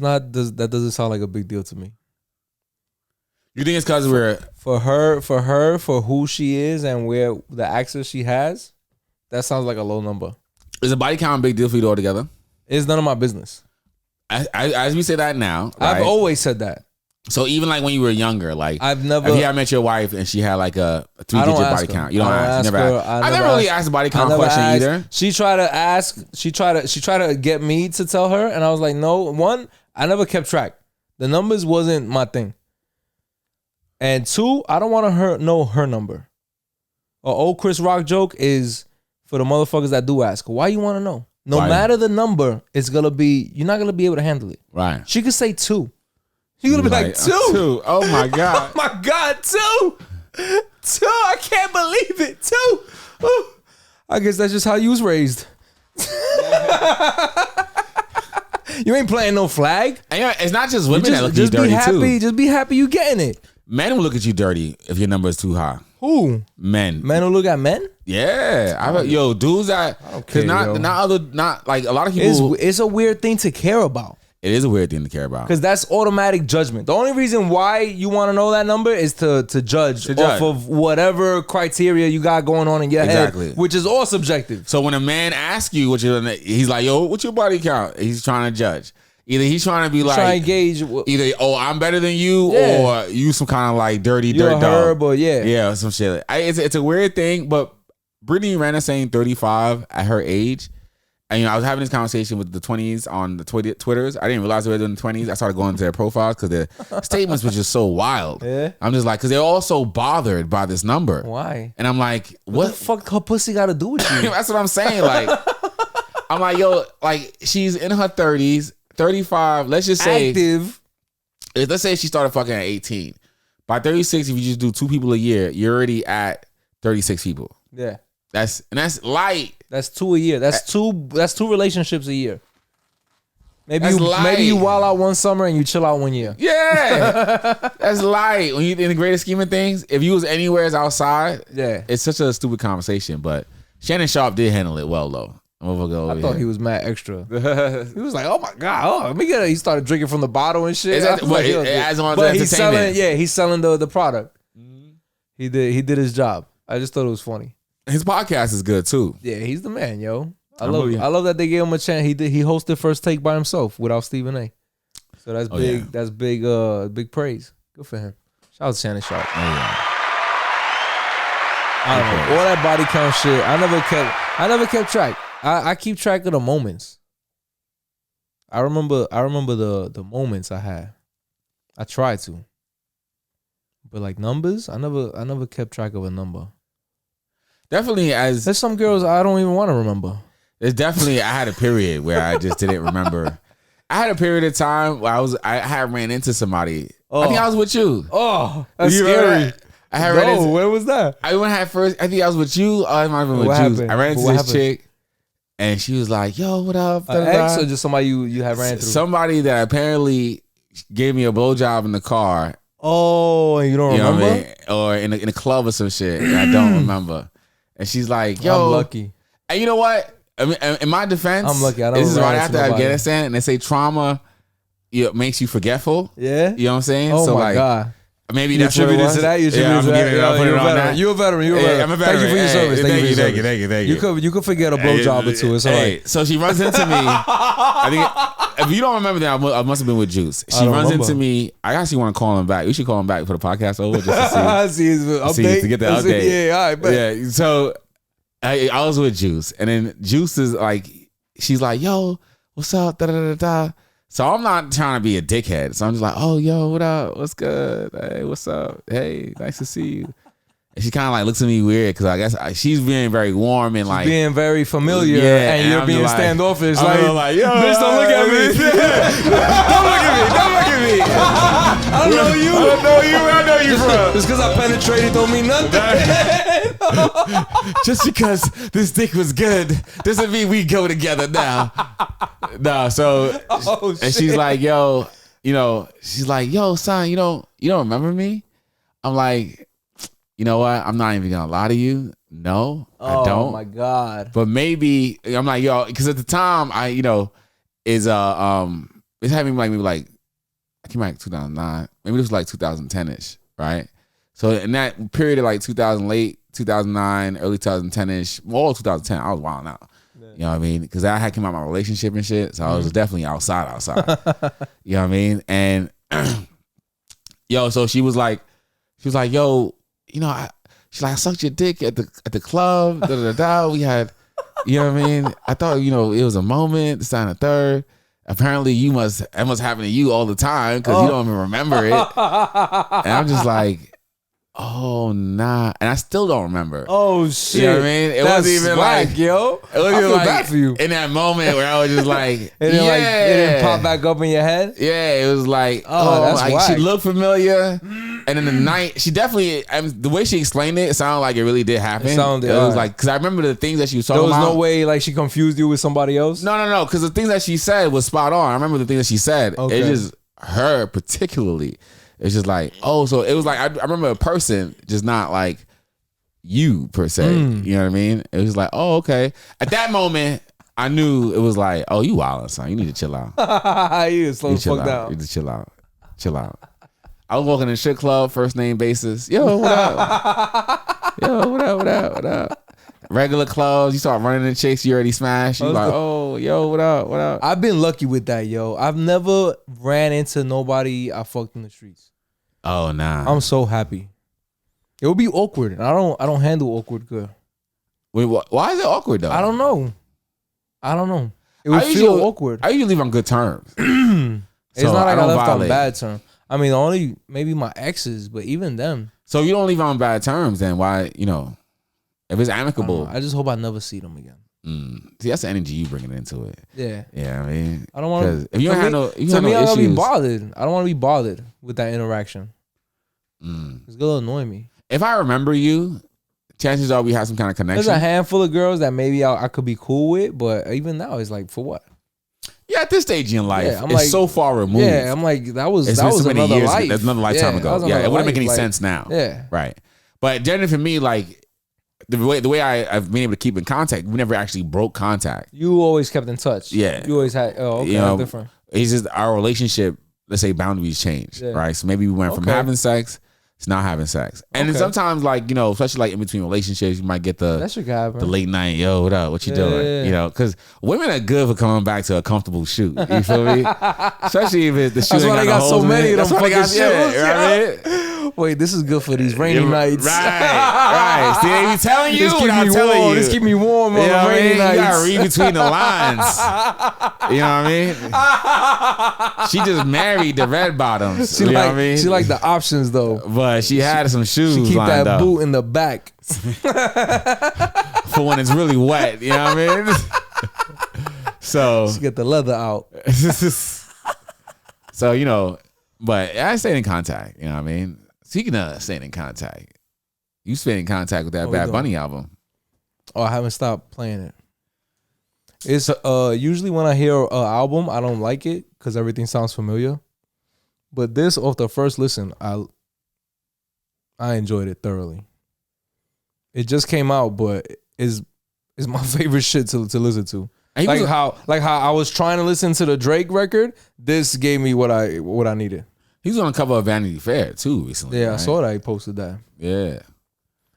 doesn't sound like a big deal to me. You think it's because we're for her, for who she is and where the access she has, that sounds like a low number. Is a body count a big deal for you altogether? It's none of my business. As we say that now, right? I've always said that. So even like when you were younger, like I've never. If you had met your wife and she had like a 3-digit body count, you don't ask. Never ask. I never really asked the body count question either. She tried to ask. She tried to get me to tell her, and I was like, no. One, I never kept track. The numbers wasn't my thing. And 2, I don't want to know her number. An old Chris Rock joke is for the motherfuckers that do ask. Why you want to know? No matter the number, it's gonna be. You're not gonna be able to handle it. Right. She could say 2. You're gonna be like 2. Oh my god. Oh my god, 2. 2. I can't believe it. 2. Ooh. I guess that's just how you was raised. You ain't playing no flag. And it's not just women that look at you dirty too. Just be happy you getting it. Men will look at you dirty if your number is too high. Who? Men. Men will look at men? Yeah. Yo, dudes that okay, not like a lot of people. It's a weird thing to care about. It is a weird thing to care about. Because that's automatic judgment. The only reason why you want to know that number is to judge off of whatever criteria you got going on in your head, which is all subjective. So when a man asks you he's like, yo, what's your body count? He's trying to judge. Either he's trying to be trying to gauge. Either, I'm better than you, or you some kind of like dirty dirt dog. Or Yeah, some shit. It's a weird thing, but Brittany Renner saying 35 at her age. And I was having this conversation with the 20s on the Twitters. I didn't realize they were doing the 20s. I started going to their profiles because their statements were just so wild. Yeah. I'm just like, because they're all so bothered by this number. Why? And I'm like, what the fuck her pussy got to do with you? That's what I'm saying. Like, I'm like, yo, like she's in her 30s, 35. Let's just say active. Let's say she started fucking at 18. By 36, if you just do 2 people a year, you're already at 36 people. Yeah. That's light. That's 2 a year. That's two relationships a year. Maybe that's you wild out one summer and you chill out one year. Yeah. That's light. When you in the greater scheme of things, if you was anywhere outside, yeah, it's such a stupid conversation. But Shannon Sharp did handle it well though. I thought he was mad extra. He was like, "Oh my god, let me get it." He started drinking from the bottle and shit. He's selling the product. He did his job. I just thought it was funny. His podcast is good too. Yeah, he's the man, yo. I love that they gave him a chance. He hosted First Take by himself without Stephen A. So that's big. Yeah. That's big praise. Good for him. Shout out to Shannon Sharp. Oh, yeah. I don't know. All that body count shit. I never kept track. I keep track of the moments. I remember the moments I had. I tried to. But like numbers, I never kept track of a number. Definitely, there's some girls I don't even want to remember. It's definitely, I had a period where I just didn't remember. I had a period of time where I had ran into somebody. I think I was with you. Oh, that's scary. I had ran into, where was that? I think I was with you. I might have been with you. I ran into this chick, and she was like, "Yo, what up?" An ex or just somebody you had ran through? Somebody that apparently gave me a blowjob in the car. Oh, and you don't remember? What I mean? Or in a club or some shit. I don't remember. And she's like, "Yo, I'm lucky." And you know what? I mean, in my defense, I'm lucky. This is right after Afghanistan, and they say trauma makes you forgetful. Yeah, you know what I'm saying? Oh my god. Maybe that's what it was. To that? You I'm giving it up. You're a veteran. I'm a veteran. Thank you for your service. Thank you. You could forget a blowjob or two. It's all right. So she runs into me. I think if you don't remember that, I must have been with Juice. She runs into me. I actually want to call him back. We should call him back for the podcast over just to see his update. To get the update. Yeah, all right. Yeah. So I was with Juice, and then Juice is like, she's like, "Yo, what's up?" Da da da da. So I'm not trying to be a dickhead. So I'm just like, "Oh, yo, what up? What's good? Hey, what's up? Hey, nice to see you." And she kind of like looks at me weird because I guess she's being very warm and like being very familiar, and you're being standoffish. Like, yo, bitch, don't look at me. Don't look at me. I don't know you. Where I know you from? Just because I penetrated don't mean nothing. Just because this dick was good doesn't mean we go together now. No, so and she's like, "Yo, she's like, yo, son, you don't remember me?" I'm like, "You know what? I'm not even gonna lie to you. No, I don't." Oh my god! But maybe I'm like, yo, because at the time it's having like maybe like I came out 2009, maybe this was like 2010ish, right? So in that period of like 2008, 2009, early 2010ish, all 2010, I was wilding out. Yeah. You know what I mean? Because I had come out of my relationship and shit, so I was definitely outside. You know what I mean? And so she was like, yo, she's like, I sucked your dick at the club. Da da da. We had, you know what I mean? I thought it was a moment. This time a third. Apparently, it must happen to you all the time because you don't even remember it. And I'm just like, oh nah, and I still don't remember. Oh shit! You know what I mean? It wasn't even swag, like, yo. It wasn't I feel like bad for you in that moment where I was just like, it didn't pop back up in your head. Yeah, it was like, that's like whack. she looked familiar, and in the night, she definitely. The way she explained it sounded like it really did happen. It was like because I remember the things that she was talking about. There was no way like she confused you with somebody else. No, because the things that she said was spot on. I remember the things that she said. Okay. It just her particularly. It's just like, so it was like I remember a person, just not like you per se. You know what I mean? It was like, oh, okay. At that moment, I knew it was like, oh, you wildin', son. You need to chill out. You slow the fuck down. You need to chill out. Chill out. I was walking in a shit club, first name basis. Yo, what up? Yo, what up? What up? What up? Regular clubs, you start running the chicks you already smashed. You like, oh, yo, what up? What up? I've been lucky with that, yo. I've never ran into nobody I fucked in the streets. Oh nah. I'm so happy. It would be awkward. I don't handle awkward good. Wait, why is it awkward though? I don't know. It would feel awkward. I usually leave on good terms. It's not like I left on bad terms. I mean, only maybe my exes, but even them. So you don't leave on bad terms, then why? If it's amicable, I just hope I never see them again. See, that's the energy you bringing into it. Yeah. Yeah, I mean, I don't want to. If you don't have no, I don't want to be bothered. I don't want to be bothered with that interaction. It's gonna annoy me. If I remember you, chances are we have some kind of connection. There's a handful of girls that maybe I could be cool with, but even now it's like, for what? Yeah, at this stage in life, it's so far removed. Yeah, I'm like, that was so many another years. life. That's another lifetime ago. Yeah, it wouldn't make any sense now. Yeah, right. But generally for me, like the way I've been able to keep in contact, we never actually broke contact. You always kept in touch. Yeah. You always had. Oh, okay, You know, different. It's just our relationship. Let's say boundaries changed, right? So maybe we went from having sex to not having sex, and then sometimes, like, you know, especially like in between relationships, you might get the late night, yo, what up, what you doing? You know, because women are good for coming back to a comfortable shoot. You feel me? Especially if the shoot. That's why they got so many of them fucking shit. Right? Wait, this is good for these rainy nights. Right. See, they be telling you. Just keep me warm. Just keep me warm on the rainy nights. You gotta read between the lines. You know what I mean? She just married the red bottoms. You know what I mean? She like the options though. But she had some shoes. She keep that up boot in the back for when it's really wet. You know what I mean? So she get the leather out. So, you know, but I stayed in contact. You know what I mean? Speaking of staying in contact, you stayed in contact with that Bad Bunny album. Oh, I haven't stopped playing it. It's usually when I hear an album, I don't like it because everything sounds familiar. But this, off the first listen, I enjoyed it thoroughly. It just came out, but is my favorite shit to listen to. Like how I was trying to listen to the Drake record. This gave me what I needed. He was on the cover of Vanity Fair too recently. Yeah, right? I saw that he posted that. Yeah.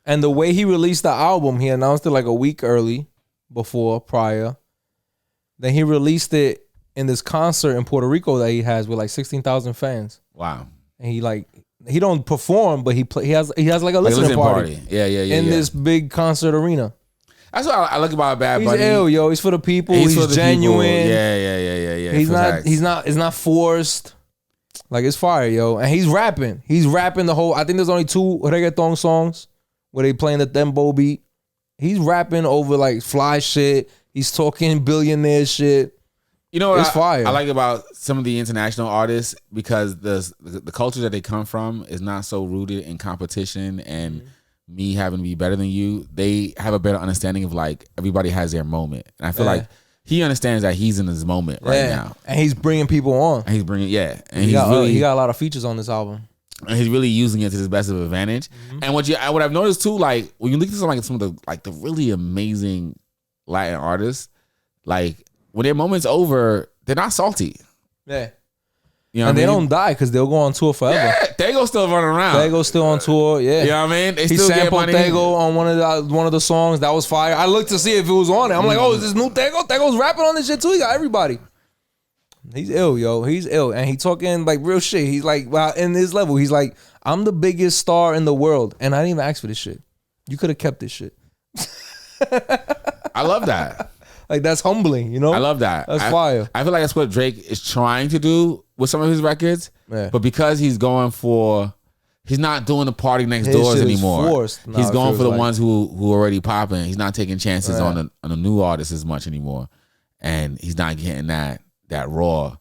And the way he released the album, he announced it like a week prior. Then he released it in this concert in Puerto Rico that he has with like 16,000 fans. Wow. And he don't perform, but he has like a listening party. Yeah. In this big concert arena. That's what I like about Bad Bunny. He's ill, yo. He's for the people. He's genuine. People. Yeah. He's not forced. Like, it's fire, yo. And he's rapping. He's rapping the whole. I think there's only 2 reggaeton songs where they playing the tempo beat. He's rapping over like fly shit. He's talking billionaire shit. You know what it's fire. I like about some of the international artists, because the culture that they come from is not so rooted in competition and me having to be better than you. They have a better understanding of like everybody has their moment, and I feel like he understands that he's in his moment right now, and he's bringing people on. And he's bringing and he got a lot of features on this album, and he's really using it to his best of advantage. And what I've noticed too, like when you look at some of the really amazing Latin artists, like when their moment's over, they're not salty. Yeah. You know and they don't die because they'll go on tour forever. Yeah, Tego still running around. Tego still on tour. Yeah, you know what I mean. He sampled Tego on one of the songs. That was fire. I looked to see if it was on it. I'm like, oh, is this new Tego? Tego's rapping on this shit too. He got everybody. He's ill, yo. He's ill, and he talking like real shit. He's like, well, in his level, he's like, I'm the biggest star in the world, and I didn't even ask for this shit. You could have kept this shit. I love that. Like, that's humbling, you know? I love that. That's fire. I feel like that's what Drake is trying to do with some of his records. Yeah. But because he's not doing the party next doors anymore. He's going for the ones who already popping. He's not taking chances on a new artist as much anymore. And he's not getting that raw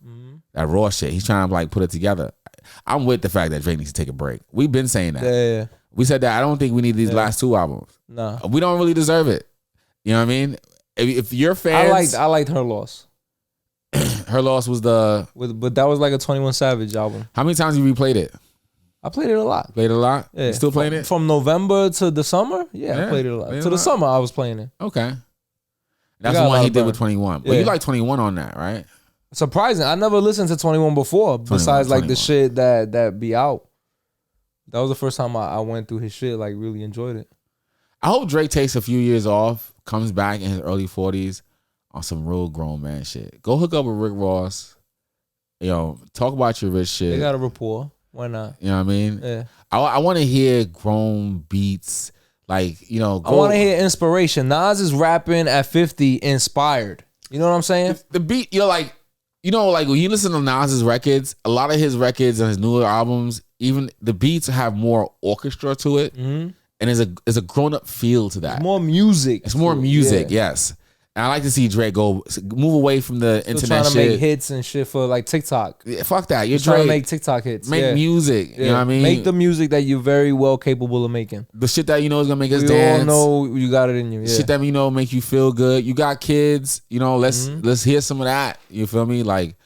shit. He's trying to like put it together. I'm with the fact that Drake needs to take a break. We've been saying that. Yeah. We said that I don't think we need these last 2 albums. No. We don't really deserve it. You know what I mean? If you're fans, I liked Her Loss. Her Loss was but that was like a 21 Savage album. How many times have you replayed it? I played it a lot. Played it a lot? Yeah. You still playing it? From November to the summer? Yeah, I played it a lot. To the summer, I was playing it. Okay. That's the one he did with 21. But you like 21 on that, right? Surprising. I never listened to 21 before, besides like 21. the shit that be out. That was the first time I went through his shit, like really enjoyed it. I hope Drake takes a few years off, comes back in his early 40s on some real grown man shit. Go hook up with Rick Ross. You know, talk about your rich shit. They got a rapport. Why not? You know what I mean? Yeah. I want to hear grown beats. Like, you know, I want to hear inspiration. Nas is rapping at 50 inspired. You know what I'm saying? The beat, you're like, you know, like when you listen to Nas's records, a lot of his records and his newer albums, even the beats have more orchestra to it. Mm-hmm. And there's a grown up feel to that. It's more music. It's more music, yes. And I like to see Drake move away from the internet trying to shit. make hits and shit for like TikTok. Yeah, fuck that. You're trying to make TikTok hits. Make music. You know what I mean? Make the music that you're very well capable of making. The shit that you know is gonna make us we dance. We all know you got it in you. Yeah. Shit that you know make you feel good. You got kids. You know, let's hear some of that. You feel me? Like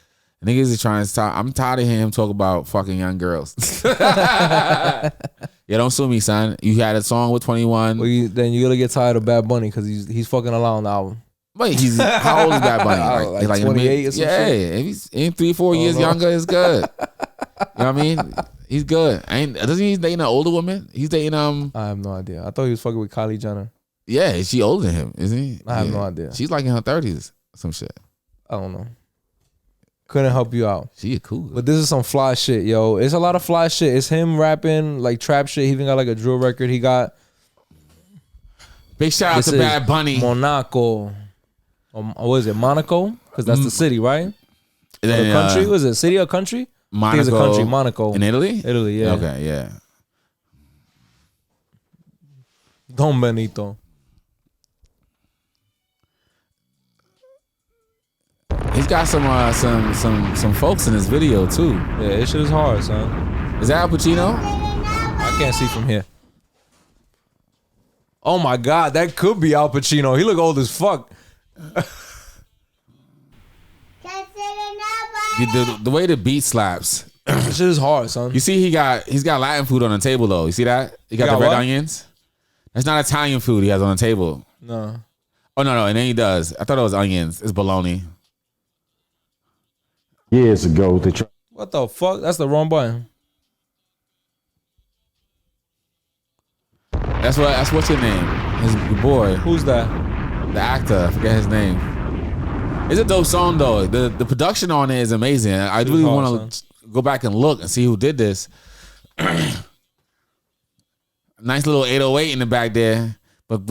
niggas is trying to stop. I'm tired of hearing him talk about fucking young girls. Yeah, don't sue me, son. You had a song with 21. Well, then you're gonna get tired of Bad Bunny because he's fucking around on the album. Wait, he's how old is Bad Bunny? Like 28 or some shit? If he's in 3-4 years younger, it's good. You know what I mean? He's good. Doesn't he dating an older woman? He's dating I have no idea. I thought he was fucking with Kylie Jenner. Yeah, is she older than him? Isn't he? I have no idea. She's like in her 30s, some shit. I don't know. Couldn't help you out. She cool. But this is some fly shit, yo. It's a lot of fly shit. It's him rapping like trap shit. He even got like a drill record. He got big shout out to Bad Bunny. Monaco. What is it? Monaco? Because that's the city, right? Or the country? Was it city or country? Monaco. I think it's a country. Monaco. In Italy? Italy, yeah. Okay, yeah. Don Benito. He's got some folks in his video too. Yeah, this shit is hard, son. Is that Al Pacino? I can't see from here. Oh my God, that could be Al Pacino. He look old as fuck. The way the beat slaps. This shit is hard, son. You see, he's got Latin food on the table though. You see that? He got the red onions. That's not Italian food he has on the table. No. Oh no, and then he does. I thought it was onions. It's bologna. Years ago, what the fuck? That's the wrong button. That's what's your name? His boy. Who's that? The actor. I forget his name. It's a dope song though. The production on it is amazing. I really want to go back and look and see who did this. Nice little 808 in the back there. But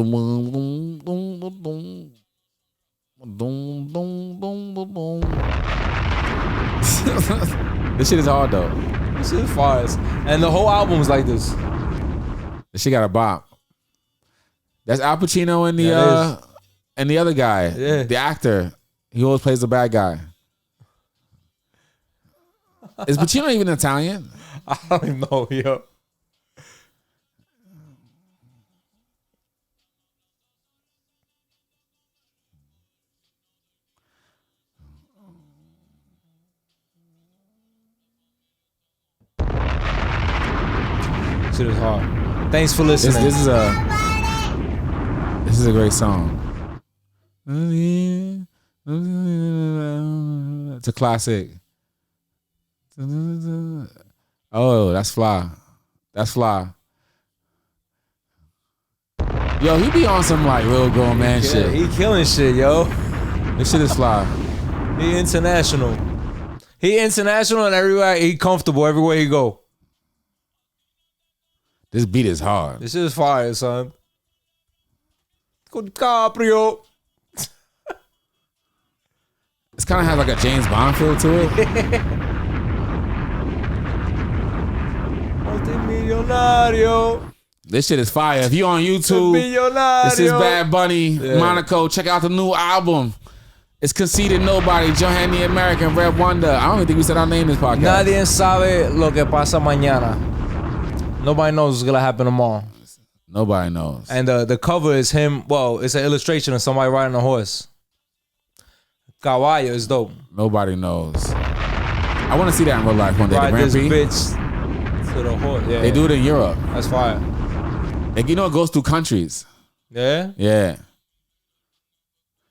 this shit is hard though. This shit is fire. And the whole album is like this. This shit got a bop. That's Al Pacino and the other guy. Yeah. The actor. He always plays the bad guy. Is Pacino even Italian? I don't even know, yo. Shit is hard. Thanks for listening. This is a great song. It's a classic. Oh, that's fly. That's fly. Yo, he be on some like real grown man shit. He killing shit, yo. This shit is fly. He international. He international and everywhere. He comfortable everywhere he go. This beat is hard. This is fire, son. DiCaprio. It's kind of has like a James Bond feel to it. Multimillonario. This shit is fire. If you on YouTube, this is Bad Bunny, Monaco. Check out the new album. It's Conceitednobodi, Johantheamerican, Red1der. I don't even think we said our name in this podcast. Nadie sabe lo que pasa mañana. Nobody knows what's gonna happen tomorrow. Nobody knows. And the cover is him. Well, it's an illustration of somebody riding a horse. Caballo is dope. Nobody knows. I want to see that in real life one day. Ride the Grand this Prix. bitch to the horse. Yeah, they do it in Europe. That's fire. Like, you know, it goes through countries. Yeah? Yeah.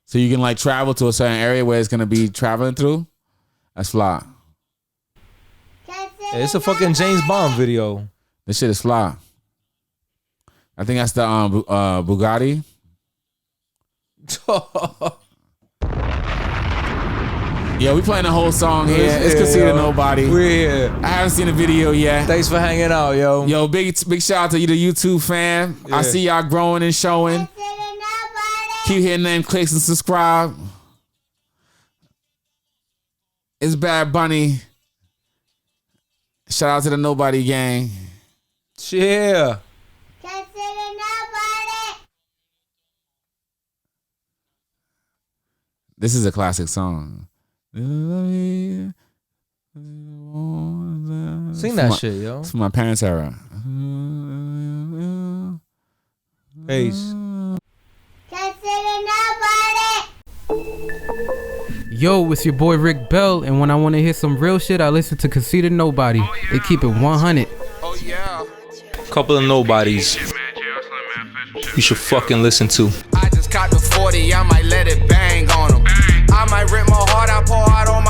So you can like travel to a certain area where it's gonna be traveling through. That's fly. Yeah, it's a fucking James Bond video. This shit is fly. I think that's the Bugatti. Yeah, we playing the whole song here. It's Conceitednobodi. We're here. I haven't seen the video yet. Thanks for hanging out, yo. Yo, big shout out to you, the YouTube fam. Yeah. I see y'all growing and showing. Keep hitting them clicks and subscribe. It's Bad Bunny. Shout out to the Nobody gang. Yeah. This is a classic song. Sing that shit, yo. It's from my parents' era. Peace. Yo, it's your boy Rick Bell, and when I want to hear some real shit, I listen to Conceitednobodi. They keep it 100. Oh yeah. Couple of nobodies you should fucking listen to. I just caught the 40, I might let it bang on them. I might rip my heart, I pour out on my